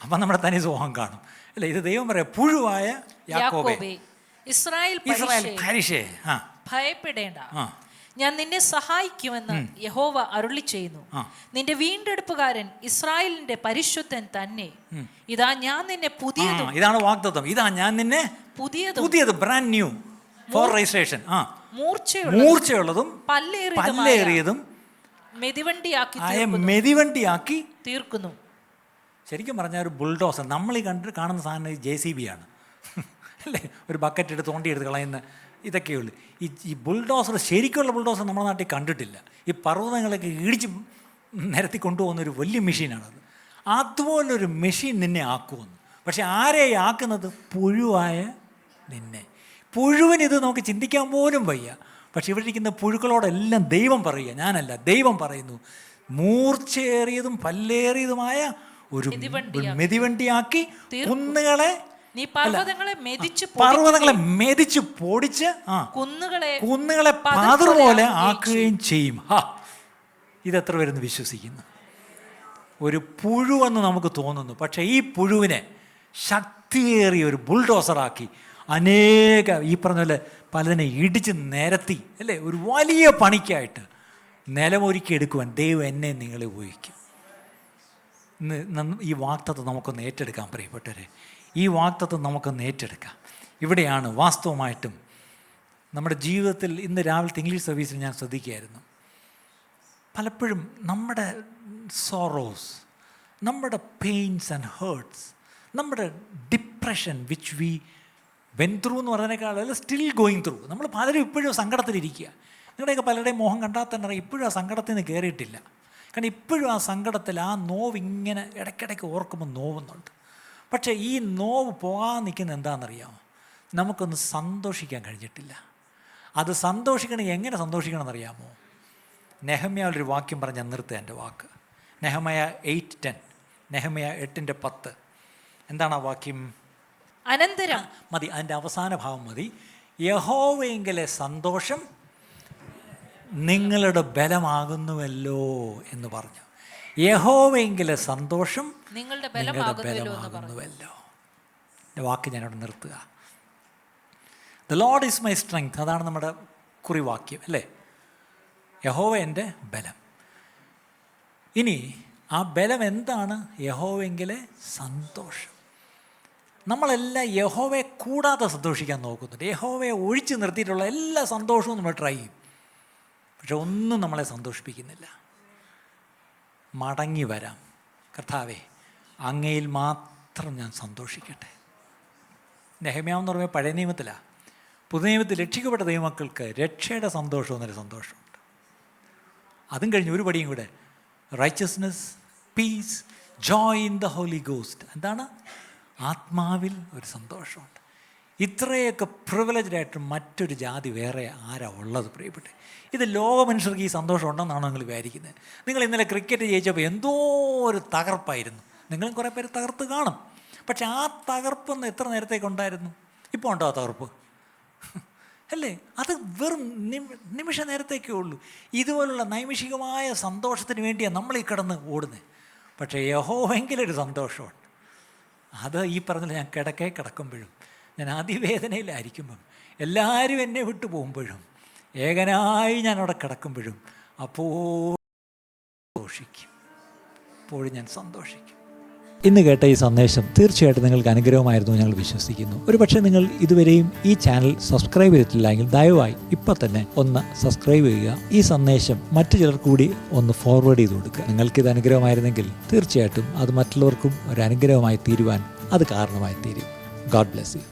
അപ്പം നമ്മുടെ തനി സ്വഭാവം കാണും അല്ലേ. ഇത് ദൈവം പറയാം, പുഴുവായ യാക്കോബേ, ഇസ്രായേൽ പരിശേ, ഭയപ്പെടേണ്ട, ഞാൻ നിന്നെ സഹായിക്കുമെന്ന് യഹോവ അരുളി ചെയ്യുന്നു. നിന്റെ വീണ്ടെടുപ്പുകാരൻ ഇസ്രായേലിന്റെ പരിശുദ്ധൻ തന്നെ. ഇതാ ഞാൻ നിന്നെ പുതിയതും. ഇതാണ് വാഗ്ദത്തം. ഇതാ ഞാൻ നിന്നെ പുതിയത്, ബ്രാൻഡ് ന്യൂ ഫോർ രജിസ്ട്രേഷൻ. മൂർച്ചയുള്ളതും പല്ലേറിയതും മെതിവണ്ടിയാക്കി തീർക്കുന്നു. ശരിക്കും പറഞ്ഞാൽ ഒരു ബുൾഡോസർ. നമ്മൾ ഈ കാണുന്ന സാധനം JCB ആണ് അല്ലേ. ഒരു ബക്കറ്റ് എടുത്ത് തോണ്ടിയെടുത്ത് കളയുന്ന ഇതൊക്കെയുള്ളൂ. ഈ ബുൾഡോസർ, ശരിക്കുള്ള ബുൾഡോസർ നമ്മുടെ നാട്ടിൽ കണ്ടിട്ടില്ല. ഈ പർവ്വതങ്ങളൊക്കെ ഇടിച്ച് നിരത്തി കൊണ്ടുപോകുന്നൊരു വലിയ മെഷീനാണത്. അതുപോലൊരു മെഷീൻ നിന്നെ ആക്കുമെന്ന്. പക്ഷെ ആരെ ആക്കുന്നത്? പുഴുവായ നിന്നെ. പുഴുവിനിത് നമുക്ക് ചിന്തിക്കാൻ പോലും വയ്യ. പക്ഷെ ഇവിടെ ഇരിക്കുന്ന പുഴുക്കളോടെല്ലാം ദൈവം പറയുക, ഞാനല്ല, ദൈവം പറയുന്നു, മൂർച്ചയേറിയതും പല്ലേറിയതുമായ ഒരു മെതിവണ്ടിയാക്കി കുന്നുകളെ പർവ്വതങ്ങളെ മെതിച്ച് പൊടിച്ച് കുന്നുകളെ പാതുപോലെ ആക്കുകയും ചെയ്യും. ഇതെത്ര പേരെന്ന് വിശ്വസിക്കുന്നു? ഒരു പുഴുവെന്ന് നമുക്ക് തോന്നുന്നു, പക്ഷേ ഈ പുഴുവിനെ ശക്തിയേറിയ ഒരു ബുൾഡോസറാക്കി ഈ പറഞ്ഞ പോലെ പലതിനെ ഇടിച്ച് നിരത്തി അല്ലേ, ഒരു വലിയ പണിക്കായിട്ട് നിലമൊരുക്കി എടുക്കുവാൻ ദൈവം എന്നെ നിങ്ങളെ ഉപയോഗിക്കും. ഈ വാഗ്ദത്തം നമുക്കൊന്ന് ഏറ്റെടുക്കാം പ്രിയപ്പെട്ടവരെ. ഈ വാഗ്ദത്തം നമുക്കൊന്ന് ഏറ്റെടുക്കാം. ഇവിടെയാണ് വാസ്തവമായിട്ടും നമ്മുടെ ജീവിതത്തിൽ. ഇന്ന് രാവിലത്തെ ഇംഗ്ലീഷ് സർവീസിൽ ഞാൻ ശ്രദ്ധിക്കുകയായിരുന്നു, പലപ്പോഴും നമ്മുടെ സോറോസ്, നമ്മുടെ പെയിൻസ് ആൻഡ് ഹേർട്ട്സ്, നമ്മുടെ depression which we went through എന്ന് പറഞ്ഞതിനേക്കാൾ സ്റ്റിൽ ഗോയിങ് ത്രൂ. നമ്മൾ പലരും ഇപ്പോഴും സങ്കടത്തിലിരിക്കുക. നിങ്ങളുടെയൊക്കെ പലരുടെയും മോഹം കണ്ടാൽ തന്നെ അറിയാം, ഇപ്പോഴും ആ സങ്കടത്തിൽ നിന്ന് കയറിയിട്ടില്ല. കാരണം ഇപ്പോഴും ആ സങ്കടത്തിൽ ആ നോവ് ഇങ്ങനെ ഇടയ്ക്കിടയ്ക്ക് ഓർക്കുമ്പോൾ നോവുന്നുണ്ട്. പക്ഷേ ഈ നോവ് പോകാൻ നിൽക്കുന്നത് എന്താണെന്നറിയാമോ? നമുക്കൊന്ന് സന്തോഷിക്കാൻ കഴിഞ്ഞിട്ടില്ല. അത് സന്തോഷിക്കണമെങ്കിൽ എങ്ങനെ സന്തോഷിക്കണം എന്നറിയാമോ? നെഹമ്യാവിലൊരു വാക്യം പറഞ്ഞ് നിർത്തുക എൻ്റെ വാക്ക്. നെഹമ്യ 8:10. നെഹമ്യ 8:10. എന്താണ് ആ വാക്യം? അനന്തരം മതി, അതിൻ്റെ അവസാന ഭാവം മതി. യഹോവയെങ്കിലെ സന്തോഷം നിങ്ങളുടെ ബലമാകുന്നുവല്ലോ എന്ന് പറഞ്ഞു. യഹോവയെങ്കിലെ സന്തോഷം നിങ്ങളുടെ നിങ്ങളുടെ ബലമാകുന്നുവല്ലോ. എൻ്റെ വാക്ക് ഞാനവിടെ നിർത്തുക. The Lord is my strength, അതാണ് നമ്മുടെ കുറിവാക്യം അല്ലേ. യഹോവ എൻ്റെ ബലം. ഇനി ആ ബലം എന്താണ്? യഹോവയെങ്കിലെ സന്തോഷം. നമ്മളെല്ലാം യഹോവയെ കൂടാതെ സന്തോഷിക്കാൻ നോക്കുന്നുണ്ട്. യഹോവയെ ഒഴിച്ചു നിർത്തിയിട്ടുള്ള എല്ലാ സന്തോഷവും നമ്മൾ ട്രൈ ചെയ്യും. പക്ഷെ ഒന്നും നമ്മളെ സന്തോഷിപ്പിക്കുന്നില്ല. മടങ്ങി വരാം. കർത്താവേ, അങ്ങയിൽ മാത്രം ഞാൻ സന്തോഷിക്കട്ടെ. നെഹമ്യാവെന്ന് പറയുമ്പോൾ പഴയ നിയമത്തിലാണ്. പുതിയ നിയമത്തിൽ രക്ഷിക്കപ്പെട്ട ദൈവമക്കൾക്ക് രക്ഷയുടെ സന്തോഷം എന്നൊരു സന്തോഷമുണ്ട്. അതും കഴിഞ്ഞ് ഒരു പടിയും കൂടെ, righteousness, peace, joy in the Holy Ghost. എന്താണ്? ആത്മാവിൽ ഒരു സന്തോഷമുണ്ട്. ഇത്രയൊക്കെ പ്രിവിലേജ്ഡായിട്ട് മറ്റൊരു ജാതി വേറെ ആരാ ഉള്ളത് പ്രിയപ്പെട്ടെ? ഇത് ലോക മനുഷ്യർക്ക് ഈ സന്തോഷം ഉണ്ടെന്നാണോ നിങ്ങൾ വിചാരിക്കുന്നത്? നിങ്ങൾ ഇന്നലെ ക്രിക്കറ്റ് ജയിച്ചപ്പോൾ എന്തോ ഒരു തകർപ്പായിരുന്നു. നിങ്ങളും കുറേ പേര് തകർത്ത് കാണും. പക്ഷെ ആ തകർപ്പൊന്ന് എത്ര നേരത്തേക്കുണ്ടായിരുന്നു? ഇപ്പോൾ ഉണ്ടോ ആ തകർപ്പ്? അല്ലേ? അത് വെറും നിമിഷ നേരത്തേക്കേ ഉള്ളൂ. ഇതുപോലുള്ള നൈമിഷികമായ സന്തോഷത്തിന് വേണ്ടിയാണ് നമ്മൾ ഈ കിടന്ന് ഓടുന്നത്. പക്ഷേ യഹോവയെങ്കിലൊരു സന്തോഷമുണ്ട്. അത് ഈ പറഞ്ഞില്ല, ഞാൻ കിടക്കുമ്പോഴും, ഞാൻ അതിവേദനയിലായിരിക്കുമ്പം, എല്ലാവരും എന്നെ വിട്ടു പോകുമ്പോഴും, ഏകനായി ഞാൻ അവിടെ കിടക്കുമ്പോഴും, അപ്പോൾ ഞാൻ സന്തോഷിക്കും. ഇന്ന് കേട്ട ഈ സന്ദേശം തീർച്ചയായിട്ടും നിങ്ങൾക്ക് അനുഗ്രഹമായിരുന്നു ഞങ്ങൾ വിശ്വസിക്കുന്നു. ഒരു പക്ഷേ നിങ്ങൾ ഇതുവരെയും ഈ ചാനൽ സബ്സ്ക്രൈബ് ചെയ്തിട്ടില്ലെങ്കിൽ ദയവായി ഇപ്പം തന്നെ ഒന്ന് സബ്സ്ക്രൈബ് ചെയ്യുക. ഈ സന്ദേശം മറ്റു ചിലർ കൂടി ഒന്ന് ഫോർവേഡ് ചെയ്ത് കൊടുക്കുക. നിങ്ങൾക്കിത് അനുഗ്രഹമായിരുന്നെങ്കിൽ തീർച്ചയായിട്ടും അത് മറ്റുള്ളവർക്കും ഒരു അനുഗ്രഹമായി തീരുവാൻ അത് കാരണമായി തീരും. God bless you.